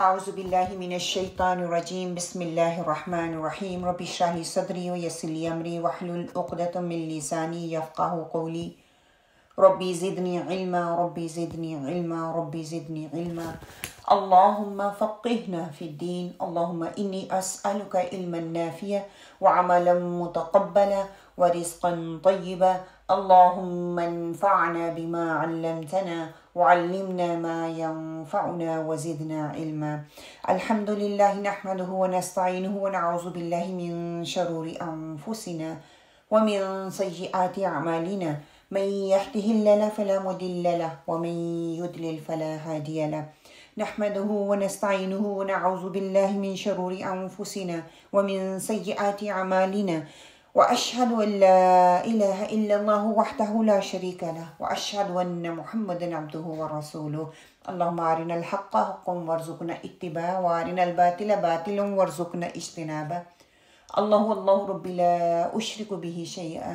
اعوذ باللہ من الشیطان الرجیم بسم اللہ الرحمن الرحیم رب اشرح لی صدری ویسر لی امری واحلل عقدۃ من لسانی یفقہوا قولی ربی زدنی علما ربی زدنی علما ربی زدنی علما اللہم فقہنا فی الدین اللہم انی اسألک علما نافعا وعملا متقبلا ورزقا طیبا اللہم انفعنا بما علمتنا وعلمنا ما ينفعنا وزدنا علما الحمد لله نحمده ونستعينه ونعوذ بالله من شرور أنفسنا ومن سيئات أعمالنا من يهده الله فلا مضل له ومن يضلل فلا هادي له نحمده ونستعينه ونعوذ بالله من شرور أنفسنا ومن سيئات أعمالنا وأشهد أن لا إله إلا الله وحده لا شريك له وأشهد أن محمدا عبده ورسوله اللهم أرنا الحق حقا وارزقنا اتباعه وأرنا الباطل باطلا وارزقنا اجتنابه الله ربي لا أشرك به شيئا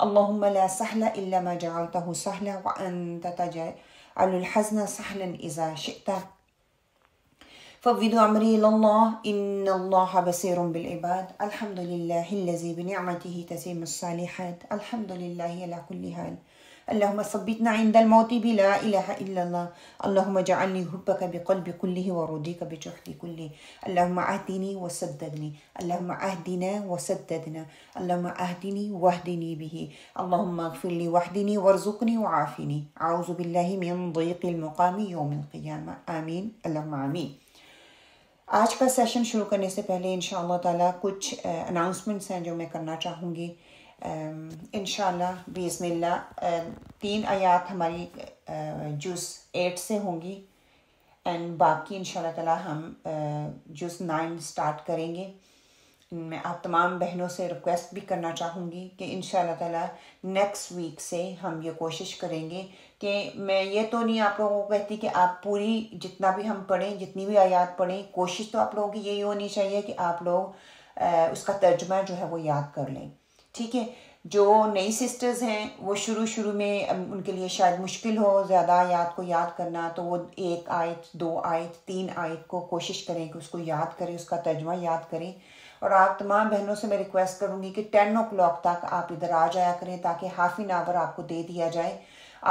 اللهم لا سهل إلا ما جعلته سهلا وأنت تجعل الحزن سهلا إذا شئت فوض أمري إلى الله إن الله بصير بالعباد الحمد لله الذي بنعمته تتم الصالحات الحمد لله على كل حال اللهم ثبتنا عند الموت بلا إله إلا الله اللهم اجعلني حبك بقلب كله ورضيك بجهد كله اللهم أهدني وسددني اللهم أهدنا وسددنا اللهم أهدني واهدني به اللهم اغفر لي واهدني وارزقني وعافني أعوذ بالله من ضيق المقام يوم القيامة آمين اللهم آمين۔ آج کا سیشن شروع کرنے سے پہلے انشاءاللہ تعالیٰ کچھ اناؤنسمنٹس ہیں جو میں کرنا چاہوں گی۔ انشاءاللہ باذن اللہ 3 آیات ہماری جز 8 سے ہوں گی اینڈ باقی انشاءاللہ تعالیٰ ہم جز 9 سٹارٹ کریں گے۔ میں آپ تمام بہنوں سے ریکویسٹ بھی کرنا چاہوں گی کہ انشاءاللہ تعالیٰ نیکسٹ ویک سے ہم یہ کوشش کریں گے کہ میں یہ تو نہیں آپ لوگوں کو کہتی کہ آپ پوری جتنا بھی ہم پڑھیں جتنی بھی آیات پڑھیں کوشش تو آپ لوگوں کی یہی ہونی چاہیے کہ آپ لوگ اس کا ترجمہ جو ہے وہ یاد کر لیں، ٹھیک ہے۔ جو نئی سسٹرز ہیں وہ شروع میں ان کے لیے شاید مشکل ہو زیادہ آیات کو یاد کرنا، تو وہ 1 آیت 2 آیت 3 آیت کو کوشش کریں کہ اس کو یاد کریں، اس کا ترجمہ یاد کریں۔ اور آپ تمام بہنوں سے میں ریکویسٹ کروں گی کہ 10 o'clock تک آپ ادھر آ جایا کریں تاکہ ½ an hour آپ کو دے دیا جائے،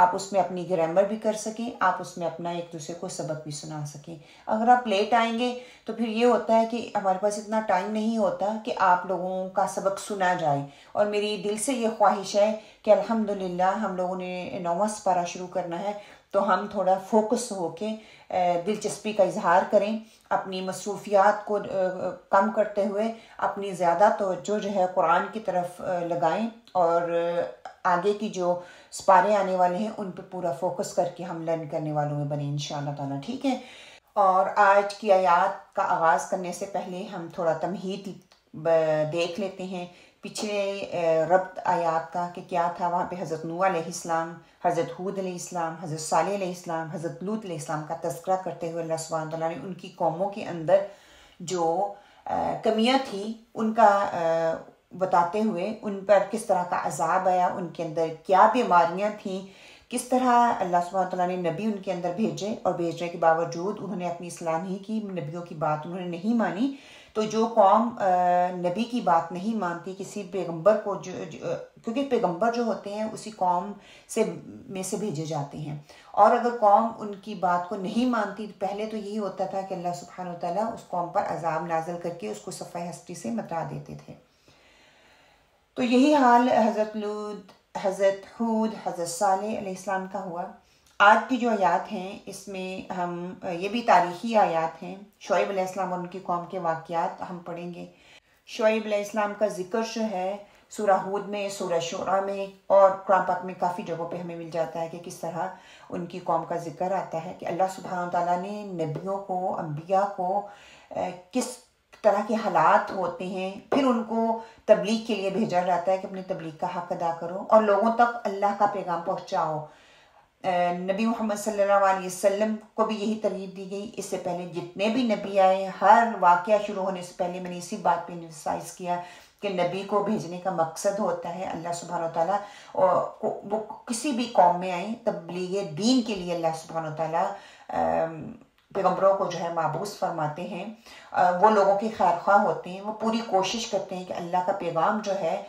آپ اس میں اپنی گرامر بھی کر سکیں، آپ اس میں اپنا ایک دوسرے کو سبق بھی سنا سکیں۔ اگر آپ لیٹ آئیں گے تو پھر یہ ہوتا ہے کہ ہمارے پاس اتنا ٹائم نہیں ہوتا کہ آپ لوگوں کا سبق سنا جائے، اور میری دل سے یہ خواہش ہے کہ الحمدللہ ہم لوگوں نے 9واں سپارہ شروع کرنا ہے تو ہم تھوڑا فوکس ہو کے دلچسپی کا اظہار کریں، اپنی مصروفیات کو کم کرتے ہوئے اپنی زیادہ توجہ جو ہے قرآن کی طرف لگائیں، اور آگے کی جو سپارے آنے والے ہیں ان پہ پورا فوکس کر کے ہم لرن کرنے والوں میں بنیں انشاءاللہ تعالیٰ، ٹھیک ہے۔ اور آج کی آیات کا آغاز کرنے سے پہلے ہم تھوڑا تمہید دیکھ لیتے ہیں پچھلے ربط آیات کا کہ کیا تھا۔ وہاں پہ حضرت نوح علیہ السلام، حضرت ہود علیہ السلام، حضرت صالح علیہ السلام، حضرت لوط علیہ السلام کا تذکرہ کرتے ہوئے اللہ سبحانہ تعالیٰ نے ان کی قوموں کے اندر جو کمیاں تھیں ان کا بتاتے ہوئے ان پر کس طرح کا عذاب آیا، ان کے اندر کیا بیماریاں تھیں، کس طرح اللہ سبحانہ تعالیٰ نے نبی ان کے اندر بھیجے، اور بھیجنے کے باوجود انہوں نے اپنی اصلاح نہیں کی، نبیوں کی بات انہوں نے نہیں مانی۔ تو جو قوم نبی کی بات نہیں مانتی، کسی پیغمبر کو کیونکہ پیغمبر جو ہوتے ہیں اسی قوم میں سے بھیجے جاتے ہیں، اور اگر قوم ان کی بات کو نہیں مانتی پہلے تو یہی ہوتا تھا کہ اللہ سبحانہ وتعالیٰ اس قوم پر عذاب نازل کر کے اس کو صفحہ ہستی سے مٹا دیتے تھے۔ تو یہی حال حضرت لوط، حضرت ہود، حضرت صالح علیہ السلام کا ہوا۔ آج کی جو آیات ہیں اس میں ہم یہ بھی تاریخی آیات ہیں، شعیب علیہ السلام اور ان کی قوم کے واقعات ہم پڑھیں گے۔ شعیب علیہ السلام کا ذکر جو ہے سورہ ہود میں، سورہ شعراء میں اور قرآن پاک میں کافی جگہوں پہ ہمیں مل جاتا ہے کہ کس طرح ان کی قوم کا ذکر آتا ہے کہ اللہ سبحانہ تعالیٰ نے نبیوں کو، انبیاء کو کس طرح کے حالات ہوتے ہیں، پھر ان کو تبلیغ کے لیے بھیجا جاتا ہے کہ اپنی تبلیغ کا حق ادا کرو اور لوگوں تک اللہ کا پیغام پہنچاؤ۔ نبی محمد صلی اللہ علیہ وسلم کو بھی یہی ترغیب دی گئی۔ اس سے پہلے جتنے بھی نبی آئے، ہر واقعہ شروع ہونے سے پہلے میں نے اسی بات پہ emphasize کیا کہ نبی کو بھیجنے کا مقصد ہوتا ہے اللہ سبحانہ وتعالیٰ، وہ کسی بھی قوم میں آئیں تبلیغ دین کے لیے اللہ سبحانہ وتعالیٰ پیغمبروں کو جو ہے معبوس فرماتے ہیں، وہ لوگوں کی خیر خواہ ہوتے ہیں، وہ پوری کوشش کرتے ہیں کہ اللہ کا پیغام جو ہے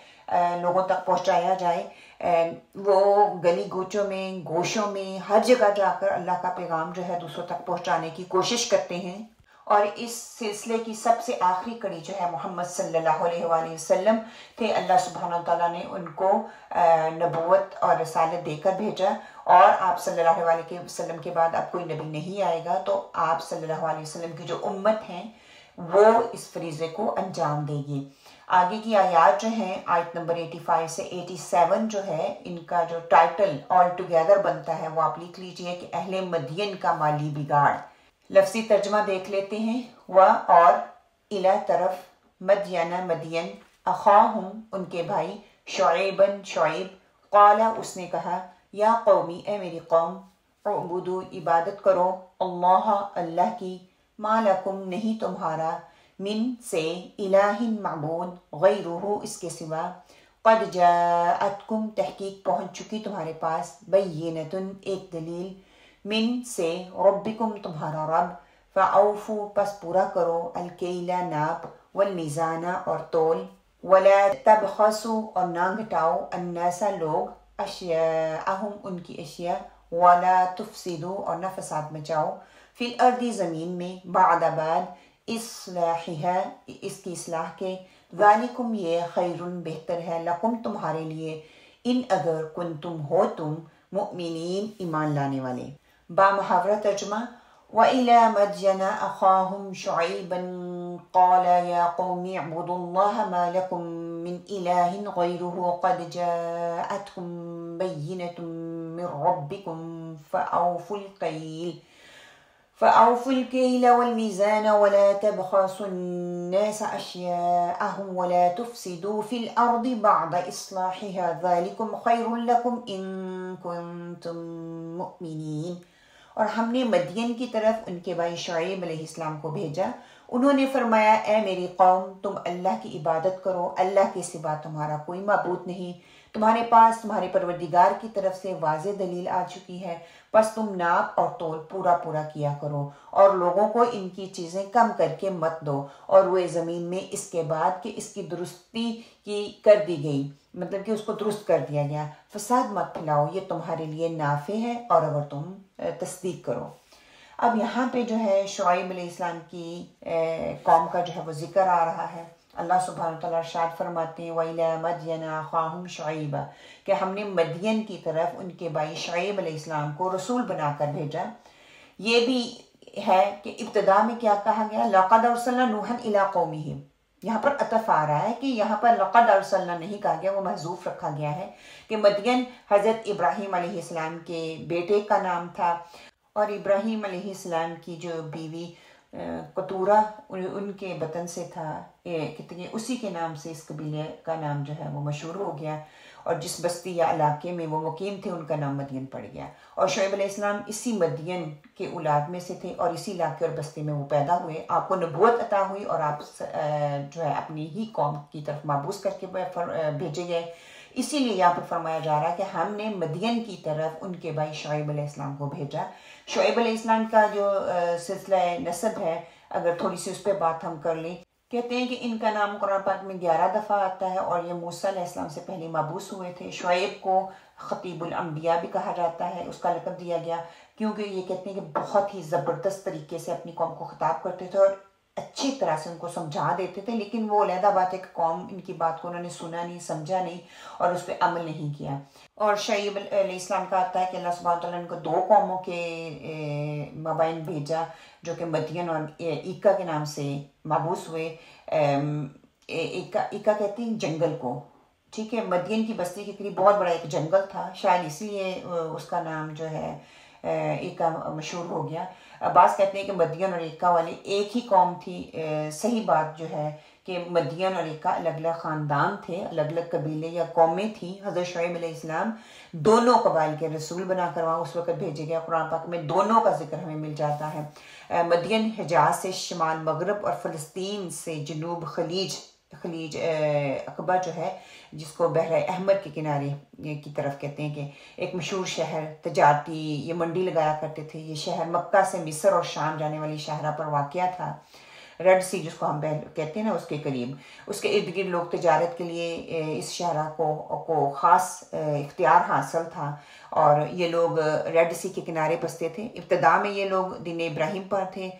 لوگوں تک پہنچایا جائے، وہ گلی گوچوں میں، گوشوں میں، ہر جگہ جا کر اللہ کا پیغام جو ہے دوسروں تک پہنچانے کی کوشش کرتے ہیں۔ اور اس سلسلے کی سب سے آخری کڑی جو ہے محمد صلی اللہ علیہ وآلہ وسلم تھے۔ اللہ سبحانہ وتعالیٰ نے ان کو نبوت اور رسالت دے کر بھیجا، اور آپ صلی اللہ علیہ وسلم کے بعد اب کوئی نبی نہیں آئے گا، تو آپ صلی اللہ علیہ وسلم کی جو امت ہیں وہ اس فریضے کو انجام دے گی۔ آگے کی آیات جو ہیں، آیت نمبر 85 سے 87 جو ہے، ان کا جو ٹائٹل آل ٹوگیدر بنتا ہے وہ آپ لکھ لیجئے کہ اہل مدین کا مالی بگاڑ۔ لفظی ترجمہ دیکھ لیتے ہیں۔ و اور الہ طرف، مدینہ مدین، اخاہم ان کے بھائی، شعیبن شعیب، قال اس نے کہا، یا قومی اے میری قوم، اعبدو عبادت کرو، اللہ اللہ کی، ما لکم نہیں تمہارا، من سے، الہ معبود، غیرہ اس کے سوا، قد جاءتکم تحقیق پہنچ چکی تمہارے پاس، بینتن ایک دلیل، من سے، ربکم تمہارا رب، فاوفو پس پورا کرو، الکیلا ناپ، والمیزان اور تول، ولا تبخسوا اور نہ گھٹاؤ، الناس لوگ، اشیاءہم ان کی اشیاء، ولا تفسدوا اور نہ فساد مچاؤ، فی الارض زمین میں، بعد اصلاحہا اس کی اصلاح کے، ذالکم یہ خیر بہتر ہے، لکم تمہارے لیے، ان اگر کنتم ہو تم، مؤمنین ایمان لانے والے۔ با محاورہ ترجمہ۔ وَإِلَى مَدْيَنَ أَخَاهُمْ شُعَيْبًا قَالَ يَا قَوْمِ اعْبُدُوا اللَّهَ مَا لَكُمْ مِنْ إِلَٰهٍ غَيْرُهُ قَدْ جَاءَتْكُمْ بَيِّنَةٌ مِّن رَّبِّكُمْ فَأَوْفُوا الْكَيْلَ وَالْمِيزَانَ وَلَا تَبْخَسُوا النَّاسَ أَشْيَاءَهُمْ وَلَا تُفْسِدُوا فِي الْأَرْضِ بَعْدَ إِصْلَاحِهَا ذَلِكُمْ خَيْرٌ لَكُمْ إِن كُنتُم مُّؤْمِنِينَ۔ اور ہم نے مدین کی طرف ان کے بھائی شعیب علیہ السلام کو بھیجا، انہوں نے فرمایا، اے میری قوم، تم اللہ کی عبادت کرو، اللہ کے سوا تمہارا کوئی معبود نہیں، تمہارے پاس تمہارے پروردگار کی طرف سے واضح دلیل آ چکی ہے، بس تم ناپ اور تول پورا پورا کیا کرو، اور لوگوں کو ان کی چیزیں کم کر کے مت دو، اور وہ زمین میں اس کے بعد کہ اس کی درستی کی کر دی گئی، مطلب کہ اس کو درست کر دیا گیا، فساد مت پھیلاؤ، یہ تمہارے لیے نافع ہے، اور اگر تم تصدیق کرو۔ اب یہاں پہ جو ہے شعیب علیہ السلام کی قوم کا جو ہے وہ ذکر آ رہا ہے۔ اللہ سبحانہ وتعالیٰ ارشاد فرماتے ہیں، وَإِلَى مَدْيَنَ أَخَاهُمْ شُعَيْبًا کہ ہم نے مدین کی طرف ان کے بھائی شعیب علیہ السلام کو رسول بنا کر بھیجا۔ یہ بھی ہے کہ ابتدا میں کیا کہا گیا، لَقَدْ أَرْسَلْنَا نُوحًا إِلَىٰ قَوْمِهِ، یہاں پر عطف آ رہا ہے کہ یہاں پر لقد ارسلنا نہیں کہا گیا، وہ محذوف رکھا گیا ہے کہ مدین حضرت ابراہیم علیہ السلام کے بیٹے کا نام تھا، اور ابراہیم علیہ السلام کی جو بیوی قطورہ ان کے بطن سے تھا، اسی کے نام سے اس قبیلے کا نام جو ہے وہ مشہور ہو گیا، اور جس بستی یا علاقے میں وہ مقیم تھے ان کا نام مدین پڑ گیا، اور شعیب علیہ السلام اسی مدین کے اولاد میں سے تھے، اور اسی علاقے اور بستی میں وہ پیدا ہوئے، آپ کو نبوت عطا ہوئی، اور آپ جو ہے اپنی ہی قوم کی طرف مابوس کر کے بھیجے گئے۔ اسی لیے یہاں پر فرمایا جا رہا ہے کہ ہم نے مدین کی طرف ان کے بھائی شعیب علیہ السلام کو بھیجا۔ شعیب علیہ السلام کا جو سلسلہ نسب ہے، اگر تھوڑی سی اس پہ بات ہم کر لیں، کہتے ہیں کہ ان کا نام قرآن پاک میں 11 دفعہ آتا ہے، اور یہ موسیٰ علیہ السلام سے پہلے مبعوث ہوئے تھے۔ شعیب کو خطیب الانبیاء بھی کہا جاتا ہے، اس کا لقب دیا گیا، کیونکہ یہ کہتے ہیں کہ بہت ہی زبردست طریقے سے اپنی قوم کو خطاب کرتے تھے، اور اچھی طرح سے ان کو سمجھا دیتے تھے، لیکن وہ علیحدہ بات ہے کہ قوم ان کی بات کو انہوں نے سنا نہیں، سمجھا نہیں، اور اس پہ عمل نہیں کیا۔ اور شعیب علیہ السلام کا آتا ہے کہ اللہ سبحانہ وتعالیٰ نے ان کو 2 قوموں کے مابین بھیجا، جو کہ مدین اور ایکا کے نام سے مبعوث ہوئے۔ ایکا کہتے ہیں جنگل کو، ٹھیک ہے، مدین کی بستی کے قریب بہت بڑا ایک جنگل تھا، شاید اس لیے اس کا نام جو ہے ایکا مشہور ہو گیا۔ بعض کہتے ہیں کہ مدین اور ایکا والی ایک ہی قوم تھی۔ صحیح بات جو ہے کہ مدین اور ایکا الگ الگ خاندان تھے، الگ الگ قبیلے یا قومیں تھیں۔ حضرت شعیب علیہ السلام دونوں قبائل کے رسول بنا کر وہاں اس وقت بھیجے گئے۔ قرآن پاک میں دونوں کا ذکر ہمیں مل جاتا ہے۔ مدین حجاز سے شمال مغرب، اور فلسطین سے جنوب خلیج عقبہ جو ہے جس کو بحر احمر کے کنارے کی طرف کہتے ہیں، کہ ایک مشہور شہر تجارتی، یہ منڈی لگایا کرتے تھے، یہ شہر مکہ سے مصر اور شام جانے والی شاہراہ پر واقع تھا، ریڈ سی جس کو ہم کہتے ہیں نا، اس کے قریب، اس کے ارد گرد لوگ تجارت کے لیے اس شاہراہ کو خاص اختیار حاصل تھا، اور یہ لوگ ریڈ سی کے کنارے بستے تھے۔ ابتدا میں یہ لوگ دین ابراہیم پر تھے،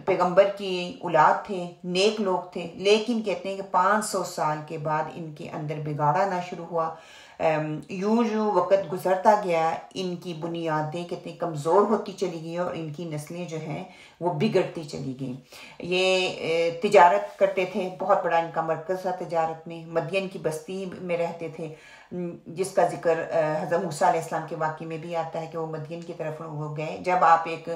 پیغمبر کی اولاد تھے، نیک لوگ تھے، لیکن کہتے ہیں کہ 500 سال کے بعد ان کے اندر بگاڑ آنا شروع ہوا۔ یوں وقت گزرتا گیا، ان کی بنیادیں کتنی کمزور ہوتی چلی گئی اور ان کی نسلیں جو ہیں وہ بگڑتی چلی گئیں۔ یہ تجارت کرتے تھے، بہت بڑا ان کا مرکز تھا تجارت میں، مدین کی بستی میں رہتے تھے، جس کا ذکر حضرت موسیٰ علیہ السلام کے واقعے میں بھی آتا ہے کہ وہ مدین کی طرف وہ گئے۔ جب آپ ایک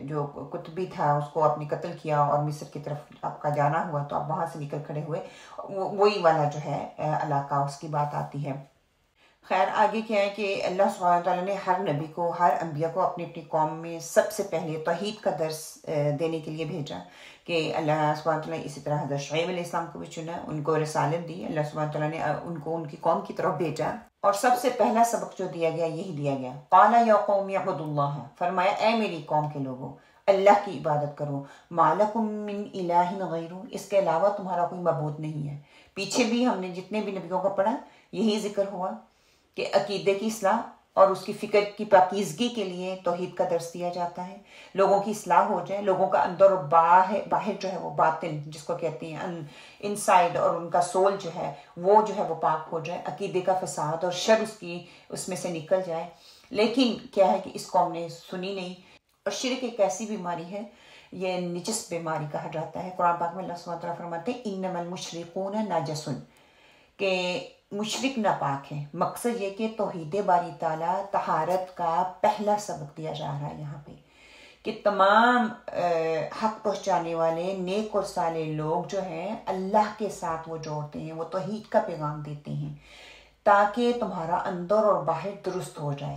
جو قطبی تھا اس کو آپ نے قتل کیا اور مصر کی طرف آپ کا جانا ہوا، تو آپ وہاں سے نکل کھڑے ہوئے، وہی والا جو ہے علاقہ، اس کی بات آتی ہے۔ خیر آگے کیا ہے کہ اللہ سبحانہ وتعالیٰ نے ہر نبی کو، ہر انبیاء کو اپنی اپنی قوم میں سب سے پہلے توحید کا درس دینے کے لیے بھیجا، کہ اللہ سبحانہ وتعالیٰ نے اسی طرح حضرت شعیب علیہ السلام کو بھی چنا، ان کو رسالت دی، اللہ سبحانہ وتعالیٰ نے ان کو ان کی قوم کی طرف بھیجا، اور سب سے پہلا سبق جو دیا گیا یہی دیا گیا، قال یا قوم اعبدوا اللہ، فرمایا اے میری قوم کے لوگوں اللہ کی عبادت کرو، ما لکم من الہ غیرہ، اس کے علاوہ تمہارا کوئی معبود نہیں ہے۔ پیچھے بھی ہم نے جتنے بھی نبیوں کا پڑھا یہی ذکر ہوا کہ عقیدے کی اصلاح اور اس کی فکر کی پاکیزگی کے لیے توحید کا درس دیا جاتا ہے، لوگوں کی اصلاح ہو جائے، لوگوں کا اندر اور باہر جو ہے وہ باطن جس کو کہتے ہیں انسائیڈ، اور ان کا سول جو ہے وہ پاک ہو جائے، عقیدے کا فساد اور شر اس میں سے نکل جائے۔ لیکن کیا ہے کہ اس قوم نے سنی نہیں، اور شرک ایک ایسی بیماری ہے، یہ نجس بیماری کہا جاتا ہے۔ قرآن پاک میں اللہ سبحانہ وتعالیٰ فرماتے ہیں انما المشرکون نجس، کہ مشرک ناپاک ہے۔ مقصد یہ کہ توحید باری تعالیٰ طہارت کا پہلا سبق دیا جا رہا ہے یہاں پہ، کہ تمام حق پہنچانے والے نیک اور صالح لوگ جو ہیں اللہ کے ساتھ وہ جوڑتے ہیں، وہ توحید کا پیغام دیتے ہیں، تاکہ تمہارا اندر اور باہر درست ہو جائے،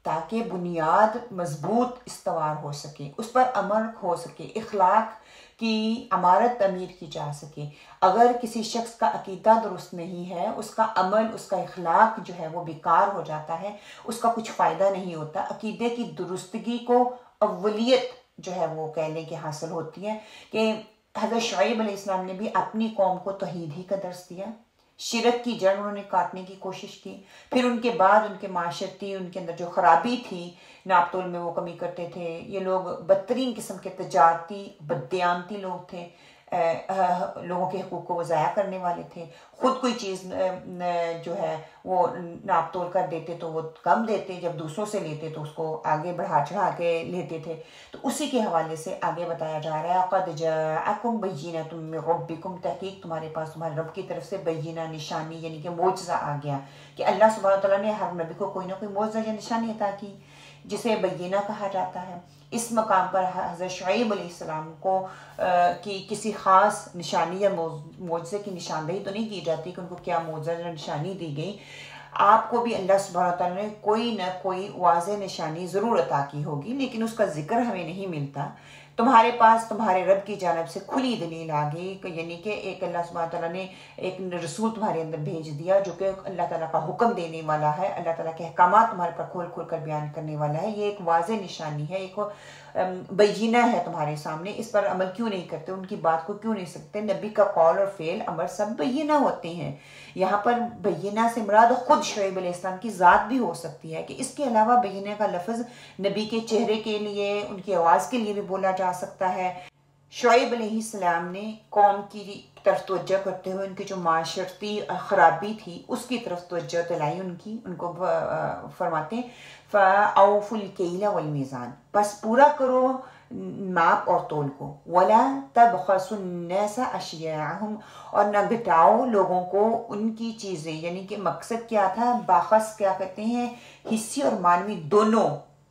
تاکہ بنیاد مضبوط استوار ہو سکے، اس پر عمل ہو سکے، اخلاق کی عمارت تعمیر کی جا سکے۔ اگر کسی شخص کا عقیدہ درست نہیں ہے، اس کا عمل، اس کا اخلاق جو ہے وہ بیکار ہو جاتا ہے، اس کا کچھ فائدہ نہیں ہوتا۔ عقیدے کی درستگی کو اولیت جو ہے وہ کہہ لیں کہ حاصل ہوتی ہے، کہ حضرت شعیب علیہ السلام نے بھی اپنی قوم کو توحید ہی کا درس دیا، شرک کی جڑ انہوں نے کاٹنے کی کوشش کی، پھر ان کے بعد ان کے معاشرتی، ان کے اندر جو خرابی تھی، ناپ تول میں وہ کمی کرتے تھے، یہ لوگ بدترین قسم کے تجارتی بددیانتی لوگ تھے، لوگوں کے حقوق کو وہ ضائع کرنے والے تھے، خود کوئی چیز جو ہے وہ ناپ تول کر دیتے تو وہ کم دیتے، جب دوسروں سے لیتے تو اس کو آگے بڑھا چڑھا کے لیتے تھے۔ تو اسی کے حوالے سے آگے بتایا جا رہا ہے قد جاءکم بینۃ من ربکم، تحقیق تمہارے پاس تمہارے رب کی طرف سے بینہ، نشانی، یعنی کہ معجزہ آ گیا، کہ اللہ سبحانہ تعالیٰ نے ہر نبی کو کوئی نہ کوئی معجزہ یا نشانی عطا کی، جسے بینہ کہا جاتا ہے۔ اس مقام پر حضرت شعیب علیہ السلام کو کی کسی خاص نشانی یا معجزے کی نشاندہی تو نہیں کی جاتی کہ ان کو کیا معجزہ یا نشانی دی گئی، آپ کو بھی اللہ سبحانہ تعالیٰ نے کوئی نہ کوئی واضح نشانی ضرور عطا کی ہوگی، لیکن اس کا ذکر ہمیں نہیں ملتا۔ تمہارے پاس تمہارے رب کی جانب سے کھلی دلیل آ گئی، یعنی کہ ایک اللہ سبحانہ تعالیٰ نے ایک رسول تمہارے اندر بھیج دیا جو کہ اللہ تعالیٰ کا حکم دینے والا ہے، اللہ تعالیٰ کے احکامات تمہارے پر کھول کھول کر بیان کرنے والا ہے۔ یہ ایک واضح نشانی ہے، ایک بینہ ہے تمہارے سامنے، اس پر عمل کیوں نہیں کرتے، ان کی بات کو کیوں نہیں سکتے؟ نبی کا قول اور فعل امر سب بینہ ہوتے ہیں۔ یہاں پر بینہ سے مراد خود شعیب علیہ السلام کی ذات بھی ہو سکتی ہے، کہ اس کے علاوہ بینہ کا لفظ نبی کے چہرے کے لیے، ان کی آواز کے لیے بھی بولا جا سکتا ہے۔ شعیب علیہ السلام نے قوم کی طرف توجہ کرتے ہوئے ان کی جو معاشرتی خرابی تھی اس کی طرف توجہ دلائی، ان کو فرماتے ہیں فَأَوْفُوا الْكَيْلَ وَالْمِيزَانَ، بس پورا کرو ماپ اور تول کو، وَلَا تَبْخَسُوا النَّاسَ أَشْيَاعَهُمْ، اور نہ گھٹاؤ لوگوں کو ان کی چیزیں، یعنی کہ مقصد کیا تھا، باخس کیا کہتے ہیں، حصی اور معنوی دونوں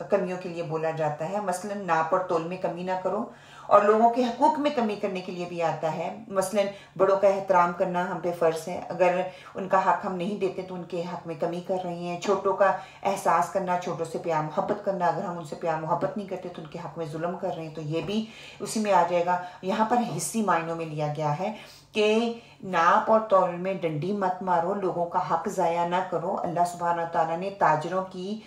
کمیوں کے لیے بولا جاتا ہے۔ مثلا ناپ اور تول میں کمی نہ کرو، اور لوگوں کے حقوق میں کمی کرنے کے لیے بھی آتا ہے، مثلا بڑوں کا احترام کرنا ہم پہ فرض ہے، اگر ان کا حق ہم نہیں دیتے تو ان کے حق میں کمی کر رہے ہیں، چھوٹوں کا احساس کرنا، چھوٹوں سے پیار محبت کرنا، اگر ہم ان سے پیار محبت نہیں کرتے تو ان کے حق میں ظلم کر رہے ہیں، تو یہ بھی اسی میں آ جائے گا۔ یہاں پر حصی معنوں میں لیا گیا ہے کہ ناپ اور تول میں ڈنڈی مت مارو، لوگوں کا حق ضائع نہ کرو۔ اللہ سبحانہ تعالیٰ نے تاجروں کی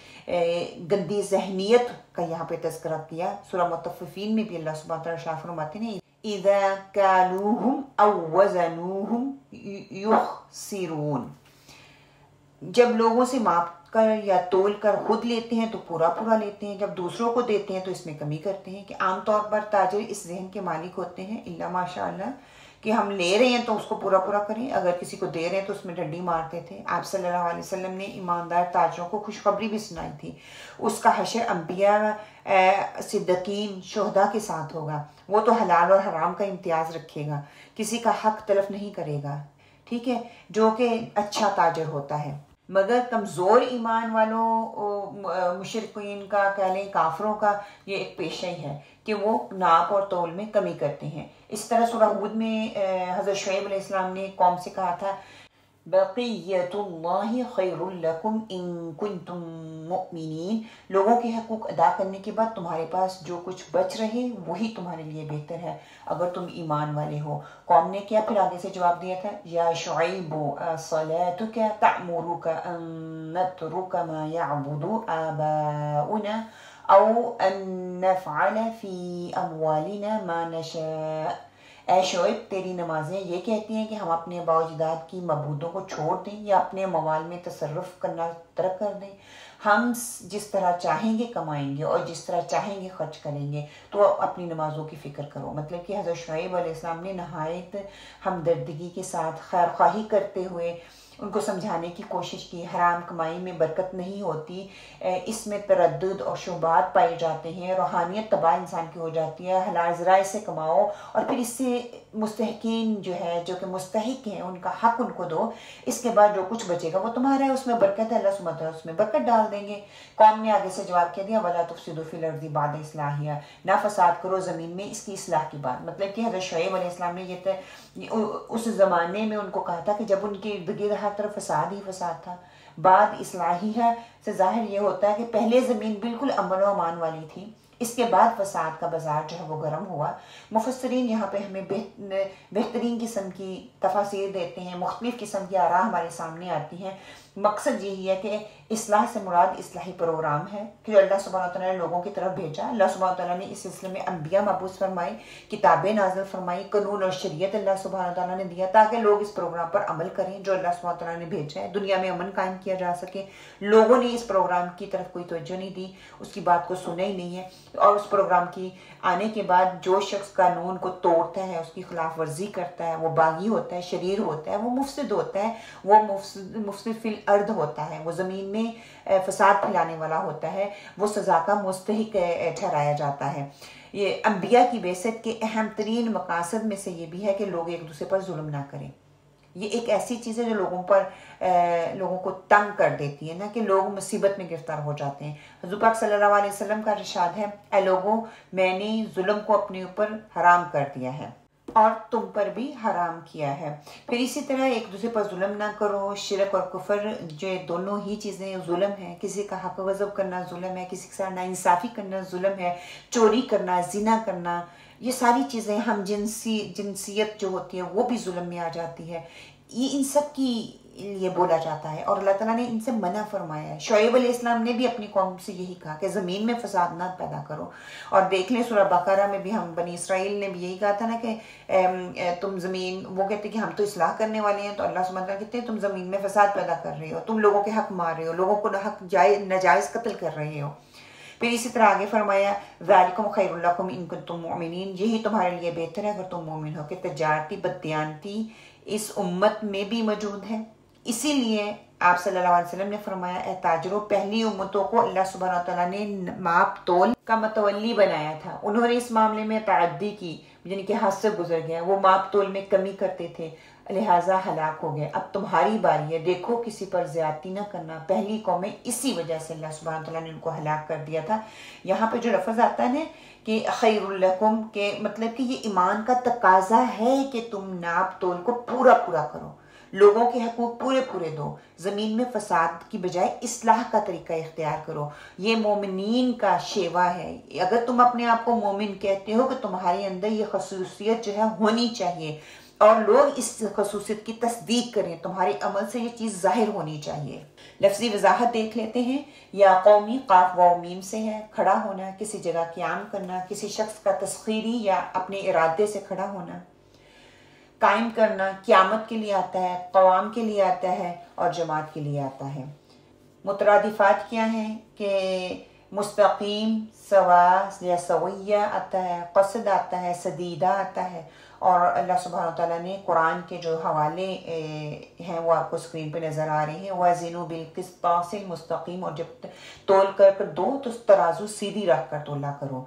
گندی ذہنیت کا یہاں پہ تذکرہ کیا۔ سورہ مطففین میں بھی اللہ سبحانہ تعالیٰ ارشاد فرماتے ہیں اذا کالوہم او وزنوہم یخسرون، جب لوگوں سے ماپ کر یا تول کر خود لیتے ہیں تو پورا پورا لیتے ہیں، جب دوسروں کو دیتے ہیں تو اس میں کمی کرتے ہیں۔ کہ عام طور پر تاجر اس ذہن کے مالک ہوتے ہیں الا ماشاء اللہ کہ ہم لے رہے ہیں تو اس کو پورا پورا کریں، اگر کسی کو دے رہے ہیں تو اس میں ڈنڈی مارتے تھے۔ آپ صلی اللہ علیہ وسلم نے ایماندار تاجروں کو خوشخبری بھی سنائی تھی، اس کا حشر انبیاء، صدیقین، شہداء کے ساتھ ہوگا، وہ تو حلال اور حرام کا امتیاز رکھے گا، کسی کا حق تلف نہیں کرے گا، ٹھیک ہے، جو کہ اچھا تاجر ہوتا ہے۔ مگر کمزور ایمان والوں، مشرکین کا، کہہ لیں کافروں کا، یہ ایک پیشہ ہی ہے کہ وہ ناپ اور تول میں کمی کرتے ہیں۔ اس طرح سورہ ہود میں حضرت شعیب علیہ السلام نے قوم سے کہا تھا بقیت اللہ خیر لکم ان کنتم مؤمنین، لوگوں کے حقوق ادا کرنے کے بعد تمہارے پاس جو کچھ بچ رہے وہی تمہارے لیے بہتر ہے اگر تم ایمان والے ہو۔ قوم نے کیا پھر آگے سے جواب دیا تھا یا شعیب صلاتک تأمرک ان نترک ما یعبد آباؤنا او ان نفعل فی اموالنا ما نشاء، اے شعیب تیری نمازیں یہ کہتی ہیں کہ ہم اپنے آباء و اجداد کی معبودوں کو چھوڑ دیں یا اپنے موال میں تصرف کرنا ترک کر دیں، ہم جس طرح چاہیں گے کمائیں گے اور جس طرح چاہیں گے خرچ کریں گے، تو اپنی نمازوں کی فکر کرو۔ مطلب کہ حضرت شعیب علیہ السلام نے نہایت ہمدردگی کے ساتھ خیر خواہی کرتے ہوئے ان کو سمجھانے کی کوشش کی، حرام کمائی میں برکت نہیں ہوتی، اس میں تردد اور شبہات پائے جاتے ہیں، روحانیت تباہ انسان کی ہو جاتی ہے، حلال ذرائع سے کماؤ اور پھر اس سے مستحقین جو ہے، جو کہ مستحق ہیں، ان کا حق ان کو دو، اس کے بعد جو کچھ بچے گا وہ تمہارا ہے، اس میں برکت ہے، اللہ سبحانہ تعالیٰ اس میں برکت ڈال دیں گے۔ قوم نے آگے سے جواب کیا دیا وَلَا تُفْسِدُوا فِي الْأَرْضِ بَعْدَ إِصْلَاحِهَا، نہ فساد کرو زمین میں اس کی اصلاح کی بات۔ مطلب کہ حضرت شعیب علیہ السلام نے اس زمانے میں ان کو کہا تھا کہ جب ان کے ارد گرد ہر طرف فساد ہی فساد تھا۔ بعد اصلاحیہ سے ظاہر یہ ہوتا ہے کہ پہلے زمین بالکل امن و امان والی تھی، اس کے بعد فساد کا بازار جو ہے وہ گرم ہوا۔ مفسرین یہاں پہ ہمیں بہترین قسم کی تفاسیر دیتے ہیں، مختلف قسم کی آراء ہمارے سامنے آتی ہیں۔ مقصد یہی ہے کہ اصلاح سے مراد اصلاحی پروگرام ہے کہ جو اللہ سبحانہ تعالیٰ نے لوگوں کی طرف بھیجا۔ اللہ سبحانہ تعالیٰ نے اس سلسلے میں انبیاء مبعوث فرمائی، کتابیں نازل فرمائی، قانون اور شریعت اللہ سبحانہ تعالیٰ نے دیا تاکہ لوگ اس پروگرام پر عمل کریں جو اللہ سبحانہ تعالیٰ نے بھیجا ہے، دنیا میں امن قائم کیا جا سکے۔ لوگوں نے اس پروگرام کی طرف کوئی توجہ نہیں دی، اس کی بات کو سنا ہی نہیں ہے، اور اس پروگرام کی آنے کے بعد جو شخص قانون کو توڑتا ہے، اس کی خلاف ورزی کرتا ہے، وہ باغی ہوتا ہے، شریر ہوتا ہے، وہ مفسد ہوتا ہے، وہ مفسد فی الارض ہوتا ہے، وہ زمین میں فساد پھیلانے والا ہوتا ہے، وہ سزا کا مستحق ٹھہرایا جاتا ہے۔ یہ انبیاء کی بعثت کے اہم ترین مقاصد میں سے یہ بھی ہے کہ لوگ ایک دوسرے پر ظلم نہ کریں۔ یہ ایک ایسی چیز ہے جو لوگوں کو تنگ کر دیتی ہے نا، کہ لوگ مصیبت میں گرفتار ہو جاتے ہیں۔ حضور پاک صلی اللہ علیہ وسلم کا ارشاد ہے اے لوگوں میں نے ظلم کو اپنے اوپر حرام کر دیا ہے اور تم پر بھی حرام کیا ہے۔ پھر اسی طرح ایک دوسرے پر ظلم نہ کرو۔ شرک اور کفر جو دونوں ہی چیزیں ظلم ہیں، کسی کا حق غصب کرنا ظلم ہے، کسی کے ساتھ ناانصافی کرنا ظلم ہے، چوری کرنا، زنا کرنا، یہ ساری چیزیں ہم جنسیت جو ہوتی ہے وہ بھی ظلم میں آ جاتی ہے۔ یہ ان سب کی لیے بولا جاتا ہے اور اللہ تعالیٰ نے ان سے منع فرمایا ہے۔ شعیب علیہ السلام نے بھی اپنی قوم سے یہی کہا کہ زمین میں فساد نہ پیدا کرو، اور دیکھ لیں سورہ بقرہ میں بھی ہم بنی اسرائیل نے بھی یہی کہا تھا نا کہ تم زمین، وہ کہتے کہ ہم تو اصلاح کرنے والے ہیں، تو اللہ سبحانہ وتعالیٰ کہتے ہیں تم زمین میں فساد پیدا کر رہے ہو، تم لوگوں کے حق مار رہے ہو، لوگوں کو ناجائز قتل کر رہے ہو۔ پھر اسی طرح آگے فرمایا ذالکم خیر لکم ان کنتم مؤمنین، یہی تمہارے لیے بہتر ہے اگر تم مومن ہو۔ کہ تجارتی بددیانتی اس امت میں بھی موجود ہے، اسی لیے آپ صلی اللہ علیہ وسلم نے فرمایا اے تاجروں، پہلی امتوں کو اللہ سبحانہ تعالیٰ نے ماپ تول کا متولی بنایا تھا، انہوں نے اس معاملے میں تعدی کی، یعنی کہ حد سے گزر گیا، وہ ماپ تول میں کمی کرتے تھے، لہٰذا ہلاک ہو گئے۔ اب تمہاری باری ہے، دیکھو کسی پر زیادتی نہ کرنا۔ پہلی قومیں اسی وجہ سے اللہ سبحانہ تعالیٰ نے ان کو ہلاک کر دیا تھا۔ یہاں پہ جو لفظ آتا ہے کہ خیر لکم، کے مطلب کہ یہ ایمان کا تقاضا ہے کہ تم ناپ تول کو پورا پورا کرو، لوگوں کے حقوق پورے پورے دو، زمین میں فساد کی بجائے اصلاح کا طریقہ اختیار کرو۔ یہ مومنین کا شیوا ہے۔ اگر تم اپنے آپ کو مومن کہتے ہو کہ تمہارے اندر یہ خصوصیت جو ہے ہونی چاہیے اور لوگ اس خصوصیت کی تصدیق کریں، تمہارے عمل سے یہ چیز ظاہر ہونی چاہیے۔ لفظی وضاحت دیکھ لیتے ہیں۔ یا قومی قاف واو میم سے ہے، کھڑا ہونا، کسی جگہ قیام کرنا، کسی شخص کا تسخیری یا اپنے ارادے سے کھڑا ہونا۔ قائم کرنا قیامت کے لیے آتا ہے، قوام کے لیے آتا ہے اور جماعت کے لیے آتا ہے۔ مترادفات کیا ہیں کہ مستقیم، سوا یا سویہ آتا ہے، قصد آتا ہے، سدیدہ آتا ہے، اور اللہ سبحانہ وتعالیٰ نے قرآن کے جو حوالے ہیں وہ آپ کو اسکرین پہ نظر آ رہے ہیں۔ وَازِنُوا بِالْقِسْطَاسِ الْمُسْتَقِيمِ، اور جب تول کر دو تو ترازو سیدھی رکھ کر تولا کرو۔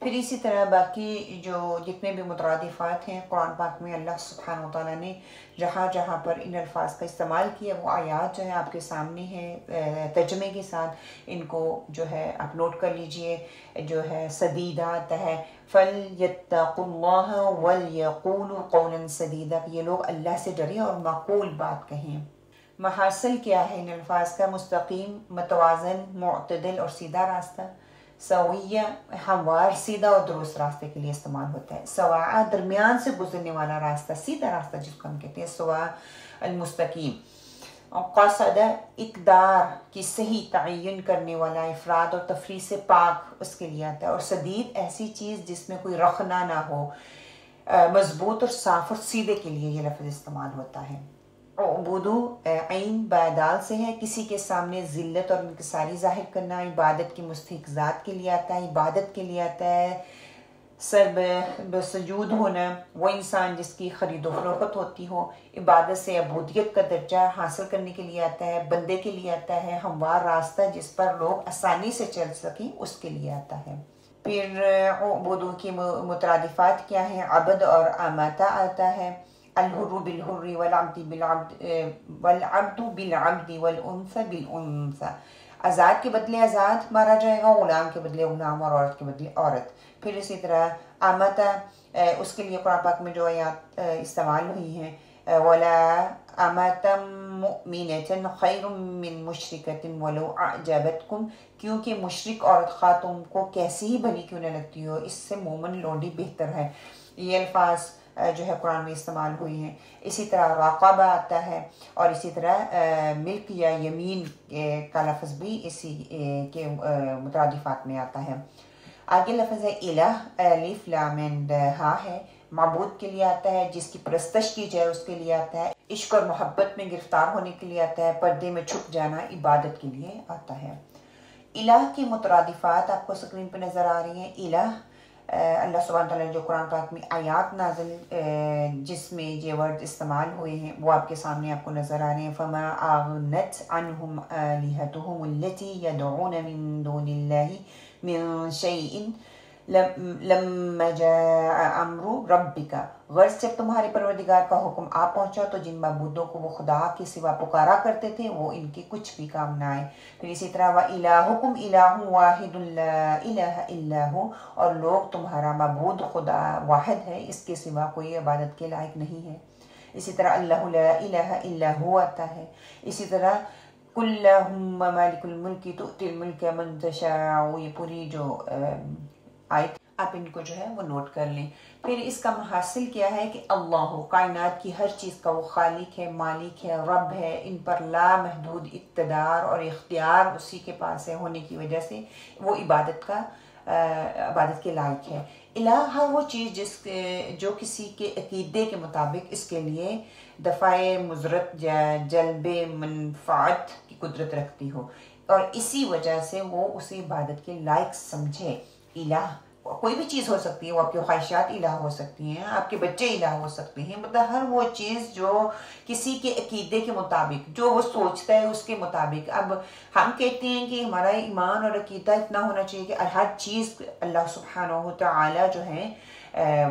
پھر اسی طرح باقی جو جتنے بھی مترادفات ہیں قرآن پاک میں، اللہ سبحانہ وتعالیٰ نے جہاں جہاں پر ان الفاظ کا استعمال کیا وہ آیات جو ہے آپ کے سامنے ہیں ترجمے کے ساتھ، ان کو جو ہے آپ نوٹ کر لیجئے۔ جو ہے سدیدہ آتا ہے، فَلْيَتَّقُوا اللَّهَ وَلْيَقُولُوا قَوْلًا سَدِيدًا، کہ یہ لوگ اللہ سے ڈریں اور معقول بات کہیں۔ محاصل کیا ہے ان الفاظ کا؟ مستقیم، متوازن، معتدل اور سیدھا راستہ۔ سویہ ہموار، سیدھا اور درست راستے کے لیے استعمال ہوتا ہے۔ سواء درمیان سے گزرنے والا راستہ، سیدھا راستہ جس کو ہم کہتے ہیں سواء المستقیم۔ اور قصد اقدار کی صحیح تعین کرنے والا، افراد اور تفریح سے پاک، اس کے لیے آتا ہے۔ اور سدید ایسی چیز جس میں کوئی رخنا نہ ہو، مضبوط اور صاف اور سیدھے کے لیے یہ لفظ استعمال ہوتا ہے۔ عبودو عین بادال سے ہے، کسی کے سامنے ذلت اور انکساری ظاہر کرنا، عبادت کی مستحق ذات کے لیے آتا ہے، عبادت کے لیے آتا ہے۔ سر بسجود ہونا، وہ انسان جس کی خرید و فروخت ہوتی ہو، عبادت سے عبودیت کا درجہ حاصل کرنے کے لیے آتا ہے، بندے کے لیے آتا ہے۔ ہموار راستہ جس پر لوگ آسانی سے چل سکیں، اس کے لیے آتا ہے۔ پھر عبودو کی مترادفات کیا ہیں؟ عبد اور اماتا آتا ہے۔ الحر بالحر والعبد بالعبد والعبد بالعبد والانثى بالانثى، آزاد کے بدلے آزاد مارا جائے گا، غلام کے بدلے غلام اور عورت کے بدلے عورت۔ پھر اسی طرح آمتا، اس کے لیے قرآن پاک میں جو آیات استعمال ہوئی ہیں، ولا امتا مؤمنة خیر من مشرکۃ ولو اعجبتکم، کیونکہ مشرک عورت خواہ تم کو کیسی ہی بھلی کیوں نہ لگتی ہو، اس سے مومن لونڈی بہتر ہے۔ یہ الفاظ جو ہے قرآن میں استعمال ہوئی ہیں۔ اسی طرح راقبہ آتا ہے، اور اسی طرح ملک یا یمین کا لفظ بھی اسی کے مترادفات میں آتا ہے۔ آگے لفظ ہے الہ، الف لام ہا ہے، معبود کے لیے آتا ہے، جس کی پرستش کی جائے اس کے لیے آتا ہے، عشق اور محبت میں گرفتار ہونے کے لیے آتا ہے، پردے میں چھپ جانا عبادت کے لیے آتا ہے۔ الہ کی مترادفات آپ کو اسکرین پہ نظر آ رہی ہیں۔ الہ اللہ سبحانہ تعالیٰ نے جو قرآن پاک میں آیات نازل جس میں یہ ورڈ استعمال ہوئے ہیں وہ آپ کے سامنے آپ کو نظر آ رہے ہیں۔ فما اغنت عنہم آلہتہم التی یدعون من دون اللہ من شیء لما جاء امر ربک، غرض جب تمہارے پروردگار کا حکم آ پہنچا تو جن معبودوں کو وہ خدا کے سوا پکارا کرتے تھے وہ ان کے کچھ بھی کام نہ آئے۔ پھر اسی طرح وَإِلَٰهُكُمْ إِلَٰهٌ وَاحِدٌ لَا إِلَٰهَ إِلَّا هُوَ، اور لوگ تمہارا معبود خدا واحد ہے، اس کے سوا کوئی عبادت کے لائق نہیں ہے۔ اسی طرح اللہ لا الہ الا هو آتا ہے۔ اسی طرح قُلْ اللَّهُمَّ مَالِكُ الْمُلْكِ تُؤْتِي الْمُلْكَ مَن تَشَاءُ، یہ پوری جو آیت آپ ان کو جو ہے وہ نوٹ کر لیں۔ پھر اس کا محاصل کیا ہے کہ اللہ کائنات کی ہر چیز کا وہ خالق ہے، مالک ہے، رب ہے، ان پر لامحدود اقتدار اور اختیار اسی کے پاس ہے، ہونے کی وجہ سے وہ عبادت کے لائق ہے۔ الہ ہر وہ چیز جو کسی کے عقیدے کے مطابق اس کے لیے دفع مضرت یا جلب منفعت کی قدرت رکھتی ہو، اور اسی وجہ سے وہ اسے عبادت کے لائق سمجھے۔ الہ کوئی بھی چیز ہو سکتی ہے، وہ آپ کی خواہشات الہ ہو سکتی ہیں، آپ کے بچے الہ ہو سکتے ہیں، مطلب ہر وہ چیز جو کسی کے عقیدے کے مطابق، جو وہ سوچتا ہے اس کے مطابق۔ اب ہم کہتے ہیں کہ ہمارا ایمان اور عقیدہ اتنا ہونا چاہیے کہ ہر چیز اللہ سبحانہ وتعالی جو ہے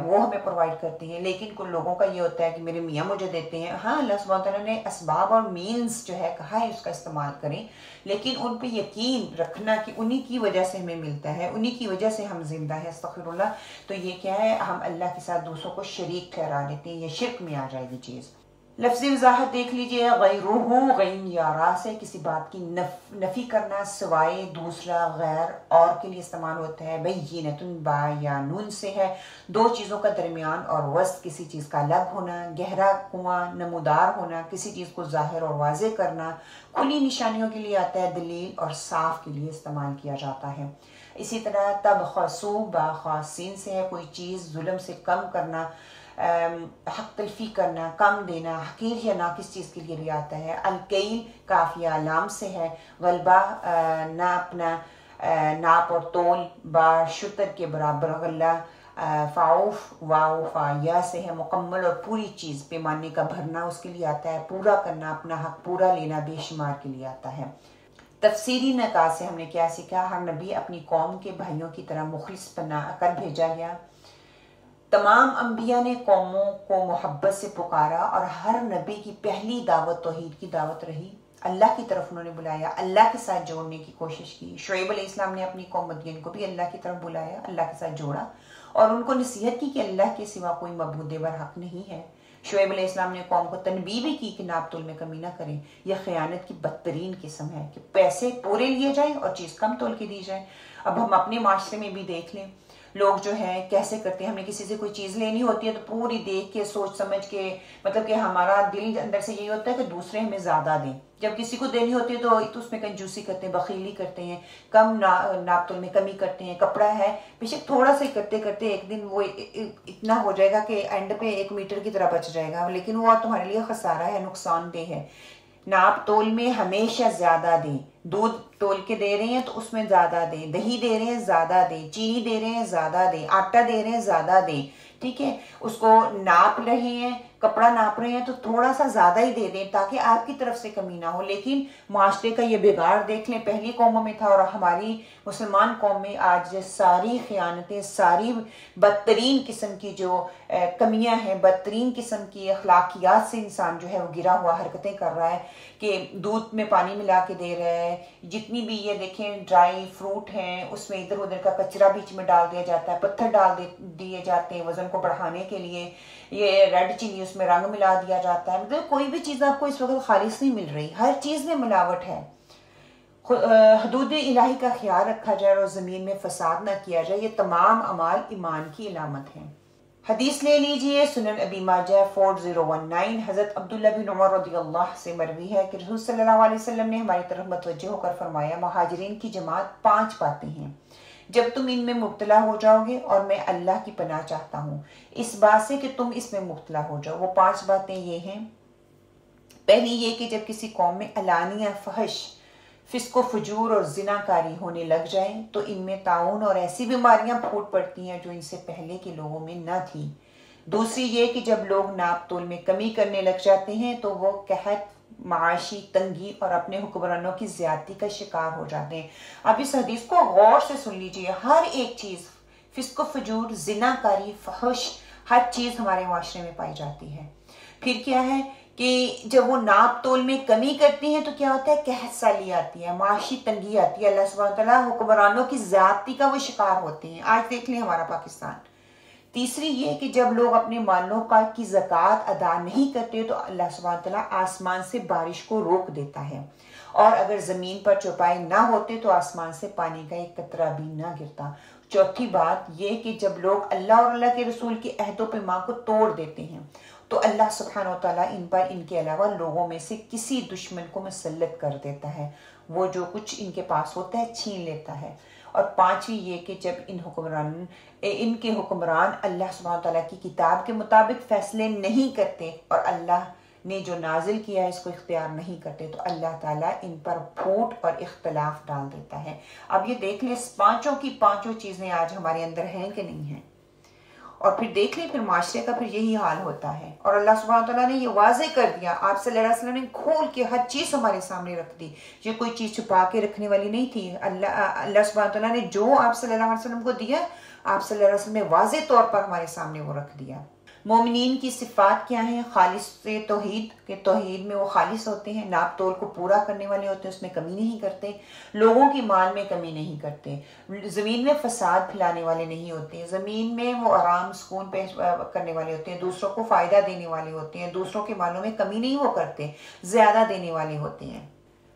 وہ ہمیں پرووائڈ کرتی ہیں، لیکن کچھ لوگوں کا یہ ہوتا ہے کہ میرے میاں مجھے دیتے ہیں۔ ہاں، اللہ سبحانہ تعالیٰ نے اسباب اور مینز جو ہے کہا ہے اس کا استعمال کریں، لیکن ان پہ یقین رکھنا کہ انہی کی وجہ سے ہمیں ملتا ہے، انہی کی وجہ سے ہم زندہ ہیں، استغفر اللہ، تو یہ کیا ہے، ہم اللہ کے ساتھ دوسروں کو شریک ٹھہرا دیتے ہیں، یہ شرک میں آ جائے گی چیز۔ لفظی وضاحت دیکھ لیجئے، غیرہ غین یا را سے کسی بات کی نفی کرنا سوائے دوسرا غیر اور کے لیے استعمال ہوتا ہے۔ بینۃ با یا نون سے ہے دو چیزوں کا درمیان اور وسط کسی چیز کا الگ ہونا، گہرا کنواں نمودار ہونا، کسی چیز کو ظاہر اور واضح کرنا، کھلی نشانیوں کے لیے آتا ہے، دلیل اور صاف کے لیے استعمال کیا جاتا ہے۔ اسی طرح تبخسو با خاصین سے ہے کوئی چیز ظلم سے کم کرنا، حق تلفی کرنا، کم دینا، حقیر یا ناقص چیز کے لیے بھی آتا ہے۔ الکیل کافیہ لام سے ہے، غلبہ ناپنا، ناپ اور تول، با شتر کے برابر غلہ، فاؤف واو فایا سے ہے مکمل اور پوری چیز، پیمانے کا بھرنا اس کے لیے آتا ہے، پورا کرنا، اپنا حق پورا لینا بے شمار کے لیے آتا ہے۔ تفسیری نکات سے ہم نے کیا سیکھا؟ ہر نبی اپنی قوم کے بھائیوں کی طرح مخلص بنا کر بھیجا گیا۔ تمام انبیاء نے قوموں کو محبت سے پکارا اور ہر نبی کی پہلی دعوت توحید کی دعوت رہی۔ اللہ کی طرف انہوں نے بلایا، اللہ کے ساتھ جوڑنے کی کوشش کی۔ شعیب علیہ السلام نے اپنی قوم مدین کو بھی اللہ کی طرف بلایا، اللہ کے ساتھ جوڑا اور ان کو نصیحت کی کہ اللہ کے سوا کوئی معبود برحق نہیں ہے۔ شعیب علیہ السلام نے قوم کو تنبیہ بھی کی کہ ناپ تول میں کمی نہ کریں، یہ خیانت کی بدترین قسم ہے کہ پیسے پورے لیے جائیں اور چیز کم تول کے دی جائے۔ اب ہم اپنے معاشرے میں بھی دیکھ لیں، لوگ جو ہیں کیسے کرتے ہیں، ہم نے کسی سے کوئی چیز لینی ہوتی ہے تو پوری دیکھ کے سوچ سمجھ کے، مطلب کہ ہمارا دل اندر سے یہی ہوتا ہے کہ دوسرے ہمیں زیادہ دیں۔ جب کسی کو دینی ہوتی ہے تو اس میں کنجوسی کرتے ہیں، بخیلی کرتے ہیں، کم ناپ تول میں کمی کرتے ہیں۔ کپڑا ہے بے شک تھوڑا سا کرتے کرتے ایک دن وہ اتنا ہو جائے گا کہ اینڈ پہ 1 میٹر کی طرح بچ جائے گا، لیکن وہ تمہارے لیے خسارہ ہے، نقصان دہ ہے۔ ناپ تول میں ہمیشہ زیادہ دیں، دودھ تول کے دے رہے ہیں تو اس میں زیادہ دیں، دہی دے رہے ہیں زیادہ دیں، چینی دے رہے ہیں زیادہ دیں، آٹا دے رہے ہیں زیادہ دیں، ٹھیک ہے۔ اس کو ناپ رہے ہیں، کپڑا ناپ رہے ہیں تو تھوڑا سا زیادہ ہی دے دیں تاکہ آپ کی طرف سے کمی نہ ہو۔ لیکن معاشرے کا یہ بگاڑ دیکھ لیں، پہلی قوموں میں تھا اور ہماری مسلمان قوم میں آج ساری خیانتیں، ساری بدترین قسم کی جو کمیاں ہیں، بدترین قسم کی اخلاقیات سے انسان جو ہے وہ گرا ہوا حرکتیں کر رہا ہے کہ دودھ میں پانی ملا کے دے رہا ہے، جتنی بھی یہ دیکھیں ڈرائی فروٹ ہیں اس میں ادھر ادھر کا کچرا بیچ میں ڈال دیا جاتا ہے، پتھر ڈال دیے جاتے ہیں وزن کو بڑھانے کے لیے، یہ ریڈ چینی اس میں رنگ ملا دیا جاتا ہے۔ مطلب کوئی بھی چیز آپ کو اس وقت خالص نہیں مل رہی، ہر چیز میں ملاوٹ ہے۔ حدود الہی کا خیال رکھا جائے اور زمین میں فساد نہ کیا جائے، یہ تمام اعمال ایمان کی علامت ہیں۔ حدیث لے لیجئے، سنن ابی ماجہ 4019، حضرت عبداللہ بن عمر رضی اللہ سے مروی ہے کہ رسول صلی اللہ علیہ وسلم نے ہماری طرف متوجہ ہو کر فرمایا، مہاجرین کی جماعت 5 باتیں ہیں، جب تم ان میں مبتلا ہو جاؤ گے اور میں اللہ کی پناہ چاہتا ہوں اس بات سے کہ تم اس میں مبتلا ہو جاؤ۔ وہ 5 باتیں یہ ہیں۔ پہلی یہ کہ جب کسی قوم میں علانیہ فحش، فسق و فجور اور زنا کاری ہونے لگ جائیں تو ان میں طاعون اور ایسی بیماریاں پھوٹ پڑتی ہیں جو ان سے پہلے کے لوگوں میں نہ تھی۔ دوسری یہ کہ جب لوگ ناپ تول میں کمی کرنے لگ جاتے ہیں تو وہ قحط، معاشی تنگی اور اپنے حکمرانوں کی زیادتی کا شکار ہو جاتے ہیں۔ اب اس حدیث کو غور سے سن لیجئے، ہر ایک چیز، فسق و فجور، زنا کاری، فحش، ہر چیز ہمارے معاشرے میں پائی جاتی ہے۔ پھر کیا ہے کہ جب وہ ناپ تول میں کمی کرتی ہیں تو کیا ہوتا ہے، قحط سالی آتی ہے، معاشی تنگی آتی ہے، اللہ سبحانہ وتعالیٰ حکمرانوں کی زیادتی کا وہ شکار ہوتے ہیں۔ آج دیکھ لیں ہمارا پاکستان۔ تیسری یہ کہ جب لوگ اپنے مالوں کی زکوٰۃ ادا نہیں کرتے تو اللہ سبحانہ وتعالیٰ آسمان سے بارش کو روک دیتا ہے، اور اگر زمین پر چوپائے نہ ہوتے تو آسمان سے پانی کا ایک قطرہ بھی نہ گرتا۔ چوتھی بات یہ کہ جب لوگ اللہ اور اللہ کے رسول کے عہد و پیمان کو توڑ دیتے ہیں تو اللہ سبحانہ وتعالیٰ ان پر ان کے علاوہ لوگوں میں سے کسی دشمن کو مسلط کر دیتا ہے، وہ جو کچھ ان کے پاس ہوتا ہے چھین لیتا ہے۔ اور پانچویں یہ کہ جب ان کے حکمران اللہ سبحانہ وتعالیٰ کی کتاب کے مطابق فیصلے نہیں کرتے اور اللہ نے جو نازل کیا ہے اس کو اختیار نہیں کرتے تو اللہ تعالیٰ ان پر پھوٹ اور اختلاف ڈال دیتا ہے۔ اب یہ دیکھ لیں اس پانچوں کی پانچوں چیزیں آج ہمارے اندر ہیں کہ نہیں ہیں، اور پھر دیکھ لیں پھر معاشرے کا پھر یہی حال ہوتا ہے۔ اور اللہ سبحانہ وتعالیٰ نے یہ واضح کر دیا، آپ صلی اللہ علیہ وسلم نے کھول کے ہر چیز ہمارے سامنے رکھ دی، یہ کوئی چیز چھپا کے رکھنے والی نہیں تھی۔ اللہ سبحانہ وتعالیٰ نے جو آپ صلی اللہ علیہ وسلم کو دیا، آپ صلی اللہ علیہ وسلم نے واضح طور پر ہمارے سامنے وہ رکھ دیا۔ مومنین کی صفات کیا ہیں؟ خالص توحید، کہ توحید میں وہ خالص ہوتے ہیں، ناپ تول کو پورا کرنے والے ہوتے ہیں، اس میں کمی نہیں کرتے، لوگوں کی مال میں کمی نہیں کرتے، زمین میں فساد پھیلانے والے نہیں ہوتے، زمین میں وہ آرام سکون پیش کرنے والے ہوتے ہیں، دوسروں کو فائدہ دینے والے ہوتے ہیں، دوسروں کے مالوں میں کمی نہیں وہ کرتے، زیادہ دینے والے ہوتے ہیں۔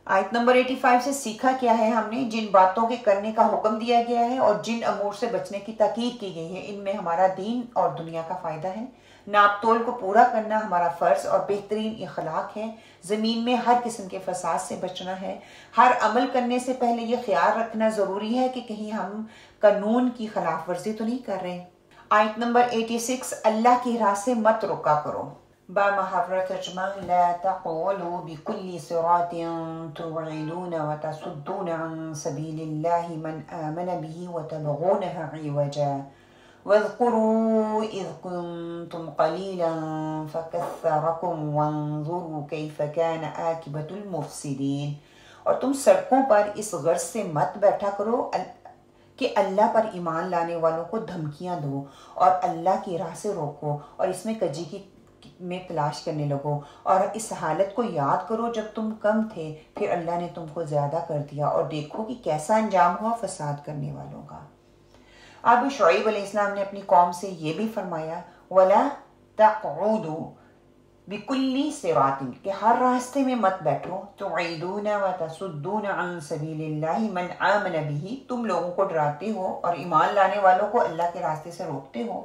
آیت نمبر 85 سے سیکھا کیا ہے ہم نے؟ جن باتوں کے کرنے کا حکم دیا گیا ہے اور جن امور سے بچنے کی تاکید کی گئی ہے، ان میں ہمارا دین اور دنیا کا فائدہ ہے۔ ناپ تول کو پورا کرنا ہمارا فرض اور بہترین اخلاق ہے۔ زمین میں ہر قسم کے فساد سے بچنا ہے۔ ہر عمل کرنے سے پہلے یہ خیال رکھنا ضروری ہے کہ کہیں ہم قانون کی خلاف ورزی تو نہیں کر رہے۔ آیت نمبر 86، اللہ کی راہ سے مت رکا کرو۔ بمحاورہ ترجمہ، لا تقولوا بكل صراط توعدون وتصدون عن سبيل الله من آمن به وتبغونها عوجا واذكروا إذ كنتم قليلا فكثركم وانظروا كيف كان عاقبة المفسدين۔ اور تم سڑکوں پر اس غرض سے مت بیٹھا کرو کہ اللہ پر ایمان لانے والوں کو دھمکیاں دو اور اللہ کی راہ سے روکو اور اس میں کجی کی میں تلاش کرنے لگو، اور اس حالت کو یاد کرو جب تم کم تھے، پھر اللہ نے تم کو زیادہ کر دیا، اور دیکھو کہ کیسا انجام ہوا فساد کرنے والوں کا۔ اب شعیب علیہ السلام نے اپنی قوم سے یہ بھی فرمایا، وَلَا تَقْعُدُوا بِكُلِّ صِرَاطٍ، کہ ہر راستے میں مت بیٹھو، تُعِيدُونَ وَتَصُدُّونَ عَن سَبِيلِ اللَّهِ مَنْ آمَنَ بِهِ، تم لوگوں کو ڈراتے ہو اور ایمان لانے والوں کو اللہ کے راستے سے روکتے ہو۔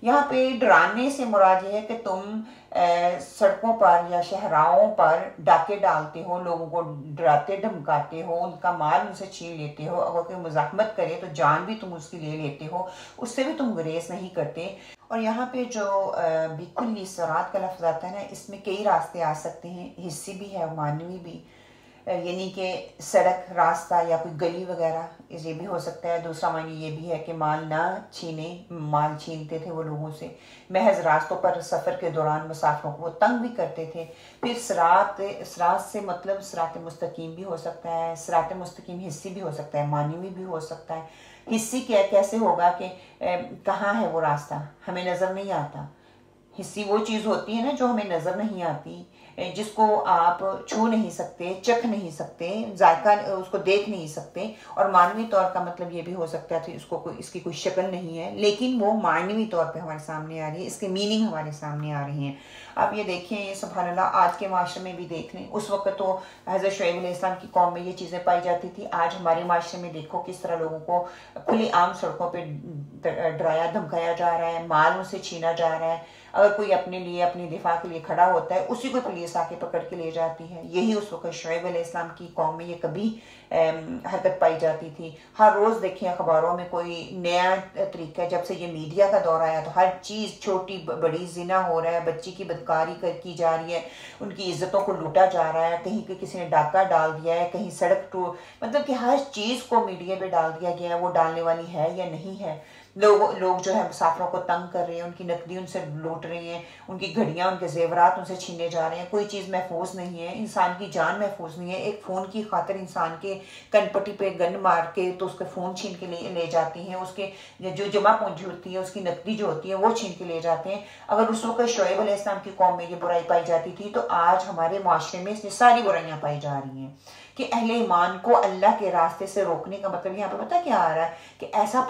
یہاں پہ ڈرانے سے مراد یہ ہے کہ تم سڑکوں پر یا شہراؤں پر ڈاکے ڈالتے ہو، لوگوں کو ڈراتے دھمکاتے ہو، ان کا مال ان سے چھین لیتے ہو، اگر کوئی مزاحمت کرے تو جان بھی تم اس کی لے لیتے ہو، اس سے بھی تم گریز نہیں کرتے۔ اور یہاں پہ جو بِكُلِّ صراط کا لفظ آتا ہے نا، اس میں کئی راستے آ سکتے ہیں، حصی بھی ہے اور معنوی بھی، یعنی کہ سڑک، راستہ یا کوئی گلی وغیرہ، یہ بھی ہو سکتا ہے۔ دوسرا معنی یہ بھی ہے کہ مال نہ چھینیں، مال چھینتے تھے وہ لوگوں سے، محض راستوں پر سفر کے دوران مسافروں کو وہ تنگ بھی کرتے تھے۔ پھر صراط سے مطلب صراط مستقیم بھی ہو سکتا ہے، صراط مستقیم حصی بھی ہو سکتا ہے، معنوی بھی ہو سکتا ہے۔ حصی کیسے ہوگا کہ کہاں ہے وہ راستہ، ہمیں نظر نہیں آتا۔ حصی وہ چیز ہوتی ہے نا جو ہمیں نظر نہیں آتی، جس کو آپ چھو نہیں سکتے، چکھ نہیں سکتے، ذائقہ اس کو دیکھ نہیں سکتے۔ اور معنوی طور کا مطلب یہ بھی ہو سکتا ہے کہ اس کی کوئی شکل نہیں ہے، لیکن وہ معنوی طور پہ ہمارے سامنے آ رہی ہے، اس کے میننگ ہمارے سامنے آ رہی ہیں۔ آپ یہ دیکھیں، یہ سبحان اللہ آج کے معاشرے میں بھی دیکھ لیں، اس وقت تو حضرت شعیب علیہ السلام کی قوم میں یہ چیزیں پائی جاتی تھی، آج ہمارے معاشرے میں دیکھو کس طرح لوگوں کو کھلی عام سڑکوں پہ ڈرایا دھمکایا جا رہا ہے، مال ان سے چھینا جا رہا ہے۔ اگر کوئی اپنے لیے اپنی دفاع کے لیے کھڑا ہوتا ہے، اسی کو پولیس آ کے پکڑ کے لے جاتی ہے۔ یہی اس وقت شعیب علیہ السلام کی قوم میں یہ کبھی حرکت پائی جاتی تھی۔ ہر روز دیکھیں اخباروں میں کوئی نیا طریقہ، جب سے یہ میڈیا کا دور آیا تو ہر چیز چھوٹی بڑی زنا ہو رہا ہے، بچی کی بدکاری کی جا رہی ہے، ان کی عزتوں کو لوٹا جا رہا ہے، کہیں کسی نے ڈاکہ ڈال دیا ہے، کہیں سڑک مطلب کہ ہر چیز کو میڈیا پہ ڈال دیا گیا ہے، وہ ڈالنے والی ہے یا نہیں ہے۔ لوگ جو ہے مسافروں کو تنگ کر رہے ہیں، ان کی نقدی ان سے لوٹ رہے ہیں، ان کی گھڑیاں، ان کے زیورات ان سے چھینے جا رہے ہیں، کوئی چیز محفوظ نہیں ہے، انسان کی جان محفوظ نہیں ہے۔ ایک فون کی خاطر انسان کے کن پٹی پہ گن مار کے تو اس کے فون چھین کے لے جاتی ہیں، اس کے جو جمع پونجی ہوتی ہے، اس کی نقدی جو ہوتی ہے وہ چھین کے لے جاتے ہیں۔ اگر اس وقت شعیب علیہ السلام کی قوم میں یہ برائی پائی جاتی تھی تو آج ہمارے معاشرے میں اس میں ساری برائیاں پائی جا رہی ہیں۔ کہ اہل ایمان کو اللہ کے راستے سے روکنے کا مطلب یہاں پہ پتہ کیا آ رہا ہے کہ ایسا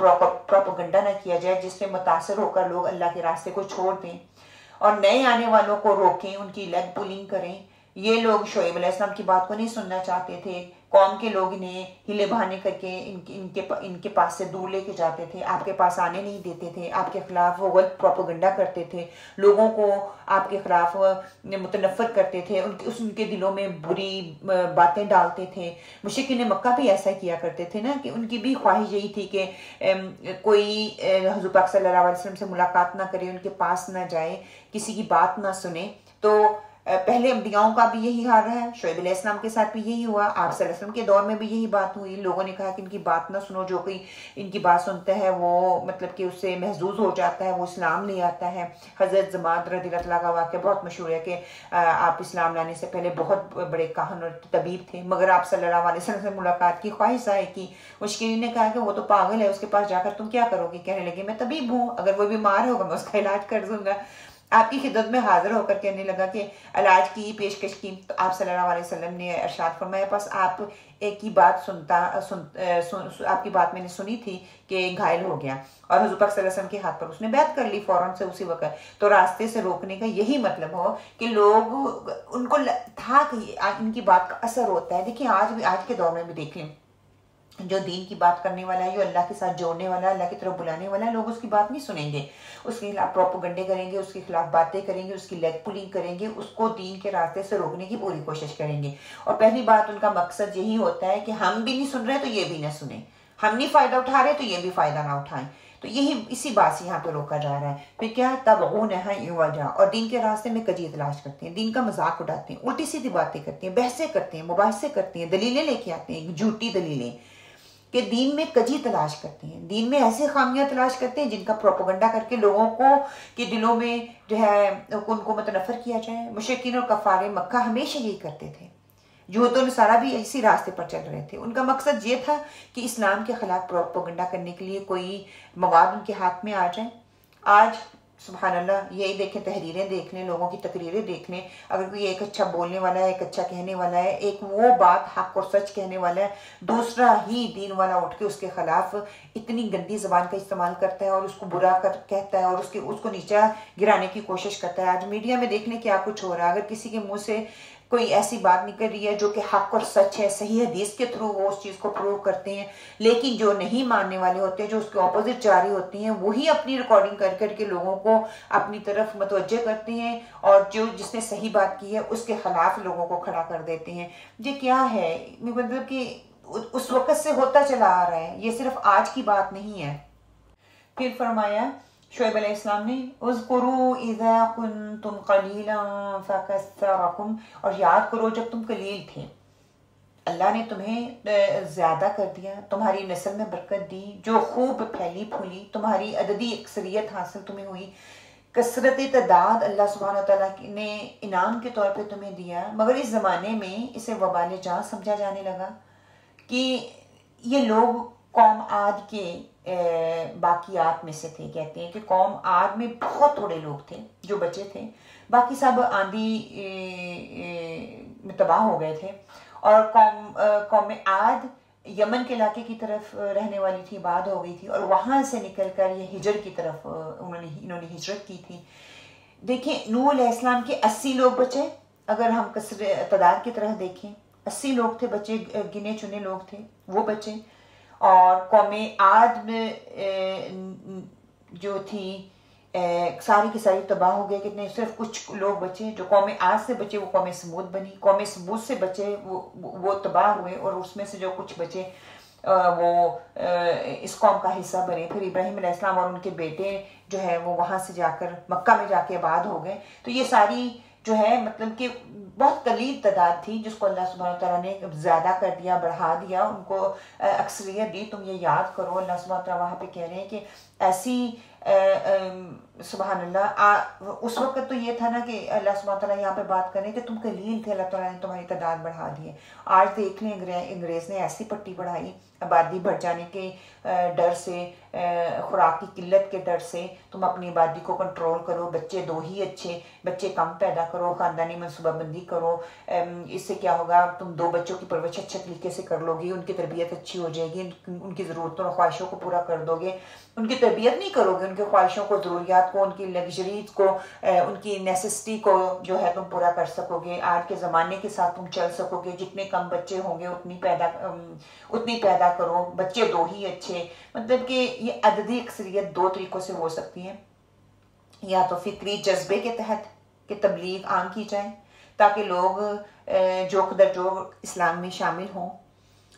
پروپیگنڈا نہ کیا جائے جس سے متاثر ہو کر لوگ اللہ کے راستے کو چھوڑ دیں اور نئے آنے والوں کو روکیں، ان کی لیگ پولنگ کریں۔ یہ لوگ شعیب علیہ السلام کی بات کو نہیں سننا چاہتے تھے، قوم کے لوگ انہیں ہلے بہانے کر کے ان کے پاس سے دور لے کے جاتے تھے، آپ کے پاس آنے نہیں دیتے تھے، آپ کے خلاف وہ غلط پروپیگنڈا کرتے تھے، لوگوں کو آپ کے خلاف متنفر کرتے تھے، ان کے دلوں میں بری باتیں ڈالتے تھے۔ مشرکین مکہ بھی ایسا کیا کرتے تھے نا، کہ ان کی بھی خواہش یہی تھی کہ کوئی حضور پاک صلی اللہ علیہ وسلم سے ملاقات نہ کرے، ان کے پاس نہ جائے، کسی کی بات نہ سنے۔ تو پہلے انبیاؤں کا بھی یہی حال رہا ہے، شعیب علیہ السلام کے ساتھ بھی یہی ہوا، آپ صلی اللہ علیہ وسلم کے دور میں بھی یہی بات ہوئی، لوگوں نے کہا کہ ان کی بات نہ سنو، جو کوئی ان کی بات سنتا ہے وہ مطلب کہ اس سے محظوظ ہو جاتا ہے، وہ اسلام لے آتا ہے۔ حضرت زماد رضی اللہ عنہ کا واقعہ بہت مشہور ہے کہ آپ اسلام لانے سے پہلے بہت بڑے کاہن اور طبیب تھے، مگر آپ صلی اللہ علیہ وسلم سے ملاقات کی خواہش ظاہر کی، مشکین نے کہا کہ وہ تو پاگل ہے، اس کے پاس جا کر تم کیا کرو گی؟ کہنے لگے میں طبیب ہوں، اگر وہ بیمار ہوگا میں اس کا علاج کر دوں گا۔ آپ کی خدمت میں حاضر ہو کر کہنے لگا کہ علاج کی پیشکش کی، تو آپ صلی اللہ علیہ وسلم نے ارشاد فرمایا بس آپ ایک ہی بات آپ کی بات میں نے سنی تھی کہ گھائل ہو گیا، اور حضور پاک صلی اللہ علیہ وسلم کے ہاتھ پر اس نے بیعت کر لی فوراً سے اسی وقت۔ تو راستے سے روکنے کا یہی مطلب ہو کہ لوگ ان کو تھا کہ ان کی بات کا اثر ہوتا ہے۔ دیکھیں آج کے دور میں بھی دیکھ لیں، جو دین کی بات کرنے والا ہے، جو اللہ کے ساتھ جوڑنے والا ہے، اللہ کی طرف بلانے والا ہے، لوگ اس کی بات نہیں سنیں گے، اس کے خلاف پروپیگنڈے کریں گے، اس کے خلاف باتیں کریں گے، اس کی لیگ پولنگ کریں گے، اس کو دین کے راستے سے روکنے کی پوری کوشش کریں گے۔ اور پہلی بات ان کا مقصد یہی ہوتا ہے کہ ہم بھی نہیں سن رہے تو یہ بھی نہ سنیں، ہم نہیں فائدہ اٹھا رہے تو یہ بھی فائدہ نہ اٹھائیں۔ تو اسی بات سے یہاں پہ روکا جا رہا ہے۔ پھر کیا تبغونہا عوجا، اور دین کے راستے میں کجی تلاش کرتے ہیں، دین کا مذاق اڑاتے ہیں، الٹی سیدھی باتیں کرتے ہیں، بحثیں کرتے ہیں، مباحثے کرتے ہیں، دلیلیں لے کے آتے ہیں، جھوٹی دلیلیں، کہ دین میں کجی تلاش کرتے ہیں، دین میں ایسے خامیاں تلاش کرتے ہیں جن کا پروپیگنڈا کر کے لوگوں کو کے دلوں میں جو ہے ان کو متنفر کیا جائے۔ مشرکین اور کفار مکہ ہمیشہ یہی کرتے تھے، یہود و نصارہ بھی اسی راستے پر چل رہے تھے۔ ان کا مقصد یہ تھا کہ اسلام کے خلاف پروپیگنڈا کرنے کے لیے کوئی مواد ان کے ہاتھ میں آ جائے۔ آج سبحان اللہ یہی دیکھیں، تحریریں دیکھ لیں، لوگوں کی تقریریں دیکھ لیں، اگر کوئی ایک اچھا بولنے والا ہے، ایک اچھا کہنے والا ہے، ایک وہ بات حق اور سچ کہنے والا ہے، دوسرا ہی دین والا اٹھ کے اس کے خلاف اتنی گندی زبان کا استعمال کرتا ہے اور اس کو برا کہتا ہے اور اس کو نیچا گرانے کی کوشش کرتا ہے۔ آج میڈیا میں دیکھ لیں کیا کچھ ہو رہا ہے، اگر کسی کے منہ سے کوئی ایسی بات نکل رہی ہے جو کہ حق اور سچ ہے، صحیح حدیث کے تھرو وہ اس چیز کو پروو کرتے ہیں، لیکن جو نہیں ماننے والے ہوتے ہیں، جو اس کے اپوزٹ جا رہے ہوتے ہیں، وہی اپنی ریکارڈنگ کر کے لوگوں کو اپنی طرف متوجہ کرتے ہیں، اور جس نے صحیح بات کی ہے اس کے خلاف لوگوں کو کھڑا کر دیتے ہیں۔ یہ کیا ہے؟ مطلب کہ اس وقت سے ہوتا چلا آ رہا ہے، یہ صرف آج کی بات نہیں ہے۔ پھر فرمایا شعیب علیہ السلام نے اذکروا اذا کنتم قلیلا فکثرکم، اور یاد کرو جب تم قلیل تھے، اللہ نے تمہیں زیادہ کر دیا، تمہاری نسل میں برکت دی، جو خوب پھیلی پھولی، تمہاری عددی اکثریت حاصل تمہیں ہوئی، کثرت تعداد اللہ سبحانہ وتعالیٰ نے انعام کے طور پہ تمہیں دیا، مگر اس زمانے میں اسے وبال جان سمجھا جانے لگا کہ یہ لوگ قوم عاد کے باقیات میں سے تھے۔ کہتے ہیں کہ قوم عاد میں بہت تھوڑے لوگ تھے جو بچے تھے، باقی سب آندھی میں تباہ ہو گئے تھے، اور قوم عاد یمن کے علاقے کی طرف رہنے والی تھی، آباد ہو گئی تھی، اور وہاں سے نکل کر یہ ہجر کی طرف انہوں نے ہجرت کی تھی۔ دیکھیں نوح علیہ السلام کے 80 لوگ بچے، اگر ہم تعداد کی طرح دیکھیں 80 لوگ تھے بچے، گنے چنے لوگ تھے وہ بچے، اور قوم عاد میں جو تھی ساری کی ساری تباہ ہو گئے، کتنے صرف کچھ لوگ بچے جو قوم عاد سے بچے، وہ قوم سمود بنی، قوم سمود سے بچے وہ تباہ ہوئے، اور اس میں سے جو کچھ بچے وہ اس قوم کا حصہ بنے۔ پھر ابراہیم علیہ السلام اور ان کے بیٹے جو ہے وہ وہاں سے جا کر مکہ میں جا کے آباد ہو گئے۔ تو یہ ساری جو ہے مطلب کہ بہت قلیل تعداد تھی جس کو اللہ سبحانہ تعالیٰ نے زیادہ کر دیا، بڑھا دیا، ان کو اکثریت دی۔ تم یہ یاد کرو، اللہ سبحانہ تعالیٰ وہاں پہ کہہ رہے ہیں کہ ایسی سبحان اللہ اس وقت تو یہ تھا نا کہ اللہ سبحانہ تعالیٰ یہاں پہ بات کریں کہ تم قلیل تھے، اللہ تعالیٰ نے تمہاری تعداد بڑھا دی ہے۔ آج دیکھ لیں انگریز نے ایسی پٹی بڑھائی، آبادی بڑھ جانے کے ڈر سے، خوراک کی قلت کے ڈر سے، تم اپنی آبادی کو کنٹرول کرو، بچے دو ہی اچھے، بچے کم پیدا کرو، خاندانی منصوبہ بندی کرو، اس سے کیا ہوگا، تم 2 بچوں کی پرورش اچھے طریقے سے کر لو گی، ان کی تربیت اچھی ہو جائے گی، ان کی ضرورتوں اور خواہشوں کو پورا کر دو گے۔ ان کی تربیت نہیں کرو گے، ان کی خواہشوں کو، ضروریات کو، ان کی لگژریز کو، ان کی نیسسٹی کو جو ہے تم پورا کر سکو گے، آج کے زمانے کے ساتھ تم چل سکو گے۔ جتنے کم بچے ہوں گے اتنی پیدا کرو، بچے 2 ہی اچھے۔ مطلب کہ یہ عددی اکثریت 2 طریقوں سے ہو سکتی ہے، یا تو فطری جذبے کے تحت کہ تبلیغ عام کی جائے تاکہ لوگ جوک در جوک اسلام میں شامل ہوں،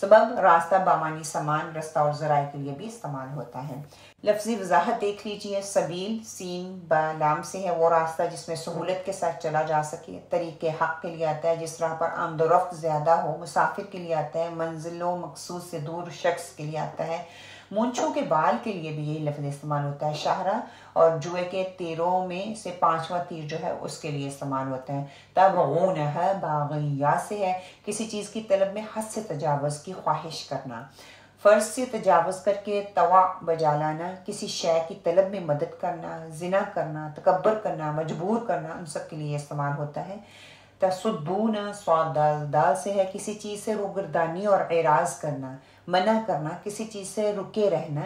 سبب راستہ بامانی سامان، رستہ اور ذرائع کے لیے بھی استعمال ہوتا ہے۔ لفظی وضاحت دیکھ لیجئے۔ سبیل سین با لام سے ہے وہ راستہ جس میں سہولت کے ساتھ چلا جا سکے۔ طریق حق کے لیے آتا ہے جس راہ پر آمد و رفت زیادہ ہو۔ مسافر کے لیے آتا ہے، منزل و مقصود سے دور شخص کے لیے آتا ہے۔ مونچھوں کے بال کے لیے بھی یہی لفظ استعمال ہوتا ہے۔ شاہراہ اور جوئے کے تیروں میں سے 5واں تیر جو ہے اس کے لیے استعمال ہوتا ہے۔ تبغونہ باغیہ سے ہے کسی چیز کی طلب میں حد سے تجاوز کی خواہش کرنا۔ فرض سے تجاوز کر کے طوع بجا لانا، کسی شے کی طلب میں مدد کرنا، زنا کرنا، تکبر کرنا، مجبور کرنا، ان سب کے لیے استعمال ہوتا ہے۔ تصدون صاد دال سے ہے کسی چیز سے روگردانی اور اعراض کرنا، منع کرنا، کسی چیز سے رکے رہنا،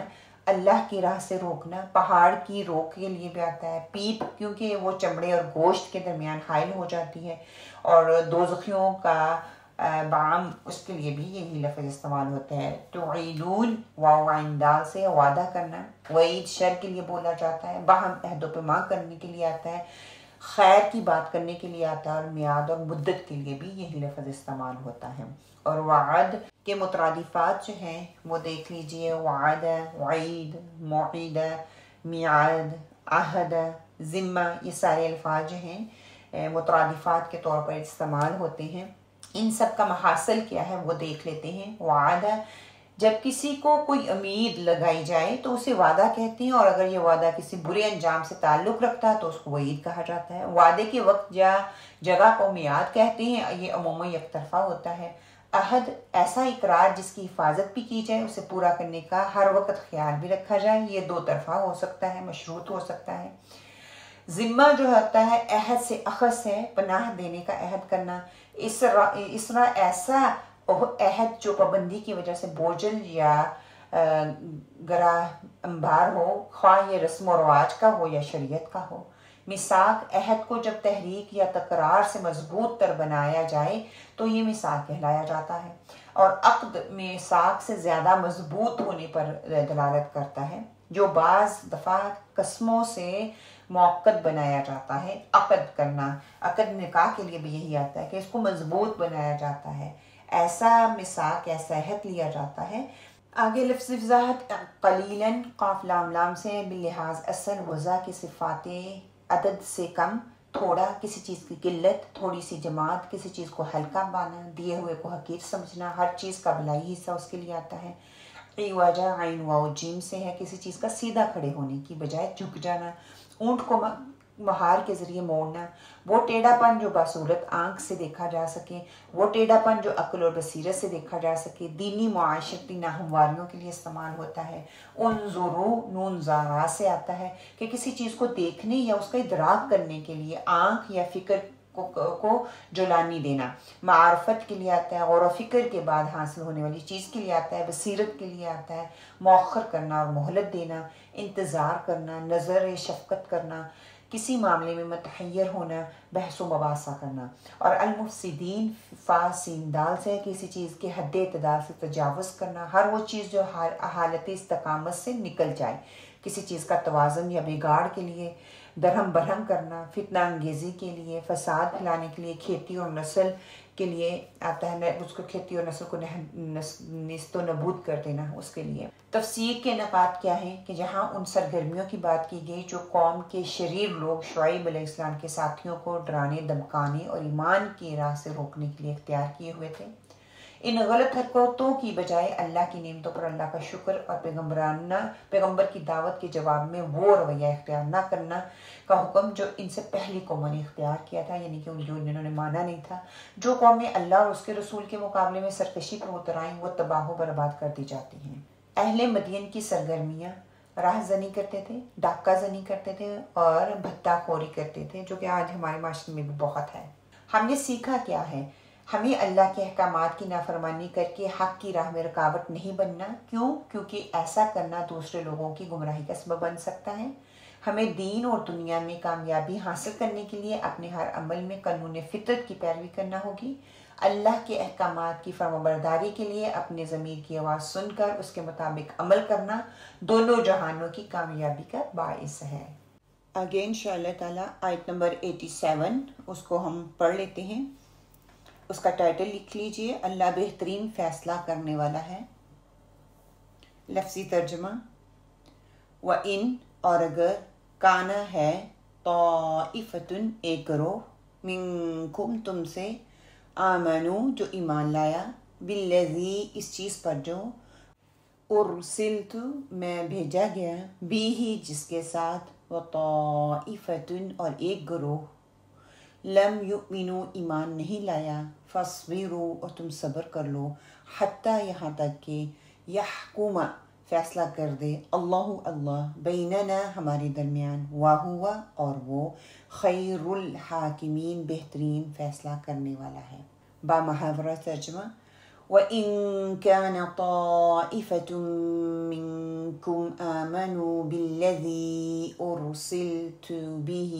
اللہ کی راہ سے روکنا۔ پہاڑ کی روک کے لیے بھی آتا ہے۔ پیپ کیونکہ وہ چمڑے اور گوشت کے درمیان حائل ہو جاتی ہے، اور دوزخیوں کا بعام اس کے لیے بھی یہی لفظ استعمال ہوتا ہے۔ تعیدون واو عین دال سے وعدہ کرنا۔ وعید شر کے لیے بولا جاتا ہے۔ باہم عہد و پیما کرنے کے لیے آتا ہے۔ خیر کی بات کرنے کے لیے آتا ہے، اور میعاد اور مدت کے لیے بھی یہی لفظ استعمال ہوتا ہے۔ اور وعد کے مترادفات جو ہیں وہ دیکھ لیجئے۔ وعد، وعید، موعد، میعاد، عہد، ذمہ، یہ سارے الفاظ جو ہیں مترادفات کے طور پر استعمال ہوتے ہیں۔ ان سب کا محاصل کیا ہے وہ دیکھ لیتے ہیں۔ وعدہ، جب کسی کو کوئی امید لگائی جائے تو اسے وعدہ کہتے ہیں، اور اگر یہ وعدہ کسی برے انجام سے تعلق رکھتا ہے تو اس کو وعید کہا جاتا ہے۔ وعدے کے وقت یا جگہ کو میعاد کہتے ہیں، یہ عموماً یک طرفہ ہوتا ہے۔ عہد، ایسا اقرار جس کی حفاظت بھی کی جائے، اسے پورا کرنے کا ہر وقت خیال بھی رکھا جائے، یہ دو طرفہ ہو سکتا ہے، مشروط ہو سکتا ہے۔ ذمہ جو ہوتا ہے عہد سے اخذ ہے، پناہ دینے کا عہد کرنا۔ اسرا ایسا عہد جو پابندی کی وجہ سے بوجھل یا گراں انبار ہو، خواہ یہ رسم و رواج کا ہو یا شریعت کا ہو۔ میثاق، عہد کو جب تحریک یا تکرار سے مضبوط تر بنایا جائے تو یہ میثاق کہلایا جاتا ہے، اور عقد میثاق سے زیادہ مضبوط ہونے پر دلالت کرتا ہے، جو بعض دفعہ قسموں سے موقت بنایا جاتا ہے۔ عقد کرنا، عقد نکاح کے لیے بھی یہی آتا ہے کہ اس کو مضبوط بنایا جاتا ہے، ایسا میثاق، ایسا عہد لیا جاتا ہے۔ آگے لفظ وضاحت۔ قلیلاً قاف لام لام سے بلحاظ اصل وضع کی صفات عدد سے کم، تھوڑا، کسی چیز کی قلت، تھوڑی سی جماعت، کسی چیز کو ہلکا پانا، دیے ہوئے کو حقیر سمجھنا، ہر چیز کا بلائی حصہ اس کے لیے آتا ہے۔ عوجہ عین واو جیم سے ہے کسی چیز کا سیدھا کھڑے ہونے کی بجائے جھک جانا۔ اونٹ کو مہار کے ذریعے موڑنا، وہ ٹیڑھا پن جو باصورت آنکھ سے دیکھا جا سکے، وہ ٹیڑھا پن جو عقل اور بصیرت سے دیکھا جا سکے۔ دینی معاشرتی ناہمواریوں کے لیے استعمال ہوتا ہے۔ انظروا نون زارا سے آتا ہے کہ کسی چیز کو دیکھنے یا اس کا ادراک کرنے کے لیے آنکھ یا فکر کو جولانی دینا۔ معرفت کے لیے آتا ہے، غور و فکر کے بعد حاصل ہونے والی چیز کے لیے آتا ہے۔ بصیرت کے لیے آتا ہے، مؤخر کرنا اور مہلت دینا، انتظار کرنا، نظر شفقت کرنا، کسی معاملے میں متحیر ہونا، بحث و مباحثہ کرنا۔ اور المفسدین فا سین دال سے کسی چیز کے حد اعتدال سے تجاوز کرنا، ہر وہ چیز جو حالت استقامت سے نکل جائے، کسی چیز کا توازن یا بگاڑ کے لیے، درہم برہم کرنا، فتنہ انگیزی کے لیے، فساد پھیلانے کے لیے، کھیتی اور نسل کے لیے آتا ہے، اس کو کھیتی اور نسل کو نیست و نبود کر دینا اس کے لیے۔ تفسیر کے نکات کیا ہیں کہ جہاں ان سرگرمیوں کی بات کی گئی جو قوم کے شریر لوگ شعیب علیہ السلام کے ساتھیوں کو ڈرانے، دمکانے اور ایمان کی راہ سے روکنے کے لیے اختیار کیے ہوئے تھے، ان غلط حرکتوں کی بجائے اللہ کی نعمتوں پر اللہ کا شکر اور پیغمبر کی دعوت کے جواب میں وہ رویہ اختیار نہ کرنا کا حکم جو ان سے پہلی قوموں نے اختیار کیا تھا، یعنی کہ جنہوں نے مانا نہیں تھا۔ جو قومیں اللہ اور اس کے رسول کے مقابلے میں سرکشی پر اتر آئیں وہ تباہ و برباد کر دی جاتی ہیں۔ اہل مدین کی سرگرمیاں، راہ زنی کرتے تھے، ڈاکہ زنی کرتے تھے اور بھتہ خوری کرتے تھے، جو کہ آج ہمارے معاشرے میں بھی بہت ہے۔ ہم نے سیکھا کیا ہے؟ ہمیں اللہ کے احکامات کی نافرمانی کر کے حق کی راہ میں رکاوٹ نہیں بننا۔ کیوں؟ کیونکہ ایسا کرنا دوسرے لوگوں کی گمراہی کا سبب بن سکتا ہے۔ ہمیں دین اور دنیا میں کامیابی حاصل کرنے کے لیے اپنے ہر عمل میں قانون فطرت کی پیروی کرنا ہوگی۔ اللہ کے احکامات کی فرمانبرداری کے لیے اپنے ضمیر کی آواز سن کر اس کے مطابق عمل کرنا دونوں جہانوں کی کامیابی کا باعث ہے۔ آگے انشاءاللہ تعالی آیت نمبر 87 اس کو ہم پڑھ لیتے ہیں۔ اس کا ٹائٹل لکھ لیجئے، اللہ بہترین فیصلہ کرنے والا ہے۔ لفظی ترجمہ، وَإِن اور اگر، کانا ہے، طائفتن ایک گروہ، منکم تم سے، آمنو جو ایمان لایا، بالذی اس چیز پر جو، ارسلت میں بھیجا گیا، بھی جس کے ساتھ، وطائفتن اور ایک گروہ، لم یؤمنو ایمان نہیں لایا، فاصبروا اور تم صبر کر لو، حتیٰ یہاں تک کہ یحکم فیصلہ کر دے، اللہ بیننا ہمارے درمیان، وہو اور وہ، خیر الحاکمین بہترین فیصلہ کرنے والا ہے۔ با محاورہ ترجمہ، وَإِن كَانَ طَائِفَةٌ مِّنكُمْ آمَنُوا بِالَّذِي أُرْسِلْتُ بِهِ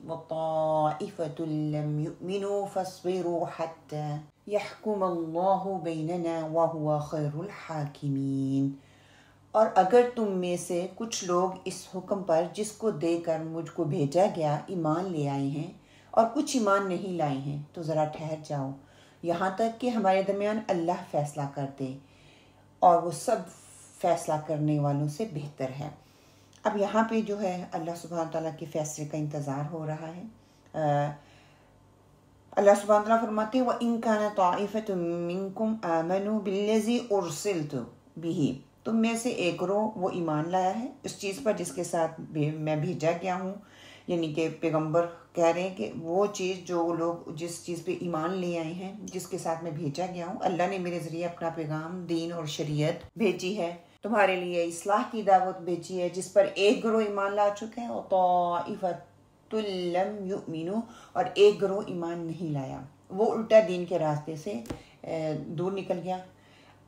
وَطَائِفَةٌ لَّمْ يُؤْمِنُوا فَاصْبِرُوا حَتَّى يَحْكُمَ اللَّهُ بَيْنَنَا وَهُوَ خَيْرُ الْحَاكِمِينَ۔ اور اگر تم میں سے کچھ لوگ اس حکم پر جس کو دے کر مجھ کو بھیجا گیا ایمان لے آئے ہیں اور کچھ ایمان نہیں لائے ہیں، تو ذرا ٹھہر جاؤ یہاں تک کہ ہمارے درمیان اللہ فیصلہ کر دے، اور وہ سب فیصلہ کرنے والوں سے بہتر ہے۔ اب یہاں پہ جو ہے اللہ سبحانہ تعالیٰ کے فیصلے کا انتظار ہو رہا ہے۔ اللہ سبحانہ تعالیٰ فرماتے ہیں وَإِن كَانَ طَائِفَةٌ مِّنكُمْ آمَنُوا بِالَّذِي أُرْسِلْتُ بِهِ، تم میں سے ایک گروہ وہ ایمان لایا ہے اس چیز پر جس کے ساتھ میں بھیجا گیا ہوں، یعنی کہ پیغمبر کہہ رہے ہیں کہ وہ چیز جو لوگ جس چیز پہ ایمان لے آئے ہیں، جس کے ساتھ میں بھیجا گیا ہوں، اللہ نے میرے ذریعے اپنا پیغام، دین اور شریعت بھیجی ہے، تمہارے لیے اصلاح کی دعوت بھیجی ہے، جس پر ایک گروہ ایمان لا چکے ہیں، وطائفۃ لم یؤمنوا اور ایک گروہ ایمان نہیں لایا، وہ الٹا دین کے راستے سے دور نکل گیا،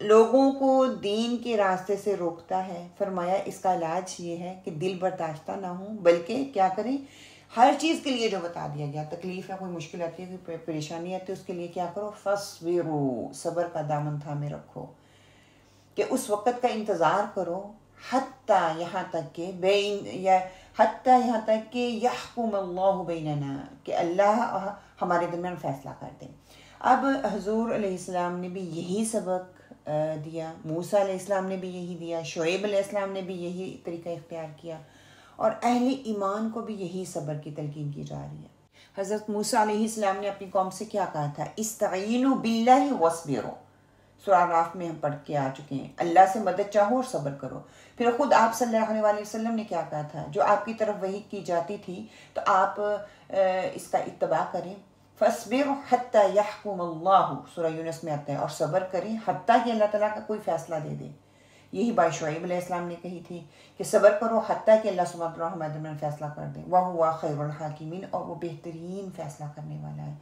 لوگوں کو دین کے راستے سے روکتا ہے۔ فرمایا اس کا علاج یہ ہے کہ دل برداشتہ نہ ہوں، بلکہ کیا کریں، ہر چیز کے لیے جو بتا دیا گیا، تکلیف ہے، کوئی مشکل آتی ہے، کوئی پریشانی آتی ہے، اس کے لیے کیا کرو، فاصبروا، صبر کا دامن تھامے رکھو، کہ اس وقت کا انتظار کرو، حتیٰ یہاں تک کہ حتیٰ یہاں تک کہ یحکم اللہ بیننا، کہ اللہ ہمارے درمیان فیصلہ کر دے۔ اب حضور علیہ السلام نے بھی یہی سبق دیا، موسیٰ علیہ السلام نے بھی یہی دیا، شعیب علیہ السلام نے بھی یہی طریقہ اختیار کیا، اور اہل ایمان کو بھی یہی صبر کی تلقین کی جا رہی ہے۔ حضرت موسیٰ علیہ السلام نے اپنی قوم سے کیا کہا تھا، استعینوا باللہ واصبروا، سورہ اعراف میں ہم پڑھ کے آ چکے ہیں، اللہ سے مدد چاہو اور صبر کرو۔ پھر خود آپ صلی اللہ علیہ وسلم نے کیا کہا تھا، جو آپ کی طرف وحی کی جاتی تھی تو آپ اس کا اتباع کریں، فَاصْبِرْ حَتَّى يَحْكُمَ اللَّهُ، سورہ یونس میں آتا ہے، اور صبر کریں حتیٰ کہ اللہ تعالیٰ کا کوئی فیصلہ دے دے۔ یہی بات شعیب علیہ السلام نے کہی تھی کہ صبر کرو حتیٰ کہ اللہ سبحانہ وتعالیٰ ہمارے درمیان فیصلہ کر دے، وَهُوَ خَيْرُ الْحَاكِمِينَ، اور وہ بہترین فیصلہ کرنے والا ہے۔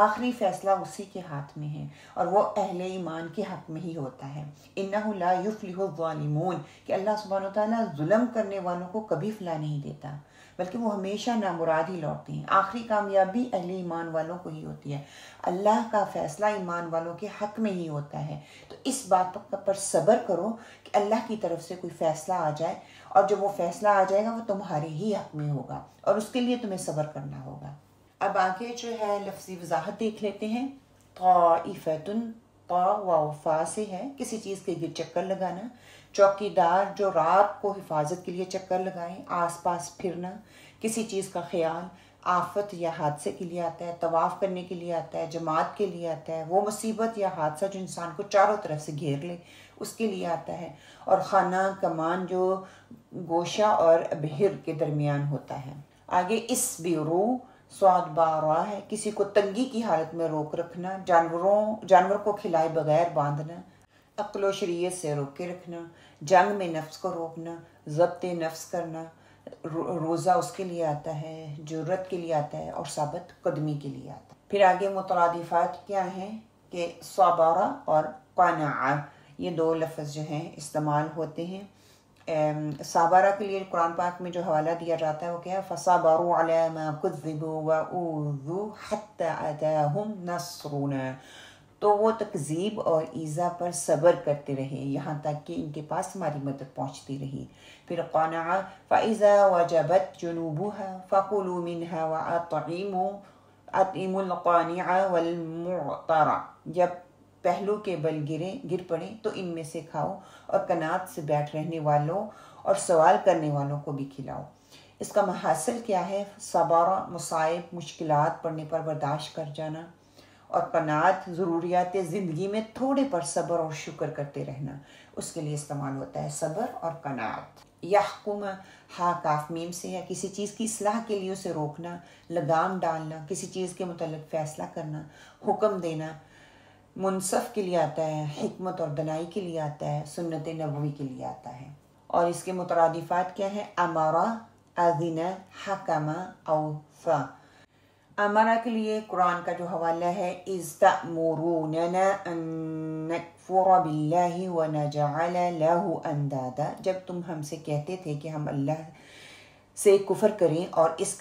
آخری فیصلہ اسی کے ہاتھ میں ہے، اور وہ اہل ایمان کے حق میں ہی ہوتا ہے۔ إِنَّهُ لَا يُفْلِحُ الظَّالِمُونَ، کہ اللہ سبحانہ وتعالیٰ ظلم کرنے والوں کو کبھی فلاح نہیں دیتا، بلکہ وہ ہمیشہ نامراد ہی لوٹتے ہیں۔ آخری کامیابی اہل ایمان والوں کو ہی ہوتی ہے، اللہ کا فیصلہ ایمان والوں کے حق میں ہی ہوتا ہے۔ تو اس بات پر صبر کرو کہ اللہ کی طرف سے کوئی فیصلہ آ جائے، اور جب وہ فیصلہ آ جائے گا وہ تمہارے ہی حق میں ہوگا، اور اس کے لیے تمہیں صبر کرنا ہوگا۔ اب آگے جو ہے لفظی وضاحت دیکھ لیتے ہیں۔ طائفتن، طا و فا سے ہے، کسی چیز کے لیے چکر لگانا، چوکیدار جو رات کو حفاظت کے لیے چکر لگائیں، آس پاس پھرنا، کسی چیز کا خیال، آفت یا حادثے کے لیے آتا ہے، طواف کرنے کے لیے آتا ہے، جماعت کے لیے آتا ہے، وہ مصیبت یا حادثہ جو انسان کو چاروں طرف سے گھیر لے اس کے لیے آتا ہے، اور خانہ کمان جو گوشہ اور بحر کے درمیان ہوتا ہے۔ آگے اسبرو، سواد بارا ہے، کسی کو تنگی کی حالت میں روک رکھنا، جانور کو کھلائے بغیر باندھنا، عقل و شریعت سے روک کے رکھنا، جنگ میں نفس کو روکنا، ضبط نفس کرنا، روزہ اس کے لیے آتا ہے، جرت کے لیے آتا ہے، اور ثابت قدمی کے لیے آتا ہے۔ پھر آگے مترادفات کیا ہیں کہ صبر اور قناع، یہ دو لفظ جو ہیں استعمال ہوتے ہیں۔ صابرہ کے لیے قرآن پاک میں جو حوالہ دیا جاتا ہے وہ کیا ہے، فَصَبَرُوا عَلَى مَا كُذِّبُوا وَأُوذُوا حَتَّى أَتَاهُمْ نَصْرُنَا، تو وہ تکذیب اور ایذا پر صبر کرتے رہے یہاں تک کہ ان کے پاس ہماری مدد پہنچتی رہی۔ پھر قناع، فَإِذَا وَجَبَتْ جُنُوبُهَا فَكُلُوا مِنْهَا وَأَطْعِمُوا اطعم القانع والمعتر، جب پہلو کے بل گر پڑے تو ان میں سے کھاؤ، اور قناعت سے بیٹھ رہنے والوں اور سوال کرنے والوں کو بھی کھلاؤ۔ اس کا محاصل کیا ہے؟ صبر، مصائب مشکلات پڑنے پر برداشت کر جانا، اور قناعت ضروریات زندگی میں تھوڑے پر صبر اور شکر کرتے رہنا، اس کے لیے استعمال ہوتا ہے صبر اور قناعت۔ یحکم، ہا کاف میم سے ہے، کسی چیز کی اصلاح کے لیے اسے روکنا، لگام ڈالنا، کسی چیز کے متعلق فیصلہ کرنا، حکم دینا۔ منصف کے لیے آتا ہے، حکمت اور دنائی کے لیے آتا ہے، سنت نبوی کے لیے آتا ہے۔ اور اس کے مترادفات کیا ہیں؟ امارہ، اذن، حکم، اوصى۔ امارہ کے لیے قرآن کا جو حوالہ ہے اذ تأمروننا ان نکفر باللہ ونجعل له اندادا، جب تم ہم سے کہتے تھے کہ ہم اللہ سے کفر کریں اور اس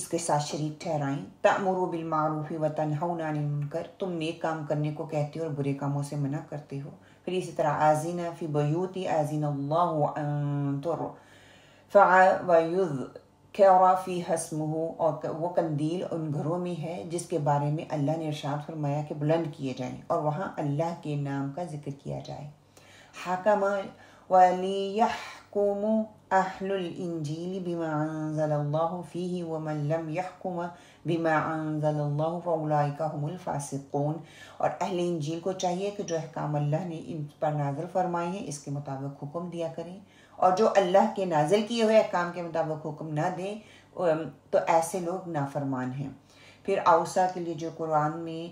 کے ساتھ شریک ٹھہرائیں۔ تأمروا بالمعروف وتنہون عن المنکر، تم نیک کام کرنے کو کہتے ہو اور برے کاموں سے منع کرتے ہو۔ پھر اسی طرح آذین فی بیوت آذین اللہ ان ترفع ویذکر فیہا اسمہ، اور وہ قندیل ان گھروں میں ہے جس کے بارے میں اللہ نے ارشاد فرمایا کہ بلند کیے جائیں اور وہاں اللہ کے نام کا ذکر کیا جائے۔ حکم ولیحکم اہل الانجیل بما انزل اللہ فیہ ومن لم یحکم بما انزل اللہ فاولئک هم الفاسقون، اور اہل انجیل کو چاہیے کہ جو احکام اللہ نے ان پر نازل فرمائے ہیں اس کے مطابق حکم دیا کریں، اور جو اللہ کے نازل کیے ہوئے احکام کے مطابق حکم نہ دیں تو ایسے لوگ نافرمان ہیں۔ پھر اوصا کے لیے جو قرآن میں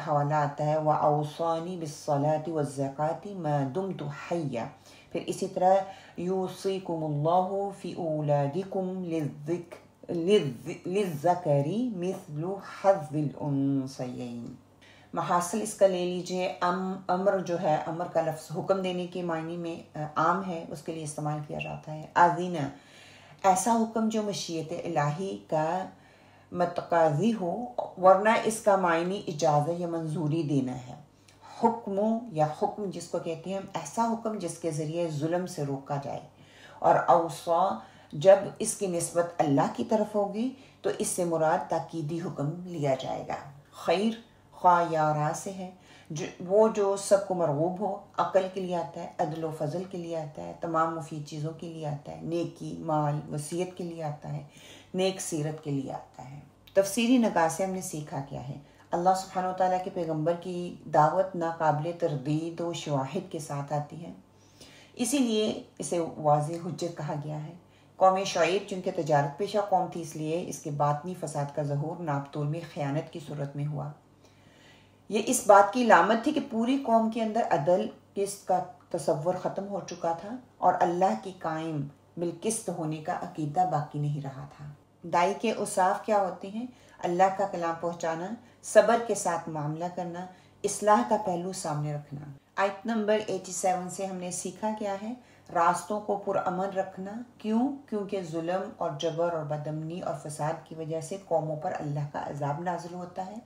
حوالہ آتا ہے وَأَوْصَانِي بِالصَّلَاةِ وَالزَّكَاةِ مَا دُمْتُ حَيًّا۔ پھر اسی طرح یوصیکم اللہ فی اولادکم للذکر مثل حظ الانثیین۔ محاصل اس کا لے لیجئے، امر جو ہے، امر کا لفظ حکم دینے کے معنی میں عام ہے، اس کے لیے استعمال کیا جاتا ہے۔ اذن، ایسا حکم جو مشیت الہی کا متقاضی ہو، ورنہ اس کا معنی اجازت یا منظوری دینا ہے۔ حکم یا حکم جس کو کہتے ہیں، ایسا حکم جس کے ذریعے ظلم سے روکا جائے۔ اور اوصا جب اس کی نسبت اللہ کی طرف ہوگی تو اس سے مراد تاکیدی حکم لیا جائے گا۔ خیر، خواہ یا را سے ہے، وہ جو سب کو مرغوب ہو، عقل کے لیے آتا ہے، عدل و فضل کے لیے آتا ہے، تمام مفید چیزوں کے لیے آتا ہے، نیکی، مال، وصیت کے لیے آتا ہے، نیک سیرت کے لیے آتا ہے۔ تفسیری نگاہ سے ہم نے سیکھا کیا ہے؟ اللہ سبحانہ وتعالیٰ کے پیغمبر کی دعوت ناقابل تردید و شواہد کے ساتھ آتی ہے، اسی لیے اسے واضح حجت کہا گیا ہے۔ قوم شعیب چونکہ تجارت پیشہ قوم تھی، اس لیے اس کے باطنی فساد کا ظہور ناپ تول میں خیانت کی صورت میں ہوا۔ یہ اس بات کی علامت تھی کہ پوری قوم کے اندر عدل قسط کا تصور ختم ہو چکا تھا اور اللہ کی قائم بالقسط ہونے کا عقیدہ باقی نہیں رہا تھا۔ دائی کے اوصاف کیا ہوتے ہیں؟ اللہ کا کلام پہنچانا، صبر کے ساتھ معاملہ کرنا، اصلاح کا پہلو سامنے رکھنا۔ آیت نمبر 87 سے ہم نے سیکھا کیا ہے؟ راستوں کو پرامن رکھنا۔ کیوں؟ کیونکہ ظلم اور جبر اور بدامنی اور فساد کی وجہ سے قوموں پر اللہ کا عذاب نازل ہوتا ہے۔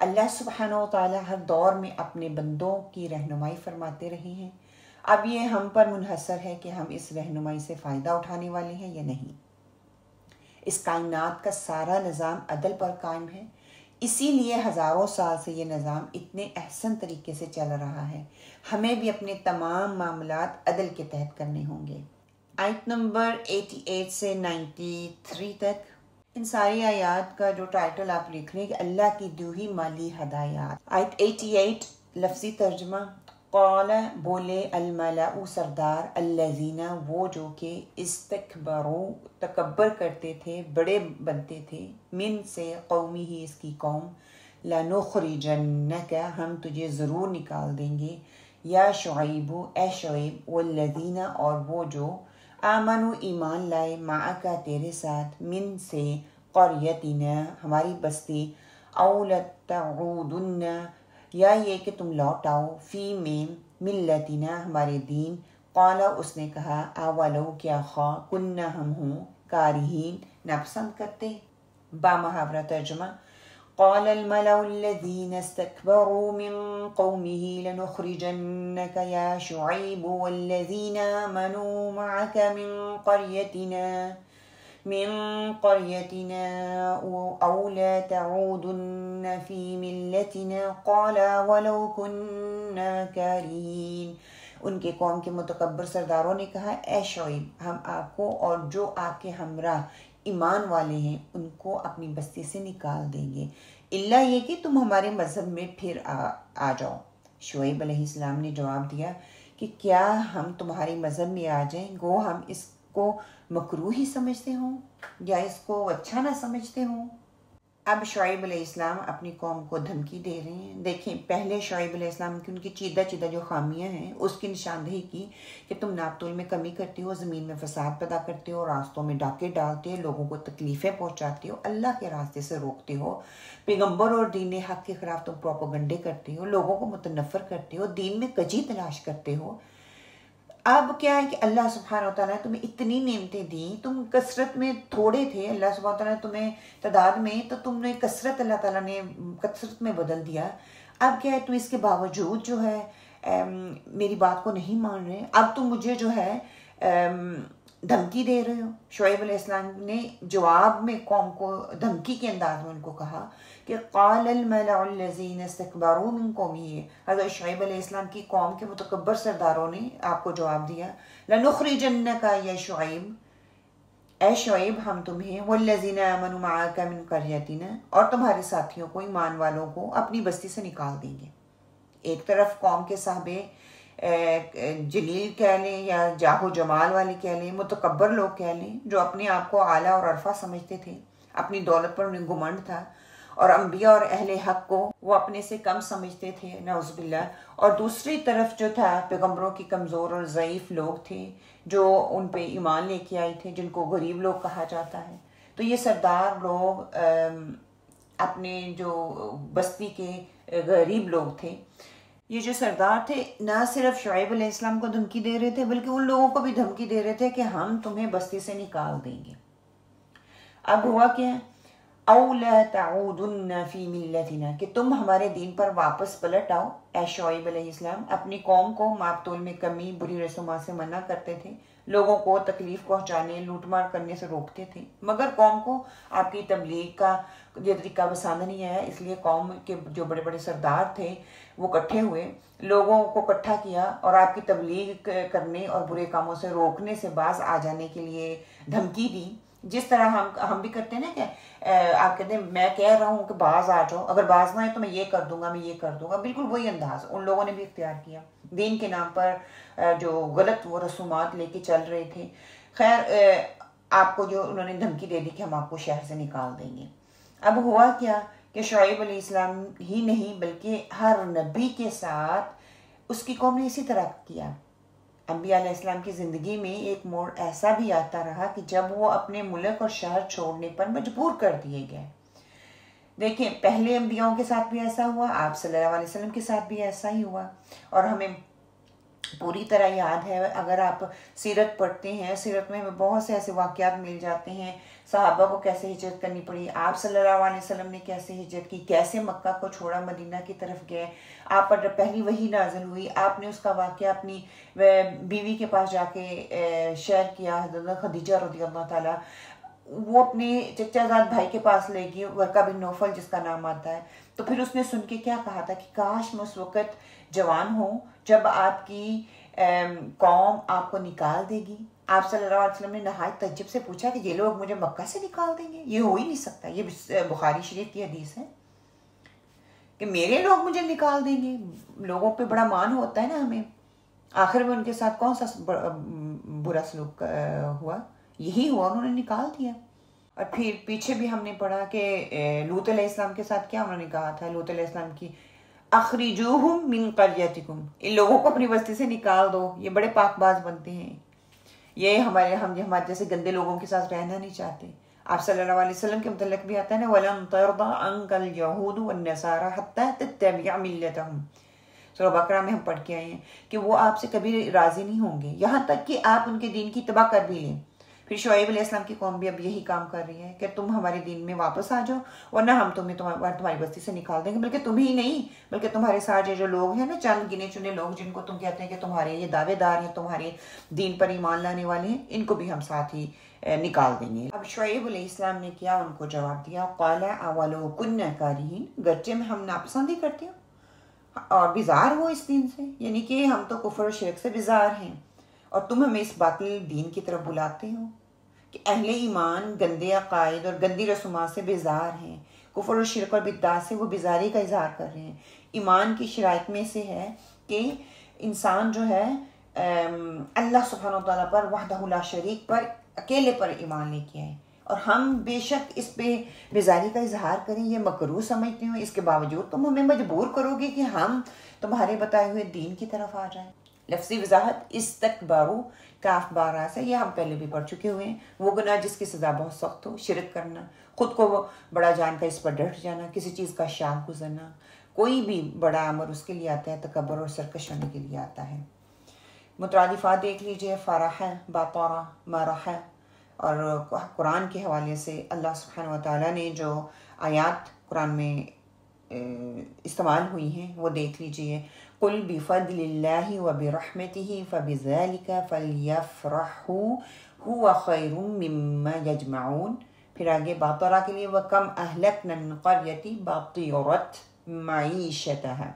اللہ سبحانہ و تعالی ہر دور میں اپنے بندوں کی رہنمائی فرماتے رہے ہیں۔ اب یہ ہم پر منحصر ہے کہ ہم اس رہنمائی سے فائدہ اٹھانے والے ہیں یا نہیں۔ اس کائنات کا سارا نظام عدل پر قائم ہے، اسی لیے ہزاروں سال سے یہ نظام اتنے احسن طریقے سے چل رہا ہے۔ ہمیں بھی اپنے تمام معاملات عدل کے تحت کرنے ہوں گے۔ آیت نمبر 88 سے 93 تک ان ساری آیات کا جو ٹائٹل آپ لکھ لیں کہ اللہ کی دی مالی ہدایات۔ آیت 88 لفظی ترجمہ، قال بولے، الملأ سردار، الذین وہ جو کہ استکبروا تکبر کرتے تھے، بڑے بنتے تھے، من سے قومی ہی اس کی قوم، لنخرجنک ہم تجھے ضرور نکال دیں گے، یا شعیب اے شعیب، والذین اور وہ جو آمنوا ایمان لائے، معکا تیرے ساتھ، من سے قریتنا ہماری بستی، او لتعودن یا یہ کہ تم لوٹ آؤ، فی میں ملتنا ہمارے دین، قالا اس نے کہا، اولو کیا خواہ، کننا ہم ہوں، کارہین ناپسند کرتے۔ با محاورہ ترجمہ، قال الملأ الذين استكبروا من قومه لنخرجنك يا شعيب والذين آمنوا معك من قريتنا من قريتنا أو لا تعودن في ملتنا قال ولو كنا كارهين۔ ان کے قوم کے متکبر سرداروں نے کہا اے شعیب ہم آپ کو اور جو آپ کے ہمراہ ایمان والے ہیں ان کو اپنی بستی سے نکال دیں گے، الا یہ کہ تم ہمارے مذہب میں پھر آ جاؤ۔ شعیب علیہ السلام نے جواب دیا کہ کیا ہم تمہارے مذہب میں آ جائیں گو ہم اس کو مکروہ ہی سمجھتے ہوں یا اس کو اچھا نہ سمجھتے ہوں۔ اب شعیب علیہ السلام اپنی قوم کو دھمکی دے رہے ہیں۔ دیکھیں پہلے شعیب علیہ السلام کی ان کی چیدہ جو خامیاں ہیں اس کی نشاندہی کی کہ تم ناپ تول میں کمی کرتے ہو، زمین میں فساد پیدا کرتے ہو، راستوں میں ڈاکے ڈالتے ہو، لوگوں کو تکلیفیں پہنچاتے ہو، اللہ کے راستے سے روکتے ہو، پیغمبر اور دین حق کے خلاف تم پروپیگنڈے کرتے ہو، لوگوں کو متنفر کرتے ہو، دین میں کجی تلاش کرتے ہو۔ اب کیا ہے کہ اللہ سبحانہ وتعالیٰ نے تمہیں اتنی نعمتیں دیں، تم کثرت میں تھوڑے تھے، اللہ سبحانہ وتعالیٰ نے تمہیں تعداد میں، تو تم نے کثرت اللہ تعالیٰ نے کثرت میں بدل دیا۔ اب کیا ہے تم اس کے باوجود جو ہے میری بات کو نہیں مان رہے، اب تم مجھے جو ہے دھمکی دے رہے ہو۔ شعیب علیہ السلام نے جواب میں قوم کو دھمکی کے انداز میں ان کو کہا کہ قال الملأ الذین استکبروا من قومہ، حضرت شعیب علیہ السلام کی قوم کے متکبر سرداروں نے آپ کو جواب دیا لنخرجنک یا شعیب، اے شعیب ہم تمہیں والذین آمنوا معک من قریتنا، اور تمہارے ساتھیوں کو ایمان والوں کو اپنی بستی سے نکال دیں گے۔ ایک طرف قوم کے صحابے جلیل کہہ لیں یا جاہ و جمال والے کہہ لیں، متکبر لوگ کہہ لیں، جو اپنے آپ کو اعلیٰ اور عرفہ سمجھتے تھے، اپنی دولت پر انہیں گھمنڈ تھا، اور انبیاء اور اہل حق کو وہ اپنے سے کم سمجھتے تھے نعوذ باللہ، اور دوسری طرف جو تھا پیغمبروں کی کمزور اور ضعیف لوگ تھے جو ان پہ ایمان لے کے آئے تھے، جن کو غریب لوگ کہا جاتا ہے۔ تو یہ سردار لوگ اپنے جو بستی کے غریب لوگ تھے، یہ جو سردار تھے نہ صرف شعیب علیہ السلام کو دھمکی دے رہے تھے بلکہ ان لوگوں کو بھی دھمکی دے رہے تھے کہ ہم تمہیں بستی سے نکال دیں گے۔ اب ہوا کیا؟ او لا تعودن فی ملتنا، کہ تم ہمارے دین پر واپس پلٹ آؤ۔ اے شعیب علیہ السلام اپنی قوم کو ماپ تول میں کمی، بری رسومات سے منع کرتے تھے، لوگوں کو تکلیف پہنچانے، لوٹ مار کرنے سے روکتے تھے، مگر قوم کو آپ کی تبلیغ کا یہ طریقہ پسند نہیں آیا، اس لیے قوم کے جو بڑے بڑے سردار تھے وہ اکٹھے ہوئے، لوگوں کو اکٹھا کیا اور آپ کی تبلیغ کرنے اور برے کاموں سے روکنے سے باز آ جانے کے لیے دھمکی دی۔ جس طرح ہم بھی کرتے ہیں نا کہ آپ کہتے ہیں میں کہہ رہا ہوں کہ باز آ جاؤ، اگر باز نہ آئے تو میں یہ کر دوں گا، میں یہ کر دوں گا، بالکل وہی انداز ان لوگوں نے بھی اختیار کیا، دین کے نام پر جو غلط وہ رسومات لے کے چل رہے تھے۔ خیر آپ کو جو انہوں نے دھمکی دے دی کہ ہم آپ کو شہر سے نکال دیں گے۔ اب ہوا کیا کہ شعیب علیہ السلام ہی نہیں بلکہ ہر نبی کے ساتھ اس کی قوم نے اسی طرح کیا۔ انبیاء علیہ السلام کی زندگی میں ایک موڑ ایسا بھی آتا رہا کہ جب وہ اپنے ملک اور شہر چھوڑنے پر مجبور کر دیے گئے۔ دیکھیں پہلے انبیاءوں کے ساتھ بھی ایسا ہوا، آپ صلی اللہ علیہ وسلم کے ساتھ بھی ایسا ہی ہوا، اور ہمیں پوری طرح یاد ہے، اگر آپ سیرت پڑھتے ہیں، سیرت میں بہت سے ایسے واقعات مل جاتے ہیں، صحابہ کو کیسے ہجرت کرنی پڑی، آپ صلی اللہ علیہ وسلم نے کیسے ہجرت کی، کیسے مکہ کو چھوڑا مدینہ کی طرف گئے، آپ پر جب پہلی وحی نازل ہوئی آپ نے اس کا واقعہ اپنی بیوی کے پاس جا کے شیئر کیا، حضرت خدیجہ رضی اللہ تعالیٰ، وہ اپنے چچا زاد بھائی کے پاس لے گئی، ورقہ بن نوفل جس کا نام آتا ہے، تو پھر اس نے سن کے کیا کہا تھا کہ کاش میں اس وقت جوان ہوں جب آپ کی قوم آپ کو نکال دے گی۔ آپ صلی اللہ علیہ وسلم نے نہایت تعجب سے پوچھا کہ یہ لوگ مجھے مکہ سے نکال دیں گے، یہ ہو ہی نہیں سکتا، یہ بخاری شریف کی حدیث ہے کہ میرے لوگ مجھے نکال دیں گے۔ لوگوں پہ بڑا مان ہوتا ہے نا ہمیں، آخر میں ان کے ساتھ کون سا برا سلوک ہوا؟ یہی ہوا، انہوں نے نکال دیا۔ اور پھر پیچھے بھی ہم نے پڑھا کہ لوط علیہ السلام کے ساتھ کیا انہوں نے کہا تھا، لوط علیہ السلام کی اخرجوہم من قریتکم، ان لوگوں کو اپنی بستی سے نکال دو۔ یہ بڑے پاک باز بنتے ہیں، یہ ہمارے جیسے گندے لوگوں کے ساتھ رہنا نہیں چاہتے۔ آپ صلی اللہ علیہ وسلم کے متعلق بھی آتا ہے نا وَلَن تَرْضَىٰ عَنْكَ الْيَهُودُ وَالنَّصَارَىٰ حَتَّىٰ تَتَّبِعَ مِلَّتَهُمْ، سورہ بقرہ میں ہم پڑھ کے آئے ہیں کہ وہ آپ سے کبھی راضی نہیں ہوں گے یہاں تک کہ آپ ان کے دین کی اتباع کر بھی لیں، پھر شعیب علیہ السلام کی قوم بھی اب یہی کام کر رہی ہے کہ تم ہمارے دین میں واپس آ جاؤ ورنہ ہم تمہیں تمہاری بستی سے نکال دیں گے، بلکہ تم ہی نہیں بلکہ تمہارے ساتھ جو لوگ ہیں نا، چند گنے چنے لوگ جن کو تم کہتے ہیں کہ تمہارے یہ دعوے دار ہیں، تمہارے دین پر ایمان لانے والے ہیں، ان کو بھی ہم ساتھ ہی نکال دیں گے۔ اب شعیب علیہ السلام نے کیا ان کو جواب دیا، قال اولو کنا کارہین، گرچہ میں ہم ناپسندی کرتے ہیں اور بیزار ہو اس دین سے، یعنی کہ ہم تو کفر و شرک سے بیزار ہیں اور تم ہمیں اس باطل دین کی طرف بلاتے ہو کہ اہل ایمان گندے عقائد اور گندی رسومات سے بیزار ہیں، کفر و شرک اور بدعات سے وہ بیزاری کا اظہار کر رہے ہیں۔ ایمان کی شرائط میں سے ہے کہ انسان جو ہے اللہ سبحانہ وتعالیٰ پر وحدہ لا شریک پر، اکیلے پر ایمان لے کے آئے، اور ہم بے شک اس پہ بیزاری کا اظہار کریں یہ مکروہ سمجھتے ہوں، اس کے باوجود تم ہمیں مجبور کرو گے کہ ہم تمہارے بتائے ہوئے دین کی طرف آ جائیں۔ لفظی وضاحت استکبارو کاف بارہ سے، یہ ہم پہلے بھی پڑھ چکے ہوئے ہیں۔ وہ گناہ جس کی سزا بہت سخت ہو، شرک کرنا، خود کو وہ بڑا جان کا اس پر ڈٹ جانا، کسی چیز کا شاخ گزرنا، کوئی بھی بڑا امر اس کے لیے آتا ہے تکبر اور سرکش ہونے کے لیے آتا ہے۔ مترادفات دیکھ لیجئے، فرح، باطارہ، مرح، اور قرآن کے حوالے سے اللہ سبحانہ وتعالیٰ نے جو آیات قرآن میں استعمال ہوئی ہیں وہ دیکھ لیجئے۔ قل بفضل اللہ وبرحمتہ فبذلک فلیفرحوا هو خیر مما یجمعون۔ پھر آگے باطرہ کے لیے وکم اہلکنا من قریۃ بطرت معیشتها،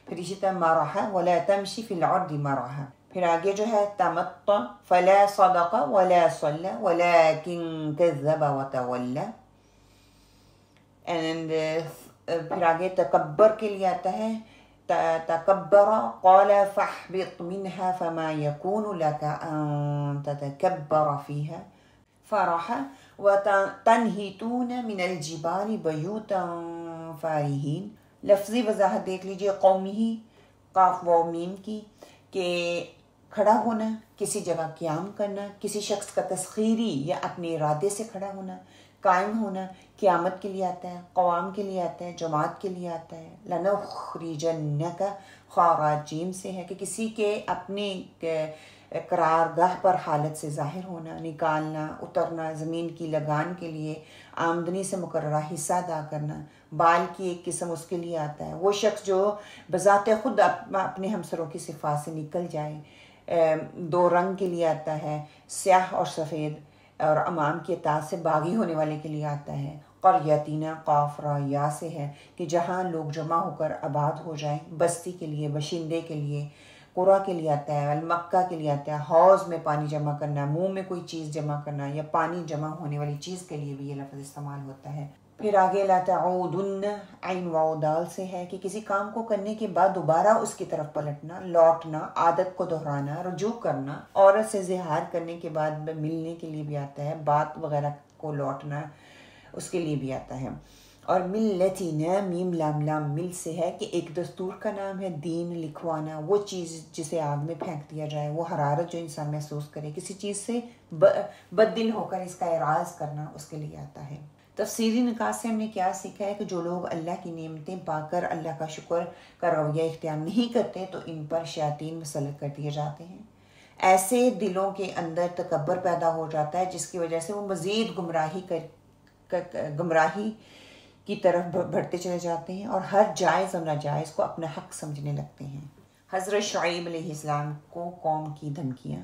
پھر اسی طرح مرح ولا تمشی فی الارض مرحا، پھر آگے جو ہے تمتع فلا صدق ولا صلی ولكن كذب وتولى، اینڈ پھر آگے تکبر کے لیے آتا ہے تکبر قال فاحبط منها فما يكون لك ان تتكبر فيها، فرح وتنحتون من الجبال بیوتا فارہین۔ لفظی وضاحت دیکھ لیجئے، قومی قاف و میم کی، کہ کھڑا ہونا، کسی جگہ قیام کرنا، کسی شخص کا تسخیری یا اپنے ارادے سے کھڑا ہونا، قائم ہونا قیامت کے لیے آتا ہے، قوام کے لیے آتا ہے، جماعت کے لیے آتا ہے۔ لنخرجنک خراج جیم سے ہے کہ کسی کے اپنے قرارگاہ پر حالت سے ظاہر ہونا، نکالنا، اترنا، زمین کی لگان کے لیے آمدنی سے مقررہ حصہ ادا کرنا، بال کی ایک قسم اس کے لیے آتا ہے۔ وہ شخص جو بذات خود اپنے ہمسروں کی صفات سے نکل جائے۔ دو رنگ کے لیے آتا ہے، سیاہ اور سفید، اور امام کی اطاعت سے باغی ہونے والے کے لیے آتا ہے۔ قریتینہ قاف را یا سے ہے کہ جہاں لوگ جمع ہو کر آباد ہو جائیں، بستی کے لیے، باشندے کے لیے۔ قرا کے لیے آتا ہے، المکہ کے لیے آتا ہے، حوض میں پانی جمع کرنا، منہ میں کوئی چیز جمع کرنا یا پانی جمع ہونے والی چیز کے لیے بھی یہ لفظ استعمال ہوتا ہے۔ پھر آگے لا تعودن عین واو دال سے ہے کہ کسی کام کو کرنے کے بعد دوبارہ اس کی طرف پلٹنا، لوٹنا، عادت کو دہرانا، رجوع کرنا، عورت سے زہار کرنے کے بعد ملنے کے لیے بھی آتا ہے، بات وغیرہ کو لوٹنا اس کے لیے بھی آتا ہے۔ اور ملتنا میم لام لام مل سے ہے کہ ایک دستور کا نام ہے، دین لکھوانا، وہ چیز جسے آگ میں پھینک دیا جائے، وہ حرارت جو انسان محسوس کرے، کسی چیز سے بد دل ہو کر اس کا اعراض کرنا، اس کے لیے آتا ہے۔ تفسیری نکات سے ہم نے کیا سیکھا ہے کہ جو لوگ اللہ کی نعمتیں پا کر اللہ کا شکر کا رویہ اختیار نہیں کرتے تو ان پر شیاطین مسلط کر دیے جاتے ہیں۔ ایسے دلوں کے اندر تکبر پیدا ہو جاتا ہے جس کی وجہ سے وہ مزید گمراہی کی طرف بڑھتے چلے جاتے ہیں اور ہر جائز اور ناجائز کو اپنا حق سمجھنے لگتے ہیں۔ حضرت شعیب علیہ السلام کو قوم کی دھمکیاں،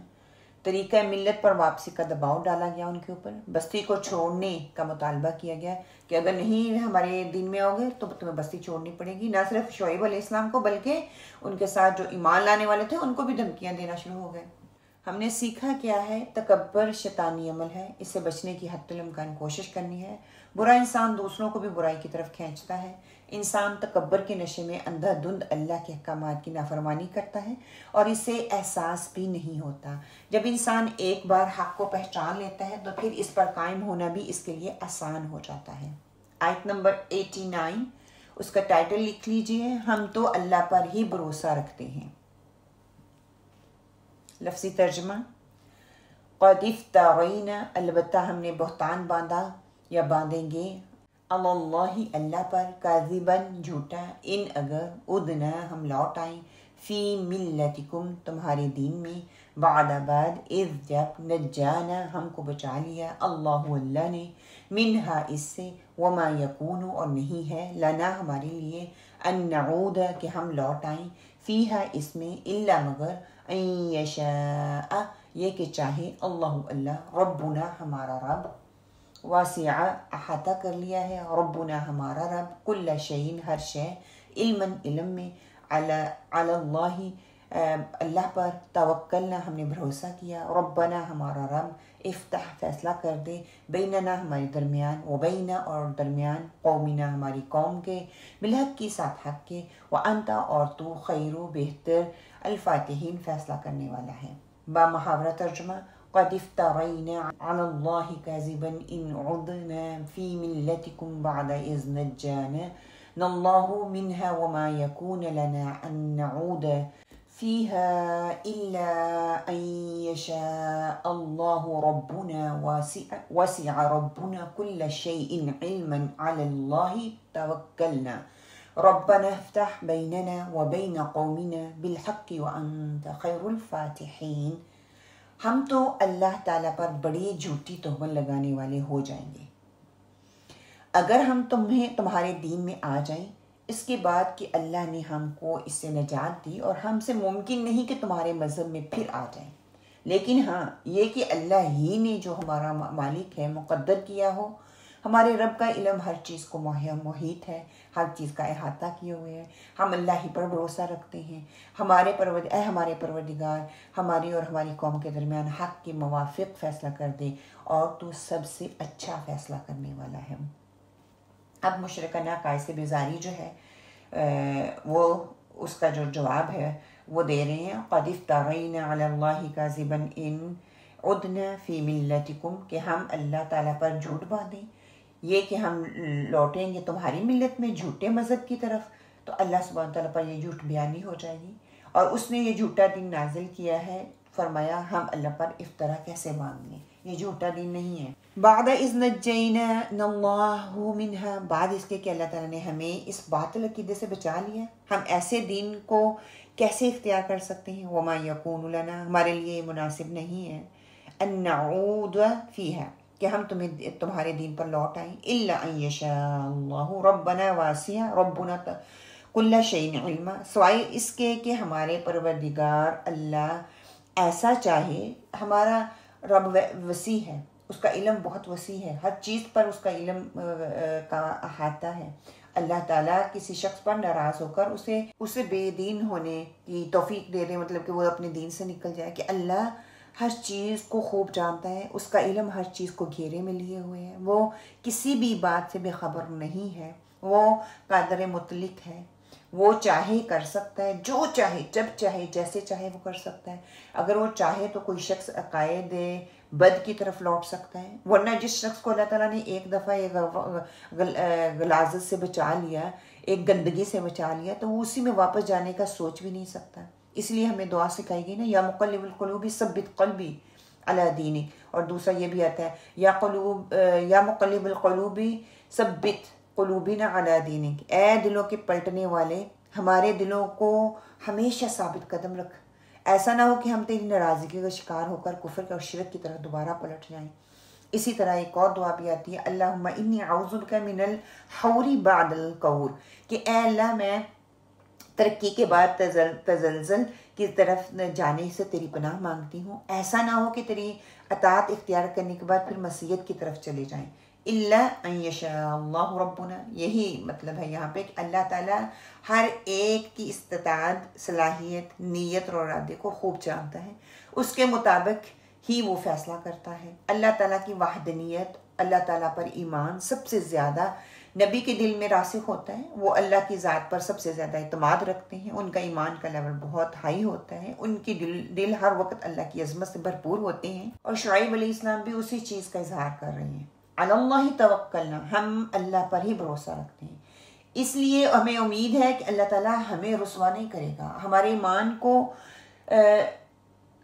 طریقہ ملت پر واپسی کا دباؤ ڈالا گیا، ان کے اوپر بستی کو چھوڑنے کا مطالبہ کیا گیا کہ اگر نہیں ہمارے دین میں آؤ گے تو تمہیں بستی چھوڑنی پڑے گی۔ نہ صرف شعیب علیہ السلام کو بلکہ ان کے ساتھ جو ایمان لانے والے تھے ان کو بھی دھمکیاں دینا شروع ہو گئے۔ ہم نے سیکھا کیا ہے؟ تکبر شیطانی عمل ہے، اس سے بچنے کی حتی الامکان کوشش کرنی ہے۔ برا انسان دوسروں کو بھی برائی کی طرف کھینچتا ہے۔ انسان تکبر کے نشے میں اندھا دھند اللہ کے احکامات کی نافرمانی کرتا ہے اور اسے احساس بھی نہیں ہوتا۔ جب انسان ایک بار حق کو پہچان لیتا ہے تو پھر اس پر قائم ہونا بھی اس کے لیے آسان ہو جاتا ہے۔ آیت نمبر 89، اس کا ٹائٹل لکھ لیجئے، ہم تو اللہ پر ہی بھروسہ رکھتے ہیں۔ لفظی ترجمہ، قد افترینا، البتہ ہم نے بہتان باندھا یا باندھیں گے، اللہ اللہ پر، کاذباً جھوٹا، ان اگر ادنا ہم لوٹ آئیں، فی ملتکم تمہارے دین میں، بعد بعد، اذ جب، نجانا ہم کو بچا لیا، اللہ اللہ نے، منہا اس سے، وما یکون اور نہیں ہے، لنا ہمارے لیے، ان نعود کہ ہم لوٹ آئیں، فیہا اس میں، الا مگر، ان یشاء یہ کہ چاہے، اللہ اللہ، ربنا ہمارا رب، واسع احاطہ کر لیا ہے، ربنا ہمارا رب، کل شیء ہر شے، علما علم میں، علی اللہ اللہ پر، توکلنا ہم نے بھروسہ کیا، ربنا ہمارا رب، افتح فیصلہ کر دے، بیننا ہمارے درمیان، وبین اور درمیان، قومنا ہماری قوم کے، بالحق کی ساتھ حق کے، وانت اور تو، خیر بہتر، الفاتحین فیصلہ کرنے والا ہے۔ با محاورہ ترجمہ، قد افترینا علی اللہ کاذبا ان عدنا فی ملتکم بعد اذ نجانا اللہ منها وما يكون لنا ان نعود فيها الا ان يشاء الله ربنا وسع ربنا كل شيء علما على الله توكلنا ربنا افتح بيننا وبين قومنا بالحق وانت خير الفاتحين۔ ہم تو اللہ تعالیٰ پر بڑی جھوٹی تہمت لگانے والے ہو جائیں گے اگر ہم تمہارے دین میں آ جائیں، اس کے بعد کہ اللہ نے ہم کو اس سے نجات دی، اور ہم سے ممکن نہیں کہ تمہارے مذہب میں پھر آ جائیں، لیکن ہاں یہ کہ اللہ ہی نے جو ہمارا مالک ہے مقدر کیا ہو، ہمارے رب کا علم ہر چیز کو محیط ہے، ہر چیز کا احاطہ کیے ہوئے ہے، ہم اللہ ہی پر بھروسہ رکھتے ہیں، ہمارے پروردگار ہماری اور ہماری قوم کے درمیان حق کے موافق فیصلہ کر دے، اور تو سب سے اچھا فیصلہ کرنے والا ہے۔ اب مشرکانہ قائد سے بیزاری جو ہے وہ اس کا جو جواب ہے وہ دے رہے ہیں، قد افترینا علی اللہ کاذبا ان عدنا فی ملتکم، کہ ہم اللہ تعالیٰ پر جھوٹ باندھیں، یہ کہ ہم لوٹیں گے تمہاری ملت میں، جھوٹے مذہب کی طرف، تو اللہ سبحانہ تعالیٰ پر یہ جھوٹ بیانی ہو جائے گی، اور اس نے یہ جھوٹا دین نازل کیا ہے، فرمایا ہم اللہ پر افطرا کیسے باندھ لیں، یہ جھوٹا دین نہیں ہے۔ بعد اذ نجینا اللہ منہا، بعد اس کے کہ اللہ تعالیٰ نے ہمیں اس باطل عقیدے سے بچا لیا، ہم ایسے دین کو کیسے اختیار کر سکتے ہیں، وما یکون لنا، ہمارے لیے مناسب نہیں ہے، ان نعود فیہا، کہ ہم تمہارے دین پر لوٹ آئیں، الا ان یشاء اللہ ربنا واسع ربنا کل شیء علما، سوائے اس کے کہ ہمارے پروردگار اللہ ایسا چاہے، ہمارا رب وسیع ہے، اس کا علم بہت وسیع ہے، ہر چیز پر اس کا علم کا احاطہ ہے۔ اللہ تعالیٰ کسی شخص پر ناراض ہو کر اسے بے دین ہونے کی توفیق دے دے، مطلب کہ وہ اپنے دین سے نکل جائے، کہ اللہ ہر چیز کو خوب جانتا ہے، اس کا علم ہر چیز کو گھیرے میں لیے ہوئے ہے، وہ کسی بھی بات سے بے خبر نہیں ہے، وہ قادر مطلق ہے، وہ چاہے کر سکتا ہے، جو چاہے جب چاہے جیسے چاہے وہ کر سکتا ہے۔ اگر وہ چاہے تو کوئی شخص عقائد بد کی طرف لوٹ سکتا ہے، ورنہ جس شخص کو اللہ تعالیٰ نے ایک دفعہ ایک غلاظت سے بچا لیا، ایک گندگی سے بچا لیا، تو وہ اسی میں واپس جانے کا سوچ بھی نہیں سکتا۔ اس لیے ہمیں دعا سکھائی گئی نا، یا مقلب القلوب ثبت قلبی علی دینک، اور دوسرا یہ بھی آتا ہے یا مقلب القلوب ثبت قلوبنا علی دینک، اے دلوں کے پلٹنے والے ہمارے دلوں کو ہمیشہ ثابت قدم رکھ، ایسا نہ ہو کہ ہم تیری ناراضگی کا شکار ہو کر کفر اور شرک کی طرف دوبارہ پلٹ جائیں۔ اسی طرح ایک اور دعا بھی آتی ہے، اللہم انی اعوذ بک من الحور بعد القور، کہ اے اللہ میں ترقی کے بعد تزلزل کی طرف جانے سے تیری پناہ مانگتی ہوں، ایسا نہ ہو کہ تیری اطاعت اختیار کرنے کے بعد پھر معصیت کی طرف چلے جائیں۔ الا ان یشاء اللہ ربنا، یہی مطلب ہے یہاں پہ کہ اللہ تعالیٰ ہر ایک کی استطاعت، صلاحیت، نیت اور ارادے کو خوب جانتا ہے، اس کے مطابق ہی وہ فیصلہ کرتا ہے۔ اللہ تعالیٰ کی وحدانیت، اللہ تعالیٰ پر ایمان سب سے زیادہ نبی کے دل میں راسخ ہوتا ہے، وہ اللہ کی ذات پر سب سے زیادہ اعتماد رکھتے ہیں، ان کا ایمان کا لیول بہت ہائی ہوتا ہے، ان کی دل ہر وقت اللہ کی عظمت سے بھرپور ہوتے ہیں، اور شعیب علیہ السلام بھی اسی چیز کا اظہار کر رہے ہیں، علی اللہ توکلنا، ہم اللہ پر ہی بھروسہ رکھتے ہیں، اس لیے ہمیں امید ہے کہ اللہ تعالیٰ ہمیں رسوا نہیں کرے گا، ہمارے ایمان کو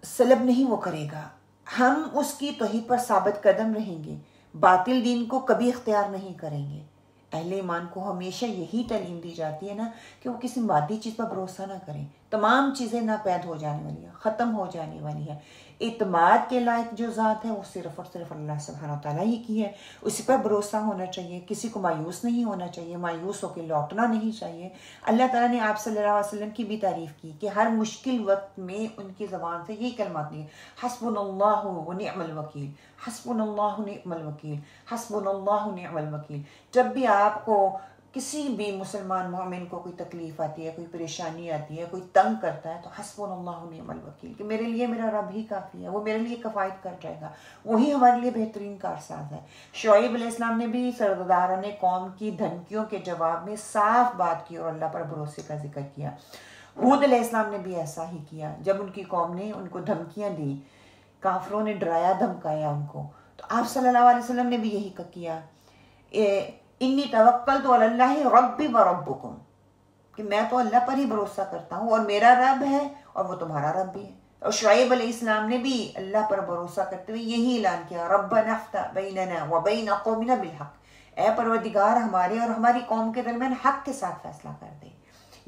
سلب نہیں وہ کرے گا، ہم اس کی توحید پر ثابت قدم رہیں گے، باطل دین کو کبھی اختیار نہیں کریں گے۔ اہل ایمان کو ہمیشہ یہی تعلیم دی جاتی ہے نا کہ وہ کسی مادی چیز پر بھروسہ نہ کریں، تمام چیزیں ناپید ہو جانے والی ہیں، ختم ہو جانے والی ہیں۔ اعتماد کے لائق جو ذات ہے وہ صرف اور صرف اللہ سبحانہ و تعالیٰ ہی کی ہے، اسی پر بھروسہ ہونا چاہیے، کسی کو مایوس نہیں ہونا چاہیے، مایوس ہو کے لوٹنا نہیں چاہیے۔ اللہ تعالیٰ نے آپ صلی اللہ علیہ وسلم کی بھی تعریف کی کہ ہر مشکل وقت میں ان کی زبان سے یہی کلمات نہیں، حسبنا اللہ و نعم الوکیل، حسبنا اللہ نعم الوکیل، حسبنا اللہ نعم الوکیل۔ جب بھی آپ کو کسی بھی مسلمان مومن کو کوئی تکلیف آتی ہے، کوئی پریشانی آتی ہے، کوئی تنگ کرتا ہے، تو حسبنا اللہ نعم الوکیل، کہ میرے لیے میرا رب ہی کافی ہے، وہ میرے لیے کفایت کر جائے گا، وہی ہمارے لیے بہترین کارساز ہے۔ شعیب علیہ السلام نے بھی سرداران قوم کی دھمکیوں کے جواب میں صاف بات کی اور اللہ پر بھروسے کا ذکر کیا۔ ہود علیہ السلام نے بھی ایسا ہی کیا، جب ان کی قوم نے ان کو دھمکیاں دی، کافروں نے ڈرایا دھمکایا ان کو، تو آپ صلی اللہ علیہ وسلم نے بھی یہی کیا، انی توکلت علی اللہ ربی و ربکم، کہ میں تو اللہ پر ہی بھروسہ کرتا ہوں اور میرا رب ہے اور وہ تمہارا رب بھی ہے۔ اور شعیب علیہ السلام نے بھی اللہ پر بھروسہ کرتے ہوئے یہی اعلان کیا، ربنا افتح بیننا و بین قومنا بالحق، اے پروردگار ہمارے اور ہماری قوم کے درمیان حق کے ساتھ فیصلہ کر دے۔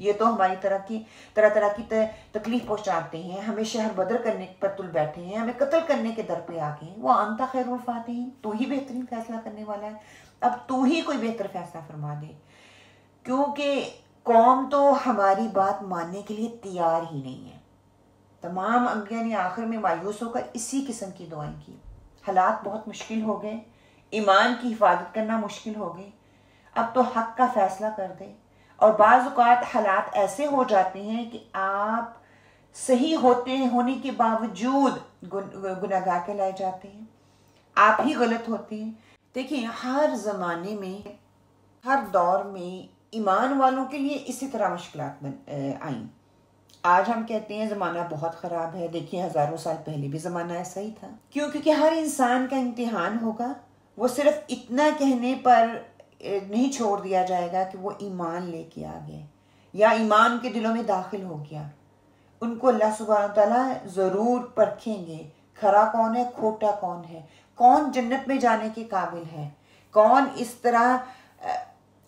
یہ تو ہماری طرح کی تکلیف پہنچاتے ہیں، ہمیں شہر بدر کرنے پر تل بیٹھے ہیں، ہمیں قتل کرنے کے در پہ آ گئے ہیں، وہ انت خیر الفاتحین، تو ہی بہترین فیصلہ کرنے والا ہے، اب تو ہی کوئی بہتر فیصلہ فرما دے، کیونکہ قوم تو ہماری بات ماننے کے لیے تیار ہی نہیں ہے۔ تمام انبیاء نے آخر میں مایوس ہو کر اسی قسم کی دعائیں کی۔ حالات بہت مشکل ہو گئے، ایمان کی حفاظت کرنا مشکل ہو گئی، اب تو حق کا فیصلہ کر دے۔ اور بعض اوقات حالات ایسے ہو جاتے ہیں کہ آپ صحیح ہونے کے باوجود گناہگار کہلائے جاتے ہیں، آپ ہی غلط ہوتے ہیں۔ دیکھیں، ہر زمانے میں، ہر دور میں ایمان والوں کے لیے اسی طرح مشکلات آئیں۔ آج ہم کہتے ہیں زمانہ بہت خراب ہے، دیکھیں ہزاروں سال پہلے بھی زمانہ ایسا ہی تھا، کیونکہ ہر انسان کا امتحان ہوگا۔ وہ صرف اتنا کہنے پر نہیں چھوڑ دیا جائے گا کہ وہ ایمان لے کے آ گئے یا ایمان کے دلوں میں داخل ہو گیا۔ ان کو اللہ سبحانہ تعالیٰ ضرور پرکھیں گے، کھرا کون ہے کھوٹا کون ہے، کون جنت میں جانے کے قابل ہے، کون اس طرح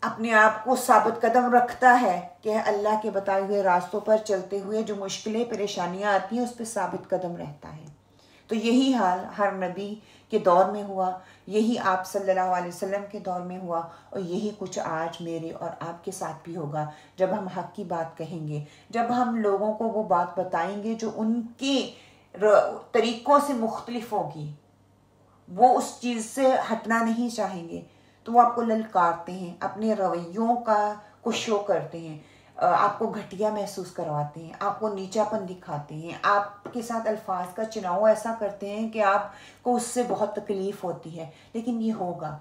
اپنے آپ کو ثابت قدم رکھتا ہے کہ اللہ کے بتائے ہوئے راستوں پر چلتے ہوئے جو مشکلیں پریشانیاں آتی ہیں اس پہ ثابت قدم رہتا ہے۔ تو یہی حال ہر نبی کے دور میں ہوا، یہی آپ صلی اللہ علیہ وسلم کے دور میں ہوا، اور یہی کچھ آج میرے اور آپ کے ساتھ بھی ہوگا جب ہم حق کی بات کہیں گے، جب ہم لوگوں کو وہ بات بتائیں گے جو ان کے طریقوں سے مختلف ہوگی، وہ اس چیز سے ہٹنا نہیں چاہیں گے، تو وہ آپ کو للکارتے ہیں، اپنے رویوں کو شو کرتے ہیں، آپ کو گھٹیا محسوس کرواتے ہیں، آپ کو نیچا پن دکھاتے ہیں، آپ کے ساتھ الفاظ کا چناؤ ایسا کرتے ہیں کہ آپ کو اس سے بہت تکلیف ہوتی ہے، لیکن یہ ہوگا،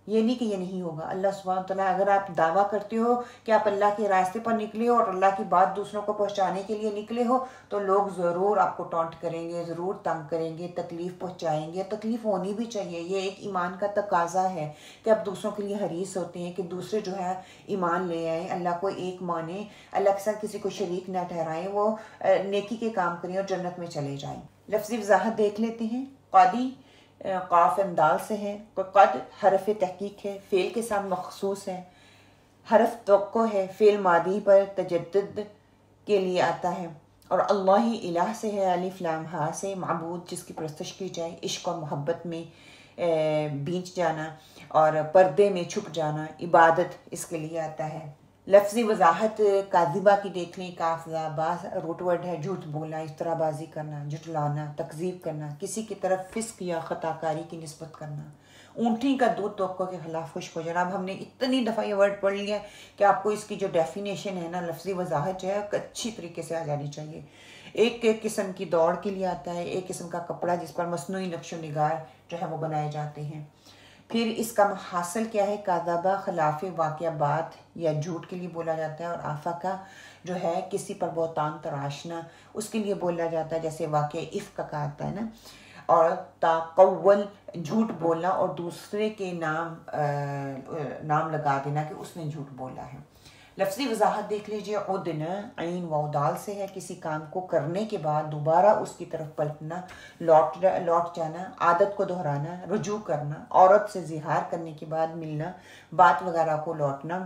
یہ نہیں کہ یہ نہیں ہوگا۔ اللہ سبحانہ تعالیٰ، اگر آپ دعویٰ کرتے ہو کہ آپ اللہ کے راستے پر نکلے ہو اور اللہ کی بات دوسروں کو پہنچانے کے لیے نکلے ہو، تو لوگ ضرور آپ کو ٹونٹ کریں گے، ضرور تنگ کریں گے، تکلیف پہنچائیں گے، تکلیف ہونی بھی چاہیے، یہ ایک ایمان کا تقاضا ہے کہ آپ دوسروں کے لیے حریص ہوتے ہیں کہ دوسرے جو ہے ایمان لے آئیں، اللہ کو ایک مانیں، اللہ کے ساتھ کسی کو شریک نہ ٹھہرائیں، وہ نیکی کے کام کریں اور جنت میں چلے جائیں۔ لفظی وضاحت دیکھ لیتے ہیں۔ قادی قاف دال سے ہے، قد حرف تحقیق ہے، فعل کے ساتھ مخصوص ہے، حرف توقع ہے، فعل ماضی پر تجدد کے لیے آتا ہے، اور اللہ الہ سے ہے، الف لام ہا سے، معبود جس کی پرستش کی جائے، عشق اور محبت میں بیچ جانا اور پردے میں چھپ جانا، عبادت اس کے لیے آتا ہے۔ لفظی وضاحت کاذبہ کی دیکھ لیں، کافزہ باز روٹ ورڈ ہے، جھوٹ بولنا، افترا بازی کرنا، جھٹلانا، تکذیب کرنا، کسی کی طرف فسق یا خطا کاری کی نسبت کرنا، اونٹی کا دودھ توقع کے خلاف خشک ہو جانا۔ اب ہم نے اتنی دفعہ یہ ورڈ پڑھ لیا کہ آپ کو اس کی جو ڈیفینیشن ہے نا، لفظی وضاحت جو ہے اچھی طریقے سے آ جانی چاہیے۔ ایک قسم کی دوڑ کے لیے آتا ہے، ایک قسم کا کپڑا جس پر مصنوعی نقش و نگار جو ہے وہ بنائے جاتے ہیں۔ پھر اس کا حاصل کیا ہے؟ کاذبہ خلاف واقعہ بات یا جھوٹ کے لیے بولا جاتا ہے، اور آفاقہ جو ہے کسی پر بہتان تراشنا، اس کے لیے بولا جاتا ہے، جیسے واقعہ افک کا آتا ہے نا۔ اور تاقول جھوٹ بولنا اور دوسرے کے نام لگا دینا کہ اس نے جھوٹ بولا ہے۔ لفظی وضاحت دیکھ لیجئے، عدن عین واو دال سے ہے، کسی کام کو کرنے کے بعد دوبارہ اس کی طرف پلٹنا، لوٹ جانا، عادت کو دہرانا، رجوع کرنا، عورت سے زہار کرنے کے بعد ملنا، بات وغیرہ کو لوٹنا۔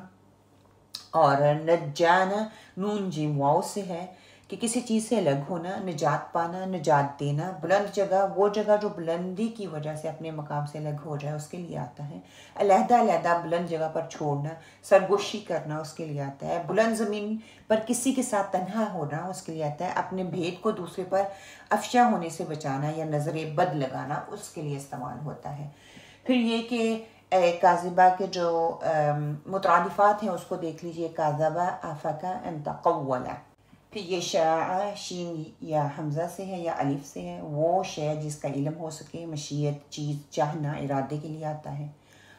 اور نجانا نون جیم واو سے ہے، کہ کسی چیز سے الگ ہونا، نجات پانا، نجات دینا، بلند جگہ، وہ جگہ جو بلندی کی وجہ سے اپنے مقام سے الگ ہو جائے، اس کے لیے آتا ہے۔ علیحدہ علیحدہ بلند جگہ پر چھوڑنا، سرگوشی کرنا، اس کے لیے آتا ہے۔ بلند زمین پر کسی کے ساتھ تنہا ہونا، اس کے لیے آتا ہے۔ اپنے بھید کو دوسرے پر افشا ہونے سے بچانا یا نظر بد لگانا، اس کے لیے استعمال ہوتا ہے۔ پھر یہ کہ کاذبہ کے جو مترادفات ہیں اس کو دیکھ لیجئے، کاذبہ، آفکا، انتقولا۔ پھر یہ شاع شین یا حمزہ سے ہے یا الف سے ہے، وہ شے جس کا علم ہو سکے، مشیت، چیز، چاہنا، ارادے کے لیے آتا ہے۔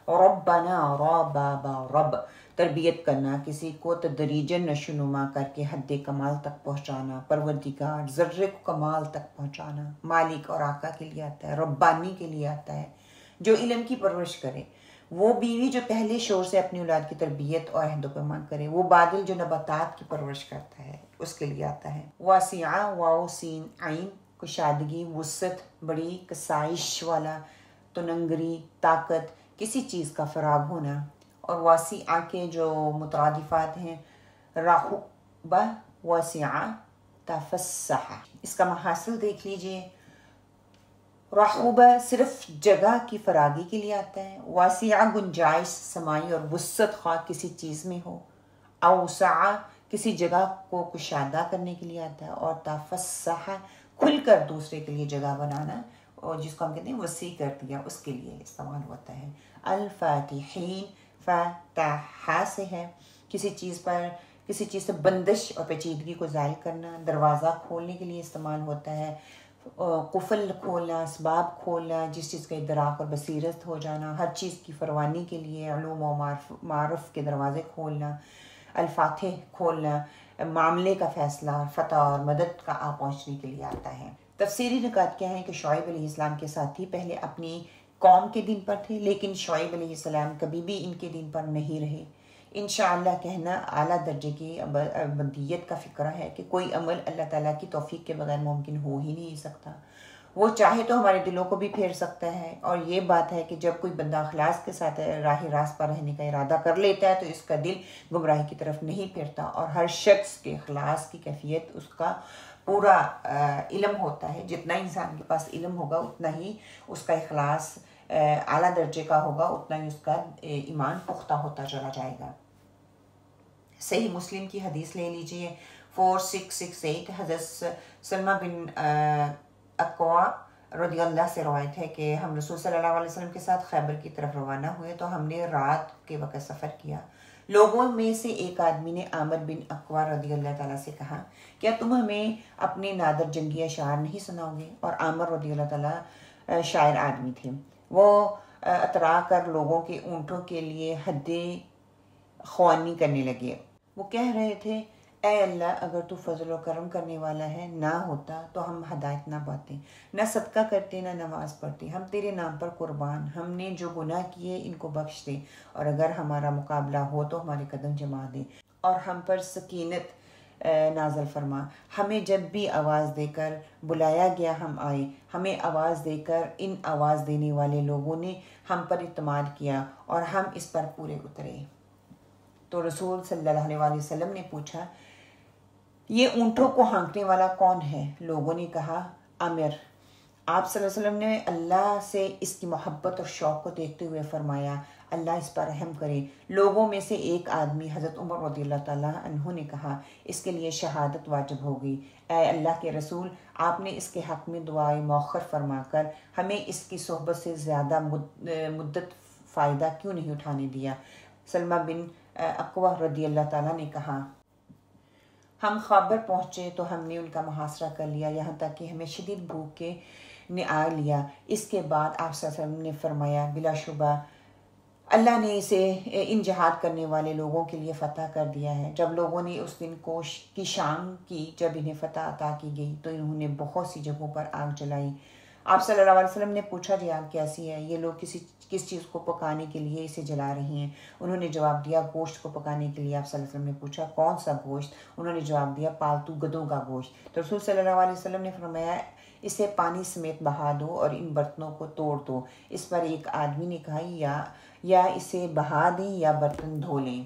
ربنا، ربابا، رب، تربیت کرنا، کسی کو تدریجاً نشوونما کر کے حد کمال تک پہنچانا، پروردگار، ذرے کو کمال تک پہنچانا، مالک اور آقا کے لیے آتا ہے۔ ربانی کے لیے آتا ہے، جو علم کی پرورش کرے، وہ بیوی جو پہلے شور سے اپنی اولاد کی تربیت اور عہد و پیمان کرے، وہ بادل جو نباتات کی پرورش کرتا ہے، اس کے لیے آتا ہے۔ واسعہ، واو سین عین، کشادگی، وسعت، بڑی، کسائش والا، تننگری، طاقت، کسی چیز کا فراغ ہونا۔ اور واسعہ کے جو مترادفات ہیں، رحبہ، واسعہ، تفسح۔ اس کا محاصل دیکھ لیجئے، رحبہ صرف جگہ کی فراغی کے لیے آتا ہے، واسعہ گنجائش، سمائی اور وسعت خواہ کسی چیز میں ہو، اوسع کسی جگہ کو کشادہ کرنے کے لیے آتا ہے، اور تفسح کھل کر دوسرے کے لیے جگہ بنانا، اور جس کو ہم کہتے ہیں وسیع کر دیا، اس کے لیے استعمال ہوتا ہے۔ الفاتحین، فتح سے ہے، کسی چیز سے بندش اور پیچیدگی کو زائل کرنا، دروازہ کھولنے کے لیے استعمال ہوتا ہے۔ قفل کھولنا، اسباب کھولنا، جس چیز کا ادراک اور بصیرت ہو جانا، ہر چیز کی فروانی کے لیے علوم و معارف کے دروازے کھولنا۔ الفاتح کھولنا، معاملے کا فیصلہ، فتح اور مدد کا آ پہنچنے کے لیے آتا ہے۔ تفسیری نکات کیا ہیں کہ شعیب علیہ السلام کے ساتھی پہلے اپنی قوم کے دین پر تھے، لیکن شعیب علیہ السلام کبھی بھی ان کے دین پر نہیں رہے۔ انشاءاللہ کہنا اعلیٰ درجے کی ابدیت کا فکرہ ہے کہ کوئی عمل اللہ تعالیٰ کی توفیق کے بغیر ممکن ہو ہی نہیں سکتا۔ وہ چاہے تو ہمارے دلوں کو بھی پھیر سکتا ہے، اور یہ بات ہے کہ جب کوئی بندہ اخلاص کے ساتھ راہ راست پر رہنے کا ارادہ کر لیتا ہے تو اس کا دل گمراہی کی طرف نہیں پھرتا، اور ہر شخص کے اخلاص کی کیفیت اس کا پورا علم ہوتا ہے۔ جتنا انسان کے پاس علم ہوگا اتنا ہی اس کا اخلاص اعلیٰ درجے کا ہوگا، اتنا ہی اس کا ایمان پختہ ہوتا چلا جائے گا۔ صحیح مسلم کی حدیث لے لیجئے 4668، حضرت سلمہ بن اکوع رضی اللہ سے روایت ہے کہ ہم رسول صلی اللہ علیہ وسلم کے ساتھ خیبر کی طرف روانہ ہوئے تو ہم نے رات کے وقت سفر کیا۔ لوگوں میں سے ایک آدمی نے عامر بن اکوع رضی اللہ تعالیٰ سے کہا، کیا تم ہمیں اپنے نادر جنگی اشعار نہیں سناؤ گے؟ اور عامر رضی اللہ تعالیٰ شاعر آدمی تھے۔ وہ اترا کر لوگوں کے اونٹوں کے لیے حد خوانی کرنے لگے۔ وہ کہہ رہے تھے، اے اللہ، اگر تو فضل و کرم کرنے والا ہے، نہ ہوتا تو ہم ہدایت نہ پاتے، نہ صدقہ کرتے، نہ نماز پڑھتے، ہم تیرے نام پر قربان، ہم نے جو گناہ کیے ان کو بخش دے، اور اگر ہمارا مقابلہ ہو تو ہمارے قدم جما دے، اور ہم پر سکینت نازل فرما۔ ہمیں جب بھی آواز دے کر بلایا گیا ہم آئے، ہمیں آواز دے کر ان آواز دینے والے لوگوں نے ہم پر اعتماد کیا اور ہم اس پر پورے اترے۔ تو رسول صلی اللہ علیہ وسلم نے پوچھا، یہ اونٹوں کو ہانکنے والا کون ہے؟ لوگوں نے کہا، عامر۔ آپ صلی اللہ علیہ وسلم نے اللہ سے اس کی محبت اور شوق کو دیکھتے ہوئے فرمایا، اللہ اس پر رحم کرے۔ لوگوں میں سے ایک آدمی حضرت عمر رضی اللہ تعالیٰ عنہ نے کہا، اس کے لیے شہادت واجب ہوگی۔ اے اللہ کے رسول، آپ نے اس کے حق میں دعائے مؤخر فرما کر ہمیں اس کی صحبت سے زیادہ مدت فائدہ کیوں نہیں اٹھانے دیا؟ سلمہ بن اکوع رضی اللہ تعالیٰ نے کہا، ہم خیبر پہنچے تو ہم نے ان کا محاصرہ کر لیا، یہاں تک کہ ہمیں شدید بھوک نے آ لیا۔ اس کے بعد آپ صلی اللہ علیہ وسلم نے فرمایا، بلا شبہ اللہ نے اسے ان جہاد کرنے والے لوگوں کے لیے فتح کر دیا ہے۔ جب لوگوں نے اس دن کی شام کی، جب انہیں فتح عطا کی گئی تو انہوں نے بہت سی جگہوں پر آگ جلائی۔ آپ صلی اللہ علیہ وسلم نے پوچھا، جی آگ کیسی ہے؟ یہ لوگ کس چیز کو پکانے کے لیے اسے جلا رہی ہیں؟ انہوں نے جواب دیا، گوشت کو پکانے کے لیے۔ آپ صلی اللہ علیہ وسلم نے پوچھا، کون سا گوشت؟ انہوں نے جواب دیا، پالتو گدھوں کا گوشت۔ تو رسول صلی اللہ علیہ وسلم نے فرمایا، اسے پانی سمیت بہا دو اور ان برتنوں کو توڑ دو۔ اس پر ایک آدمی نے کہا، یا اسے بہا دیں یا برتن دھو لیں۔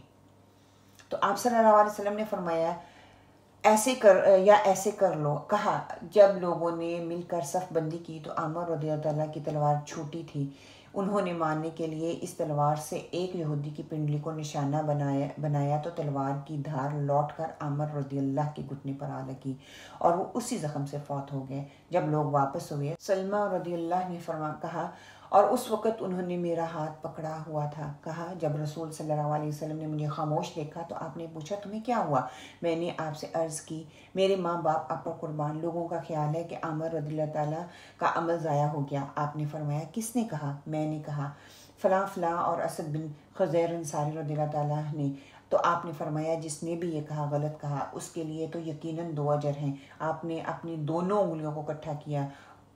تو آپ صلی اللہ علیہ وسلم نے فرمایا، ایسے کر لو. کہا جب لوگوں نے مل کر صف بندی کی تو عامر رضی اللہ تعالیٰ کی تلوار چھوٹی تھی. انہوں نے مارنے کے لیے اس تلوار سے ایک یہودی کی پنڈلی کو نشانہ بنایا تو تلوار کی دھار لوٹ کر عامر رضی اللہ کے گھٹنے پر آ لگی اور وہ اسی زخم سے فوت ہو گئے. جب لوگ واپس ہوئے سلمہ رضی اللہ نے کہا اور اس وقت انہوں نے میرا ہاتھ پکڑا ہوا تھا. کہا جب رسول صلی اللہ علیہ وسلم نے مجھے خاموش دیکھا تو آپ نے پوچھا تمہیں کیا ہوا؟ میں نے آپ سے عرض کی میرے ماں باپ آپ پر قربان، لوگوں کا خیال ہے کہ عامر رضی اللہ تعالیٰ کا عمل ضائع ہو گیا. آپ نے فرمایا کس نے کہا؟ میں نے کہا فلاں فلاں اور اسد بن خزیر انصاری رضی اللہ تعالیٰ نے. تو آپ نے فرمایا جس نے بھی یہ کہا غلط کہا، اس کے لیے تو یقیناً 2 اجر ہیں. آپ نے اپنی دونوں انگلیوں کو اکٹھا کیا.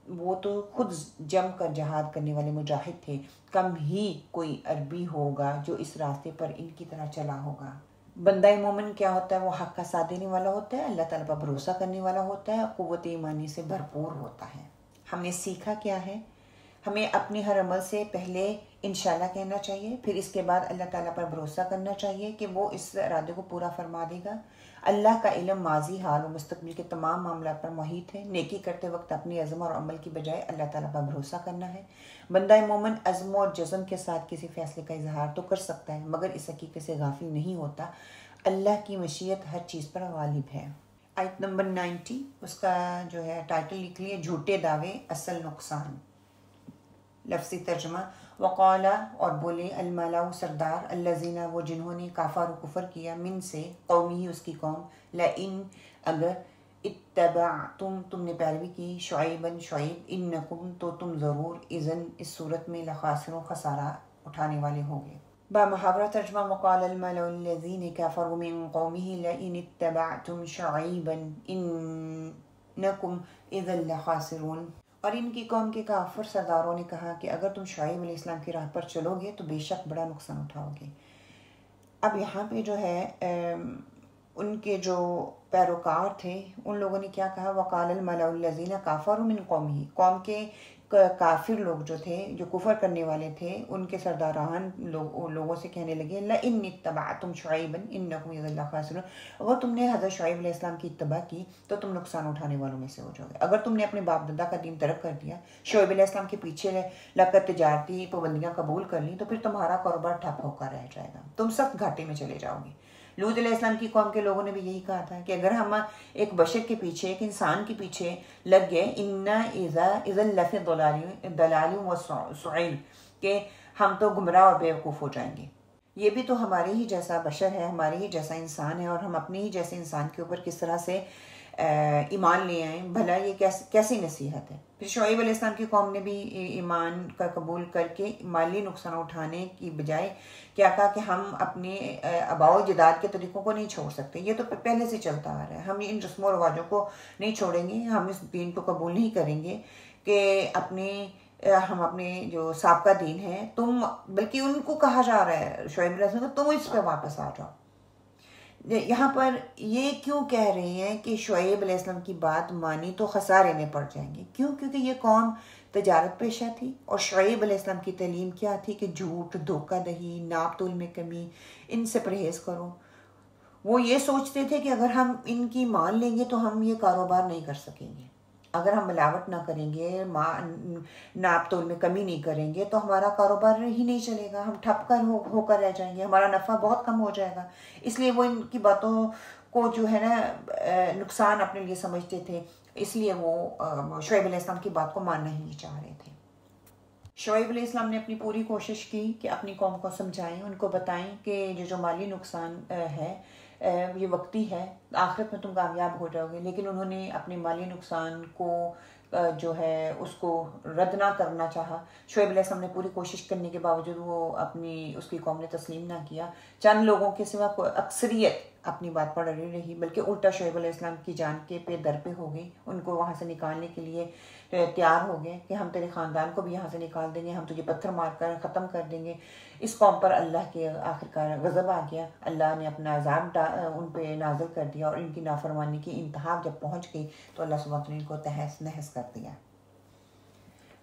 وہ تو خود جم کر جہاد کرنے والے مجاہد تھے، کم ہی کوئی عربی ہوگا جو اس راستے پر ان کی طرح چلا ہوگا. بندہ مومن کیا ہوتا ہے؟ وہ حق کا ساتھ دینے والا ہوتا ہے، اللہ تعالیٰ پر بھروسہ کرنے والا ہوتا ہے، قوت ایمانی سے بھرپور ہوتا ہے. ہم نے سیکھا کیا ہے؟ ہمیں اپنے ہر عمل سے پہلے انشاءاللہ کہنا چاہیے، پھر اس کے بعد اللہ تعالیٰ پر بھروسہ کرنا چاہیے کہ وہ اس ارادے کو پورا فرما دے گا. اللہ کا علم ماضی، حال و مستقبل کے تمام معاملات پر محیط ہے. نیکی کرتے وقت اپنی عزم اور عمل کی بجائے اللہ تعالیٰ پر بھروسہ کرنا ہے. بندہ مومن عزم اور جزم کے ساتھ کسی فیصلے کا اظہار تو کر سکتا ہے مگر اس حقیقت سے غافل نہیں ہوتا اللہ کی مشیت ہر چیز پر غالب ہے. آیت نمبر 90 اس کا جو ہے ٹائٹل لکھ لیے جھوٹے دعوے اصل نقصان. لفظی ترجمہ وقالا اور بولے الملاؤ سردار الذین وہ جنہوں نے کافر و کفر کیا من سے قومی اس کی قوم لئن اگر تم نے پیروی کی شعیباً شعیب انکم تو تم ضرور اذن اس صورت میں لخاسروں خسارہ اٹھانے والے ہوگے. با محاورہ ترجمہ وقال الملأ الذین کفروا من قومه لئن اتبعتم شعیبا انکم اذا لخاسرون. اور ان کی قوم کے کافر سرداروں نے کہا کہ اگر تم شعیب علیہ السلام کی راہ پر چلو گے تو بے شک بڑا نقصان اٹھاؤ گے. اب یہاں پہ جو ہے ان کے جو پیروکار تھے ان لوگوں نے کیا کہا وقال الملأ الذین کفروا من قومه، قوم کے کافر لوگ جو تھے جو کفر کرنے والے تھے ان کے سرداران لوگوں سے کہنے لگے لئن اتبعتم شعیبا انکم اذا لخاسرون، اگر تم نے حضرت شعیب علیہ السلام کی اتباع کی تو تم نقصان اٹھانے والوں میں سے ہو جاؤ گے. اگر تم نے اپنے باپ دادا کا دین ترک کر دیا، شعیب علیہ السلام کے پیچھے لگ کر تجارتی پابندیاں قبول کر لی تو پھر تمہارا کاروبار ٹھپ ہو کر رہ جائے گا، تم سخت گھاٹے میں چلے جاؤ گے. لوط علیہ السلام کی قوم کے لوگوں نے بھی یہی کہا تھا کہ اگر ہم ایک بشر کے پیچھے ایک انسان کے پیچھے لگ گئے انا اذا لفی ضلال و سعیر، کہ ہم تو گمراہ اور بیوقوف ہو جائیں گے. یہ بھی تو ہمارے ہی جیسا بشر ہے، ہمارے ہی جیسا انسان ہے، اور ہم اپنے ہی جیسے انسان کے اوپر کس طرح سے ایمان لے آئیں، بھلا یہ کیسی نصیحت ہے. پھر شعیب علیہ السلام کی قوم نے بھی ایمان کا قبول کر کے مالی نقصان اٹھانے کی بجائے کیا کہا کہ ہم اپنے آباء و اجداد کے طریقوں کو نہیں چھوڑ سکتے، یہ تو پہلے سے چلتا آ رہا ہے، ہم ان رسم و رواجوں کو نہیں چھوڑیں گے، ہم اس دین کو قبول نہیں کریں گے کہ ہم اپنے جو سابقہ دین ہے بلکہ ان کو کہا جا رہا ہے شعیب علیہ السلام تم اس پہ واپس آ جاؤ. یہاں پر یہ کیوں کہہ رہے ہیں کہ شعیب علیہ السلام کی بات مانی تو خسارے میں پڑ جائیں گے؟ کیوں؟ کیونکہ یہ قوم تجارت پیشہ تھی اور شعیب علیہ السلام کی تعلیم کیا تھی کہ جھوٹ، دھوکہ دہی، ناپ تول میں کمی، ان سے پرہیز کرو. وہ یہ سوچتے تھے کہ اگر ہم ان کی مان لیں گے تو ہم یہ کاروبار نہیں کر سکیں گے، اگر ہم ملاوٹ نہ کریں گے، ناپ تول میں کمی نہیں کریں گے تو ہمارا کاروبار ہی نہیں چلے گا، ہم ٹھپ کر ہو کر رہ جائیں گے، ہمارا نفع بہت کم ہو جائے گا. اس لیے وہ ان کی باتوں کو جو ہے نا نقصان اپنے لیے سمجھتے تھے، اس لیے وہ شعیب علیہ السلام کی بات کو ماننا ہی نہیں چاہ رہے تھے. شعیب علیہ السلام نے اپنی پوری کوشش کی کہ اپنی قوم کو سمجھائیں، ان کو بتائیں کہ جو مالی نقصان ہے یہ وقتی ہے، آخرت میں تم کامیاب ہو جاؤ گے. لیکن انہوں نے اپنے مالی نقصان کو جو ہے اس کو رد نہ کرنا چاہا. شعیب علیہ السلام نے پوری کوشش کرنے کے باوجود وہ اس کی قوم نے تسلیم نہ کیا. چند لوگوں کے سوا اکثریت اپنی بات پر اڑی رہی، بلکہ الٹا شعیب علیہ السلام کی جان کے در پہ ہو گئی، ان کو وہاں سے نکالنے کے لیے تیار ہو گئے کہ ہم تیرے خاندان کو بھی یہاں سے نکال دیں گے، ہم تجھے پتھر مار کر ختم کر دیں گے. اس قوم پر اللہ کے آخرکار غضب آ گیا، اللہ نے اپنا عذاب ان پہ نازل کر دیا اور ان کی نافرمانی کی انتہا جب پہنچ گئی تو اللہ سبحانہ وتعالیٰ نے ان کو تہس نہس کر دیا.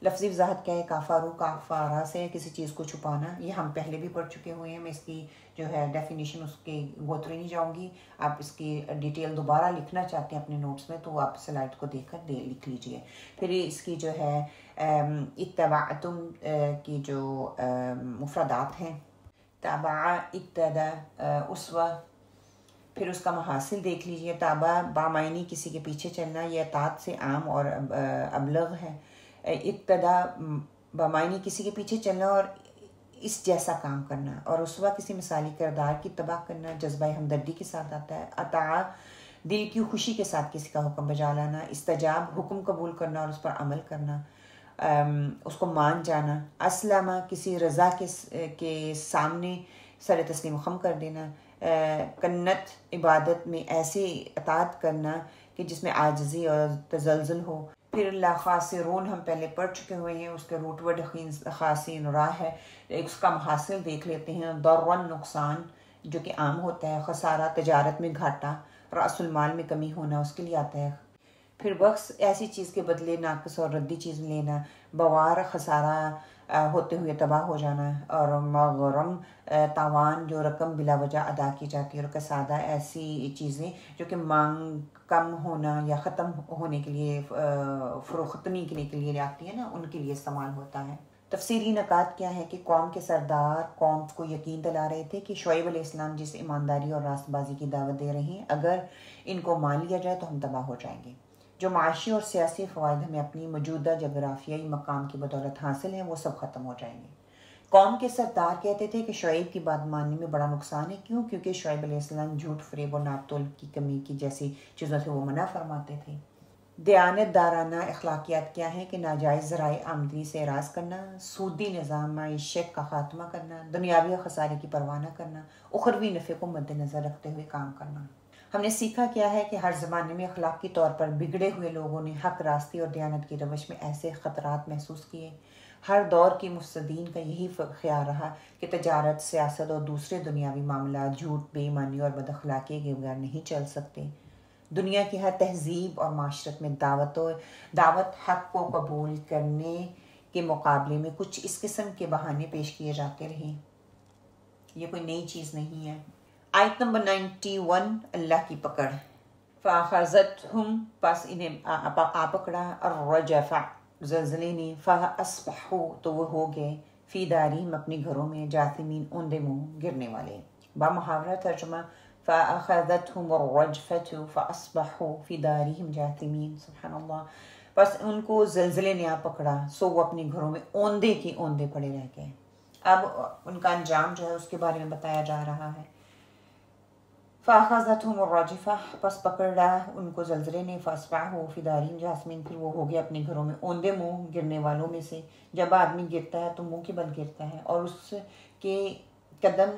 لفظی وضاحت کیا ہے؟ کافارو کافارہ سے کسی چیز کو چھپانا، یہ ہم پہلے بھی پڑھ چکے ہوئے ہیں، میں اس کی جو ہے ڈیفینیشن اس کے گو تھرو نہیں جاؤں گی، آپ اس کی ڈیٹیل دوبارہ لکھنا چاہتے ہیں اپنے نوٹس میں تو آپ سلائڈ کو دیکھ کر لکھ لیجئے۔ پھر اس کی جو ہے اتبعتم کی جو مفردات ہیں، تابع، اقتداء، اسوہ، پھر اس کا محاصل دیکھ لیجئے۔ تابع بامعنی کسی کے پیچھے چلنا، یہ اطاعت سے عام اور ابلغ ہے۔ اقتداء بامعنی کسی کے پیچھے چلنا اور اس جیسا کام کرنا، اور اسوہ کسی مثالی کردار کی اتباع کرنا، جذبہ ہمدردی کے ساتھ آتا ہے۔ اطاع دل کی خوشی کے ساتھ کسی کا حکم بجا لانا۔ استجاب حکم قبول کرنا اور اس پر عمل کرنا، اس کو مان جانا۔ اسلم کسی رضا کے سامنے سر تسلیم خم کر دینا۔ کنت عبادت میں ایسی اطاعت کرنا کہ جس میں عاجزی اور تزلزل ہو۔ پھر لا خاسرون ہم پہلے پڑھ چکے ہوئے ہیں، اس کے روٹ ورڈ خاسین راہ ہے، اس کا محاصل دیکھ لیتے ہیں۔ ضرر نقصان جو کہ عام ہوتا ہے، خسارہ تجارت میں گھاٹا، رأس المال میں کمی ہونا اس کے لیے آتا ہے۔ پھر بخس ایسی چیز کے بدلے ناقص اور ردی چیز لینا۔ بوار خسارہ ہوتے ہوئے تباہ ہو جانا، اور مغرم تاوان جو رقم بلا وجہ ادا کی جاتی ہے، اور کسادہ ایسی چیزیں جو کہ مانگ کم ہونا یا ختم ہونے کے لیے فروختنی کے لیے آتی ہے نا، ان کے لیے استعمال ہوتا ہے۔ تفصیلی نکات کیا ہے کہ قوم کے سردار قوم کو یقین دلا رہے تھے کہ شعیب علیہ السلام جس ایمانداری اور راست بازی کی دعوت دے رہے ہیں، اگر ان کو مان لیا جائے تو ہم تباہ ہو جائیں گے۔ جو معاشی اور سیاسی فوائد ہمیں اپنی موجودہ جغرافیائی مقام کی بدولت حاصل ہیں وہ سب ختم ہو جائیں گے۔ قوم کے سردار کہتے تھے کہ شعیب کی بات ماننے میں بڑا نقصان ہے، کیوں؟ کیونکہ شعیب علیہ السلام جھوٹ، فریب اور ناپ تول کی کمی کی جیسی چیزوں سے وہ منع فرماتے تھے۔ دیانت دارانہ اخلاقیات کیا ہیں کہ ناجائز ذرائع آمدنی سے اعراض کرنا، سودی نظام معیشت کا خاتمہ کرنا، دنیاوی خسارے کی پرواہ نہ کرنا، اخروی نفع کو مد نظر رکھتے ہوئے کام کرنا۔ ہم نے سیکھا کیا ہے کہ ہر زمانے میں اخلاقی طور پر بگڑے ہوئے لوگوں نے حق، راستی اور دیانت کی روش میں ایسے خطرات محسوس کیے۔ ہر دور کی مفسدین کا یہی خیال رہا کہ تجارت، سیاست اور دوسرے دنیاوی معاملات جھوٹ، بے ایمانی اور بد اخلاقی کے بغیر نہیں چل سکتے۔ دنیا کی ہر تہذیب اور معاشرت میں دعوت حق کو قبول کرنے کے مقابلے میں کچھ اس قسم کے بہانے پیش کیے جاتے رہے، یہ کوئی نئی چیز نہیں ہے۔ آیت نمبر 91، اللہ کی پکڑ۔ فَأَخَذَتْهُمْ پس انہیں آ پکڑا، الرَّجْفَةُ زلزلے نے، فَأَصْبَحُوا تو وہ ہو گئے، فی دارہم اپنے گھروں میں، جاثمین اوندے منہ گرنے والے۔ با محاورہ ترجمہ، فَأَخَذَتْهُمُ الرَّجْفَةُ فَأَصْبَحُوا فِي دَارِهِمْ جَاثِمِينَ۔ سبحان اللہ۔ بس ان کو زلزلے نے آ پکڑا، سو وہ اپنے گھروں میں اوندے کی اوندے پڑے رہ گئے۔ اب ان کا انجام جو ہے اس کے بارے میں بتایا جا رہا ہے۔ فَأَخَذَتْهُمُ الرَّجْفَةُ پس پکڑا ان کو زلزلے نے، فَأَصْبَحُوا فِي دَارِهِمْ جَاثِمِينَ پھر وہ ہو گیا اپنے گھروں میں اوندے منہ گرنے والوں میں سے۔ جب آدمی گرتا ہے تو منہ کے بل گرتا ہے، اور اس کے قدم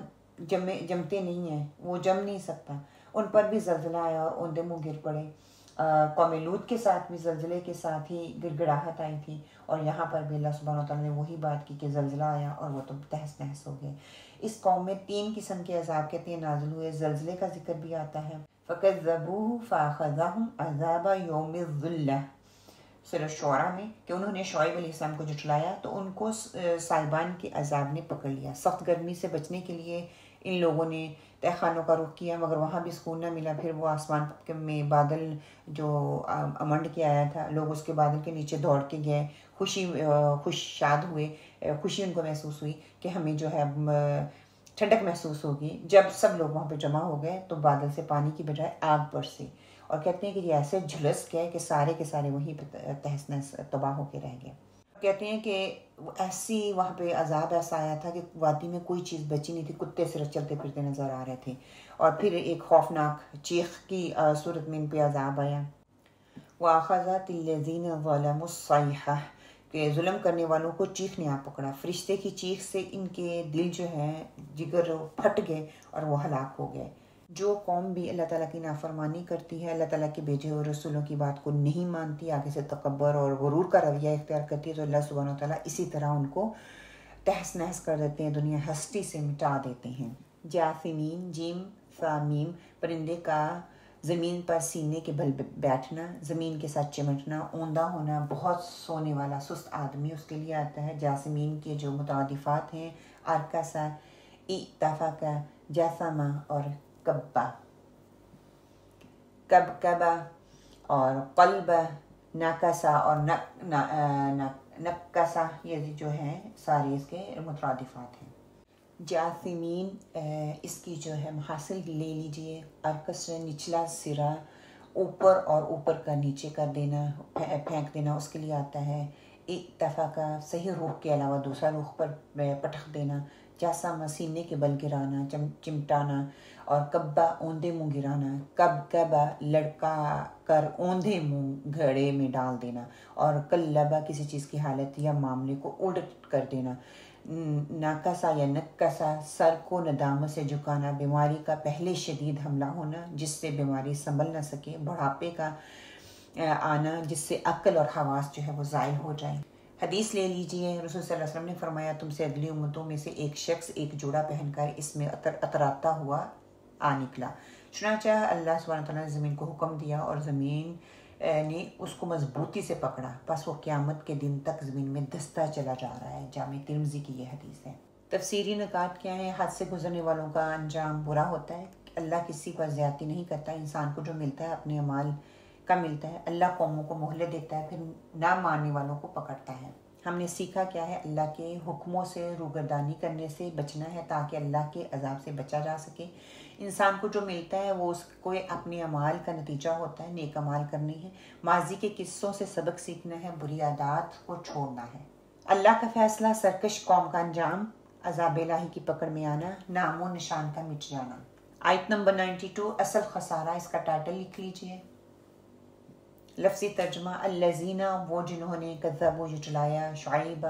جمتے نہیں ہیں، وہ جم نہیں سکتا۔ ان پر بھی زلزلہ آیا اور اوندے منہ گر پڑے۔ قوم لوط کے ساتھ بھی زلزلے کے ساتھ ہی گڑگڑاہٹ آئی تھی، اور یہاں پر بھی اللہ سبحانہ وتعالیٰ نے وہی بات کی کہ زلزلہ آیا اور وہ تو تہس نہس ہو گئے۔ اس قوم میں 3 قسم کے عذاب کہتے ہیں نازل ہوئے، زلزلے کا ذکر بھی آتا ہے۔ فَكَذَّبُوهُ فَأَخَذَهُمْ عَذَابَ يَوْمِ الظُّلَّةِ سورہ شعراء میں، کہ انہوں نے شعیب علیہ السلام کو جھٹلایا تو ان کو سائبان کے عذاب نے پکڑ لیا۔ سخت گرمی سے بچنے کے لیے ان لوگوں نے تہ خانوں کا رخ کیا، مگر وہاں بھی سکون نہ ملا۔ پھر وہ آسمان میں بادل جو امنڈ کے آیا تھا، لوگ اس کے بادل کے نیچے دوڑ کے گئے، خوش شاد ہوئے، خوشی ان کو محسوس ہوئی کہ ہمیں جو ہے ٹھنڈک محسوس ہوگی۔ جب سب لوگ وہاں پہ جمع ہو گئے تو بادل سے پانی کی بجائے آگ برسی، اور کہتے ہیں کہ یہ ایسے جھلس گئے کہ سارے کے سارے وہیں پہ تہس نہس تباہ ہو کے رہ گئے۔ کہتے ہیں کہ ایسی وہاں پہ عذاب ایسا آیا تھا کہ وادی میں کوئی چیز بچی نہیں تھی، کتے صرف چلتے پھرتے نظر آ رہے تھے، اور پھر ایک خوفناک چیخ کی صورت میں ان پہ عذاب آیا۔ وَأَخَذَتِ الَّذِينَ ظَلَمُوا الصَّيْحَةُ کہ ظلم کرنے والوں کو چیخ نے آ پکڑا، فرشتے کی چیخ سے ان کے دل جو ہے جگر پھٹ گئے اور وہ ہلاک ہو گئے۔ جو قوم بھی اللہ تعالیٰ کی نافرمانی کرتی ہے، اللہ تعالیٰ کے بھیجے ہوئے رسولوں کی بات کو نہیں مانتی، آگے سے تکبر اور غرور کا رویہ اختیار کرتی ہے، تو اللہ سبحانہ وتعالیٰ اسی طرح ان کو تہس نہس کر دیتے ہیں، دنیا ہستی سے مٹا دیتے ہیں۔ جاثمین، جیم فا میم پرندے کا زمین پر سینے کے بل بیٹھنا، زمین کے ساتھ چمٹنا، اوندا ہونا، بہت سونے والا سست آدمی اس کے لیے آتا ہے۔ جاسمین کے جو مترادفات ہیں ارکسا، اتفقا، جسما اور کبا، کبکبا اور قلبہ، نکسا اور نکسا، یہ جو ہیں سارے اس کے مترادفات ہیں۔ جاثمین اس کی جو ہے محاصل لے لیجئے، ارکس نچلا سرا، اوپر اور اوپر کا نیچے کر دینا، پھینک دینا، اس کے لیے آتا ہے۔ اتفاقہ صحیح رخ کے علاوہ دوسرا رخ پر پٹخ دینا، جاسم سینے کے بل گرانا، چمٹانا، اور کبا اوندے منہ گرانا، کب کبا لڑکا کر اوندے منہ گھڑے میں ڈال دینا، اور کلبا کسی چیز کی حالت یا معاملے کو الٹ کر دینا۔ ناکسا یا نکسا سر کو ندامت سے جھکانا، بیماری کا پہلے شدید حملہ ہونا جس سے بیماری سنبھل نہ سکے، بڑھاپے کا آنا جس سے عقل اور حواس جو ہے وہ زائل ہو جائیں۔ حدیث لے لیجئے، رسول صلی اللہ علیہ وسلم نے فرمایا تم سے اگلی امتوں میں سے ایک شخص ایک جوڑا پہن کر اس میں اتراتا ہوا آ نکلا، چنانچہ اللہ سبحانہ تعالیٰ نے زمین کو حکم دیا اور زمین نے اس کو مضبوطی سے پکڑا، پس وہ قیامت کے دن تک زمین میں دستہ چلا جا رہا ہے۔ جامع ترمذی کی یہ حدیث ہے۔ تفسیری نکات کیا ہیں؟ حد سے گزرنے والوں کا انجام برا ہوتا ہے، اللہ کسی پر زیادتی نہیں کرتا، انسان کو جو ملتا ہے اپنے اعمال کا ملتا ہے، اللہ قوموں کو مہلت دیتا ہے، پھر نہ ماننے والوں کو پکڑتا ہے۔ ہم نے سیکھا کیا ہے؟ اللہ کے حکموں سے روگردانی کرنے سے بچنا ہے تاکہ اللہ کے عذاب سے بچا جا سکے۔ انسان کو جو ملتا ہے وہ اس کو اپنے اعمال کا نتیجہ ہوتا ہے، نیک اعمال کرنے ہیں، ماضی کے قصوں سے سبق سیکھنا ہے، بری عادات کو چھوڑنا ہے۔ اللہ کا فیصلہ، سرکش قوم کا انجام، عذاب الہی کی پکڑ میں آنا، نام و نشان کا مٹ جانا۔ آیت نمبر 92 اصل خسارہ، اس کا ٹائٹل لکھ لیجئے۔ لفظی ترجمہ، الذین وہ جنہوں نے کذبوا جھٹلایا شعیب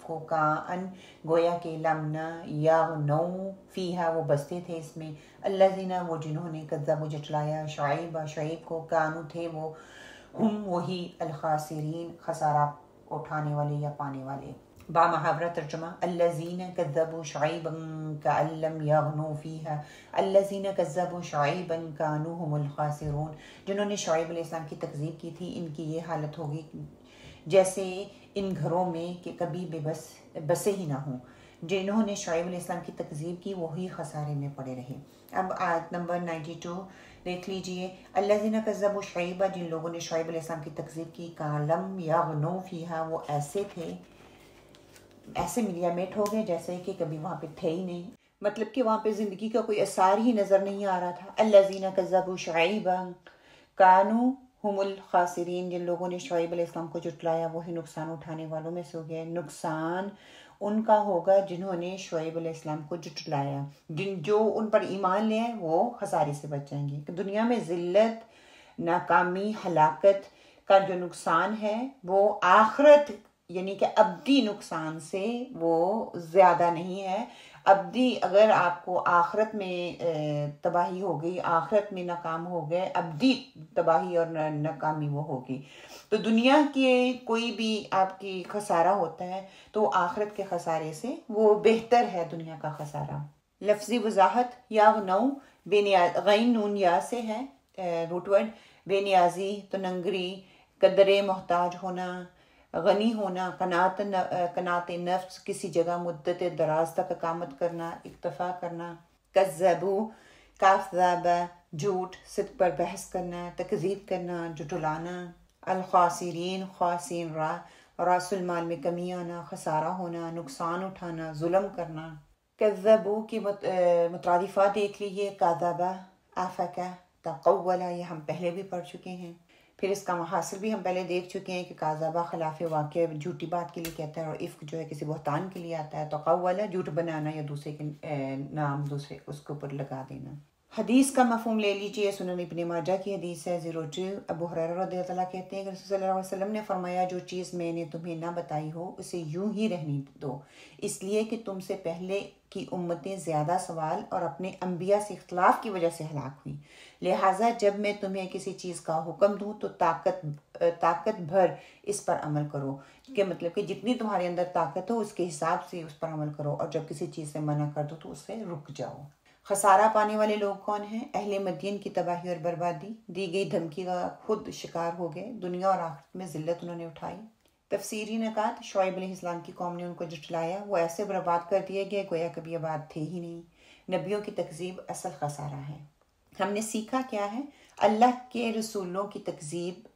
کو، کان گویا کہ لمنا یغنوا فیہا وہ بستے تھے اس میں، الذین وہ جنہوں نے کذبوا جھٹلایا شعیب کو، کانوا تھے وہ، ہم وہی، الخاسرین خسارہ اٹھانے والے یا پانے والے۔ با محاورہ ترجمہ، الذین کذبوا شعیبا کأن لم یغنوا فیہا، الذین کذبوا شعیبا کانوا هم الخاسرون، جنہوں نے شعیب علیہ السلام کی تکذیب کی تھی ان کی یہ حالت ہوگی جیسے ان گھروں میں کہ کبھی بسے ہی نہ ہوں۔ جنہوں نے شعیب علیہ السلام کی تکذیب کی وہی خسارے میں پڑے رہے۔ اب آیت نمبر 92 دیکھ لیجئے، الذین کذبوا شعیبا، جن لوگوں نے شعیب علیہ السلام کی تکذیب کی، کأن لم یغنوا فیہا وہ ایسے تھے، ایسے ملیا میٹ ہو گئے جیسے کہ کبھی وہاں پہ تھے ہی نہیں، مطلب کہ وہاں پہ زندگی کا کوئی اثار ہی نظر نہیں آ رہا تھا۔ الذین کذبوا شعیبا کانوا هم الخاسرین، جن لوگوں نے شعیب علیہ السلام کو جھٹلایا وہی نقصان اٹھانے والوں میں سے ہو گئے۔ نقصان ان کا ہوگا جنہوں نے شعیب علیہ السلام کو جھٹلایا، جو ان پر ایمان لے آئے وہ خسارے سے بچ جائیں گے۔ دنیا میں ذلت، ناکامی، ہلاکت کا جو نقصان ہے وہ آخرت یعنی کہ ابدی نقصان سے وہ زیادہ نہیں ہے۔ ابدی اگر آپ کو آخرت میں تباہی ہو گئی، آخرت میں ناکام ہو گئے، ابدی تباہی اور ناکامی وہ ہوگی۔ تو دنیا کے کوئی بھی آپ کی خسارہ ہوتا ہے تو آخرت کے خسارے سے وہ بہتر ہے دنیا کا خسارہ۔ لفظی وضاحت، یغنوا غین نون یا سے ہے روٹ ورڈ، بے نیازی، تنگری، قدرے محتاج ہونا، غنی ہونا، قناعت نفس، کسی جگہ مدت دراز تک اقامت کرنا، اکتفا کرنا۔ کذبوا کاف ذابہ جھوٹ، صدق پر بحث کرنا، تکذیب کرنا، جھٹلانا۔ الخاسرین خاسرین راس المال میں کمی آنا، خسارہ ہونا، نقصان اٹھانا، ظلم کرنا۔ کذبوا کی مترادفات دیکھ لیجیے، کذبہ، افکا، تقولا، یہ ہم پہلے بھی پڑھ چکے ہیں۔ پھر اس کا محاصل بھی ہم پہلے دیکھ چکے ہیں کہ کاذبہ خلاف واقع جھوٹی بات کے لیے کہتا ہے، اور افک جو ہے کسی بہتان کے لیے آتا ہے، تقولا جھوٹ بنانا یا دوسرے کے نام دوسرے اس کے اوپر لگا دینا۔ حدیث کا مفہوم لے لیجئے، سنن ابن ماجہ کی حدیث ہے 02، ابو ہریرہ رضی اللہ عنہ کہتے ہیں کہ رسول صلی اللہ علیہ وسلم نے فرمایا جو چیز میں نے تمہیں نہ بتائی ہو اسے یوں ہی رہنے دو، اس لیے کہ تم سے پہلے کی امتیں زیادہ سوال اور اپنے انبیاء سے اختلاف کی وجہ سے ہلاک ہوئیں، لہٰذا جب میں تمہیں کسی چیز کا حکم دوں تو طاقت بھر اس پر عمل کرو، کہ مطلب کہ جتنی تمہارے اندر طاقت ہو اس کے حساب سے اس پر عمل کرو، اور جب کسی چیز سے منع کر دو تو اس سے رک جاؤ۔ خسارہ پانے والے لوگ کون ہیں؟ اہل مدین کی تباہی اور بربادی، دی گئی دھمکی کا خود شکار ہو گئے، دنیا اور آخرت میں ذلت انہوں نے اٹھائی۔ تفسیری نکات: شعیب علیہ السلام کی قوم نے ان کو جھٹلایا، وہ ایسے برباد کر دیے گئے گویا کبھی آباد تھے ہی نہیں۔ نبیوں کی تکذیب اصل خسارہ ہے۔ ہم نے سیکھا کیا ہے؟ اللہ کے رسولوں کی تکذیب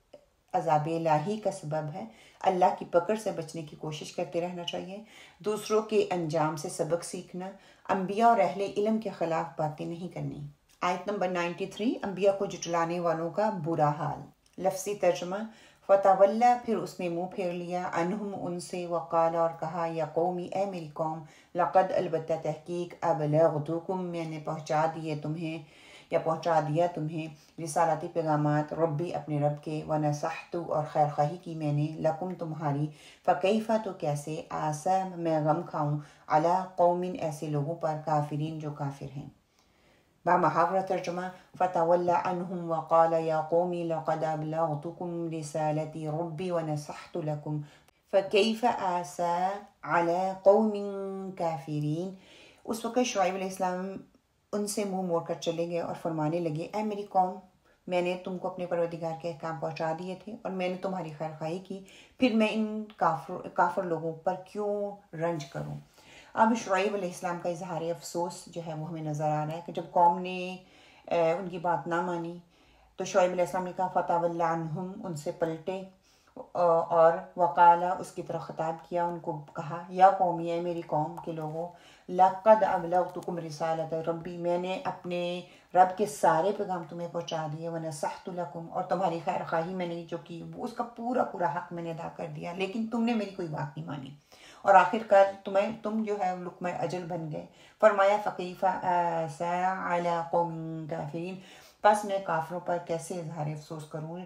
عذاب الہی کا سبب ہے۔ اللہ کی پکڑ سے بچنے کی کوشش کرتے رہنا چاہیے، دوسروں کے انجام سے سبق سیکھنا، انبیاء اور اہل علم کے خلاف باتیں نہیں کرنی۔ آیت نمبر 93، انبیاء کو جھٹلانے والوں کا برا حال۔ لفظی ترجمہ: فتولی، پھر اس نے منہ پھیر لیا، عنہم، ان سے، وقال، اور کہا، یا قومی، اے میری قوم، لقد، البتہ، تحقیق، ابلغتکم، میں نے پہنچا دیا تمہیں، رسالتی پیغامات، ربی، اپنے رب کے، ونصحت، اور خیر خواہی کی میں نے، لکم، تمہاری، فکیف، تو کیسے، آسا، میں غم کھاؤں، علی قوم، ایسے لوگوں پر، کافرین، جو کافر ہیں۔ بامحاورہ ترجمہ: فتولی عنہم وقال یا قوم لقد ابلغتکم رسالتی ربی ونصحت لکم فکیف آسا علی قوم کافرین۔ اس وقت شعیب علیہ السلام ان سے منہ موڑ کر چلے گئے اور فرمانے لگے، اے میری قوم، میں نے تم کو اپنے پروردگار کے احکام پہنچا دیے تھے اور میں نے تمہاری خیر خواہی کی، پھر میں ان کافر لوگوں پر کیوں رنج کروں۔ اب شعیب علیہ السلام کا اظہار افسوس جو ہے وہ ہمیں نظر آ رہا ہے کہ جب قوم نے ان کی بات نہ مانی تو شعیب علیہ السلام نے کہا، فتولی عنہم، ان سے پلٹے، اور وقالا، اس کی طرف خطاب کیا، ان کو کہا، یا قومی، اے میری قوم کے لوگوں، لقد ابلغتکم رسالت ربی، میں نے اپنے رب کے سارے پیغام تمہیں پہنچا دیے، ونصحت لکم، اور تمہاری خیر خواہی میں نے جو کی اس کا پورا حق میں نے ادا کر دیا، لیکن تم نے میری کوئی بات نہیں مانی، اور آخر کار تم جو ہے لقمہ اجل بن گئے۔ فرمایا، فکیف آسا علی قوم کافرین، پس میں کافروں پر کیسے اظہار افسوس کروں۔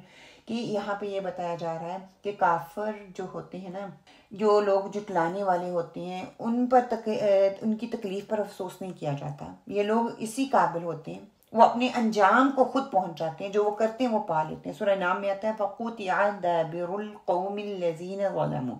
کہ یہاں پہ یہ بتایا جا رہا ہے کہ کافر جو ہوتے ہیں نا، جو لوگ جھٹلانے والے ہوتے ہیں، ان کی تکلیف پر افسوس نہیں کیا جاتا۔ یہ لوگ اسی قابل ہوتے ہیں، وہ اپنے انجام کو خود پہنچ جاتے ہیں، جو وہ کرتے ہیں وہ پا لیتے ہیں۔ سورہ نام میں آتا ہے، فَقُطِعَ دَابِرُ الْقَوْمِ الَّذِينَ ظَلَمُوا،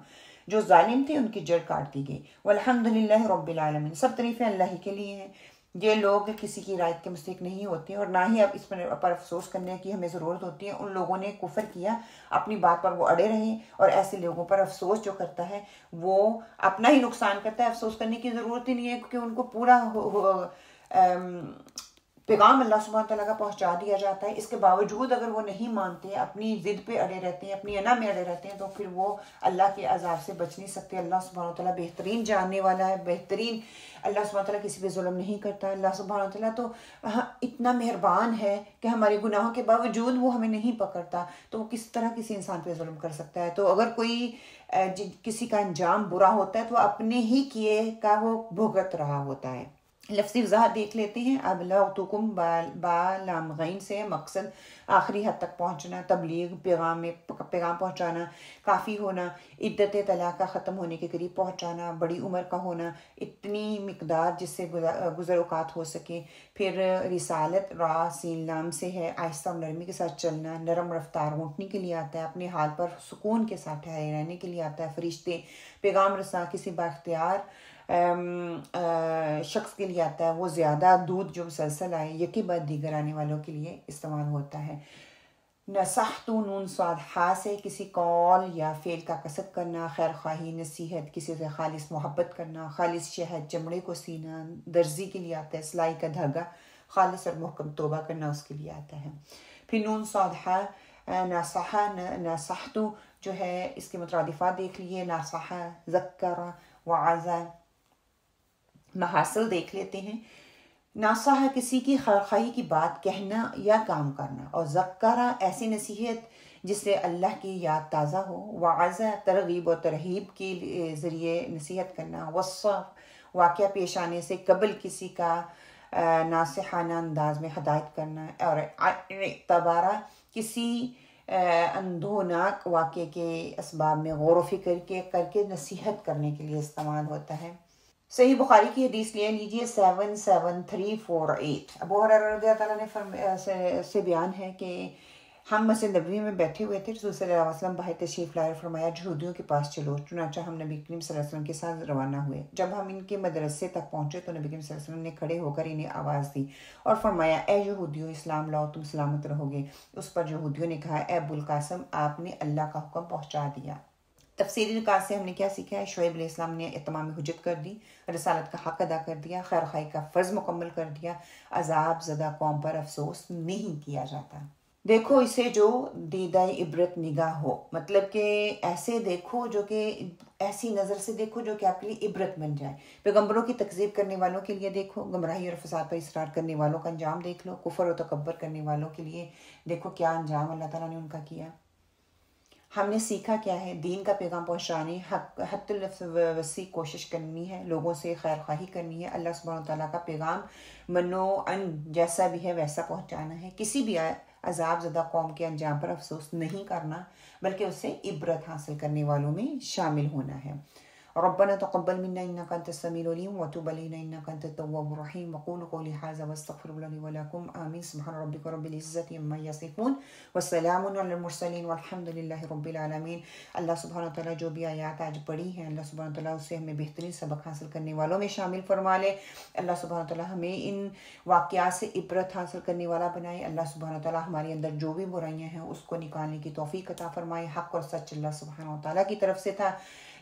جو ظالم تھے ان کی جڑ کاٹ دی گئی۔ وَالْحَمْدُ لِلَّهِ رَبِّ الْعَالَمِينَ، سب تعریفیں اللہ ہی کے لیے ہیں۔ یہ لوگ کسی کی رعایت کے مستحق نہیں ہوتے، اور نہ ہی اب اس پر افسوس کرنے کی ہمیں ضرورت ہوتی ہے۔ ان لوگوں نے کفر کیا، اپنی بات پر وہ اڑے رہے، اور ایسے لوگوں پر افسوس جو کرتا ہے وہ اپنا ہی نقصان کرتا ہے۔ افسوس کرنے کی ضرورت ہی نہیں ہے، کیونکہ ان کو پورا پیغام اللہ سبحانہ تعالیٰ کا پہنچا دیا جاتا ہے۔ اس کے باوجود اگر وہ نہیں مانتے، اپنی ضد پہ اڑے رہتے ہیں، اپنی انا میں اڑے رہتے ہیں، تو پھر وہ اللہ کے عذاب سے بچ نہیں سکتے۔ اللہ سبحانہ تعالیٰ بہترین جاننے والا ہے، بہترین۔ اللہ سبحانہ تعالیٰ کسی پہ ظلم نہیں کرتا۔ اللہ سبحانہ تعالیٰ تو اتنا مہربان ہے کہ ہمارے گناہوں کے باوجود وہ ہمیں نہیں پکڑتا، تو وہ کس طرح کسی انسان پہ ظلم کر سکتا ہے؟ تو اگر کوئی کسی کا انجام برا ہوتا ہے تو اپنے ہی کیے کا وہ بھگت رہا ہوتا ہے۔ لفظی وضاحت دیکھ لیتے ہیں۔ ابلغتکم با لام غین سے مقصد آخری حد تک پہنچنا، تبلیغ، پیغام پہنچانا، کافی ہونا، عدت طلاق کا ختم ہونے کے قریب پہنچانا، بڑی عمر کا ہونا، اتنی مقدار جس سے گزر اوقات ہو سکے۔ پھر رسالت، را سین لام سے ہے، آہستہ اور نرمی کے ساتھ چلنا، نرم رفتار اونٹنے کے لیے آتا ہے، اپنے حال پر سکون کے ساتھ ٹھہرے رہنے کے لیے آتا ہے۔ فرشتے، پیغام رساں، کسی بااختیار شخص کے لیے آتا ہے، وہ زیادہ دودھ جو مسلسل آئے، یکی بعد دیگر آنے والوں کے لیے استعمال ہوتا ہے۔ نصحت، نون صاد ہا سے کسی قول یا فعل کا قصد کرنا، خیر خواہی، نصیحت، کسی سے خالص محبت کرنا، خالص شہد چمڑے کو سینا، درزی کے لیے آتا ہے، سلائی کا دھاگا، خالص اور محکم توبہ کرنا اس کے لیے آتا ہے۔ پھر نون صاد ہا، ناصحہ، ناصحت جو ہے اس کے مترادفات دیکھ لیے، ناصحہ، ذکر، وعظہ۔ محاصل دیکھ لیتے ہیں۔ ناصح کسی کی خواہی کی بات کہنا یا کام کرنا، اور ذکرہ ایسی نصیحت جس سے اللہ کی یاد تازہ ہو، وعظہ ترغیب و ترہیب کے ذریعے نصیحت کرنا، وصف واقعہ پیش آنے سے قبل کسی کا ناصحانہ انداز میں ہدایت کرنا، اور اعتبارہ کسی اندھوناک واقعے کے اسباب میں غور و فکر کر کے نصیحت کرنے کے لیے استعمال ہوتا ہے۔ صحیح بخاری کی حدیث لے لیجیے 77348۔ ابو ہریرہ رضی اللہ تعالیٰ نے سے بیان ہے کہ ہم مسجد نبوی میں بیٹھے ہوئے تھے، رسول صلی اللہ علیہ وسلم باہر تشریف لائے، فرمایا یہودیوں کے پاس چلو، چنانچہ ہم نبی کریم صلی اللہ علیہ وسلم کے ساتھ روانہ ہوئے۔ جب ہم ان کے مدرسے تک پہنچے تو نبی کریم صلی اللہ علیہ وسلم نے کھڑے ہو کر انہیں آواز دی اور فرمایا اے یہودیوں اسلام لاؤ تم سلامت رہو گے۔ اس پر یہودیوں نے کہا اے ابوالقاسم آپ نے اللہ کا حکم پہنچا دیا۔ تفسیری نکات سے ہم نے کیا سیکھا ہے؟ شعیب علیہ السلام نے اتمام حجت کر دی، رسالت کا حق ادا کر دیا، خیر خواہی کا فرض مکمل کر دیا، عذاب زدہ قوم پر افسوس نہیں کیا جاتا۔ دیکھو اسے جو دیدہ عبرت نگاہ ہو، مطلب کہ ایسے دیکھو جو کہ ایسی نظر سے دیکھو جو کہ آپ کے لیے عبرت بن جائے۔ پیغمبروں کی تکذیب کرنے والوں کے لیے دیکھو، گمراہی اور فساد پر اصرار کرنے والوں کا انجام دیکھ لو، کفر و تکبر کرنے والوں کے لیے دیکھو کیا انجام اللہ تعالیٰ نے ان کا کیا۔ ہم نے سیکھا کیا ہے؟ دین کا پیغام پہنچانے حد الوسیع کوشش کرنی ہے، لوگوں سے خیر خواہی کرنی ہے، اللہ سبحانہ وتعالیٰ کا پیغام منو ان جیسا بھی ہے ویسا پہنچانا ہے، کسی بھی عذاب زدہ قوم کے انجام پر افسوس نہیں کرنا بلکہ اسے عبرت حاصل کرنے والوں میں شامل ہونا ہے۔ ربنا تقبل منا انك انت السميع العليم وتب علينا انك انت التواب الرحيم وقول قولي هذا واستغفر الله لي ولكم آمين سبحان ربك رب العزة عما يصفون والسلام على المرسلين والحمد لله رب العالمین۔ اللہ سبحانہ تعالیٰ جو بھی آیات آج پڑھی ہیں اللہ سبحانہ تعالیٰ اسے ہمیں بہترین سبق حاصل کرنے والوں میں شامل فرما لے۔ اللہ سبحانہ تعالیٰ ہمیں ان واقعات سے عبرت حاصل کرنے والا بنائے۔ اللہ سبحانہ تعالیٰ ہمارے اندر جو بھی برائیاں ہیں اس کو نکالنے کی توفیق عطا فرمائے۔ حق اور سچ اللہ سبحانہ تعالیٰ کی طرف سے تھا،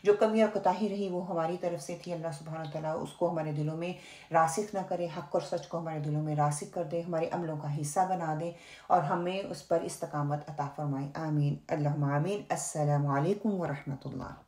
جو کمی اور کوتاہی رہی وہ ہماری طرف سے تھی۔ اللہ سبحانہ تعالیٰ اس کو ہمارے دلوں میں راسخ نہ کرے، حق اور سچ کو ہمارے دلوں میں راسخ کر دے، ہمارے عملوں کا حصہ بنا دے اور ہمیں اس پر استقامت عطا فرمائے۔ آمین اللہم آمین۔ السلام علیکم ورحمۃ اللہ۔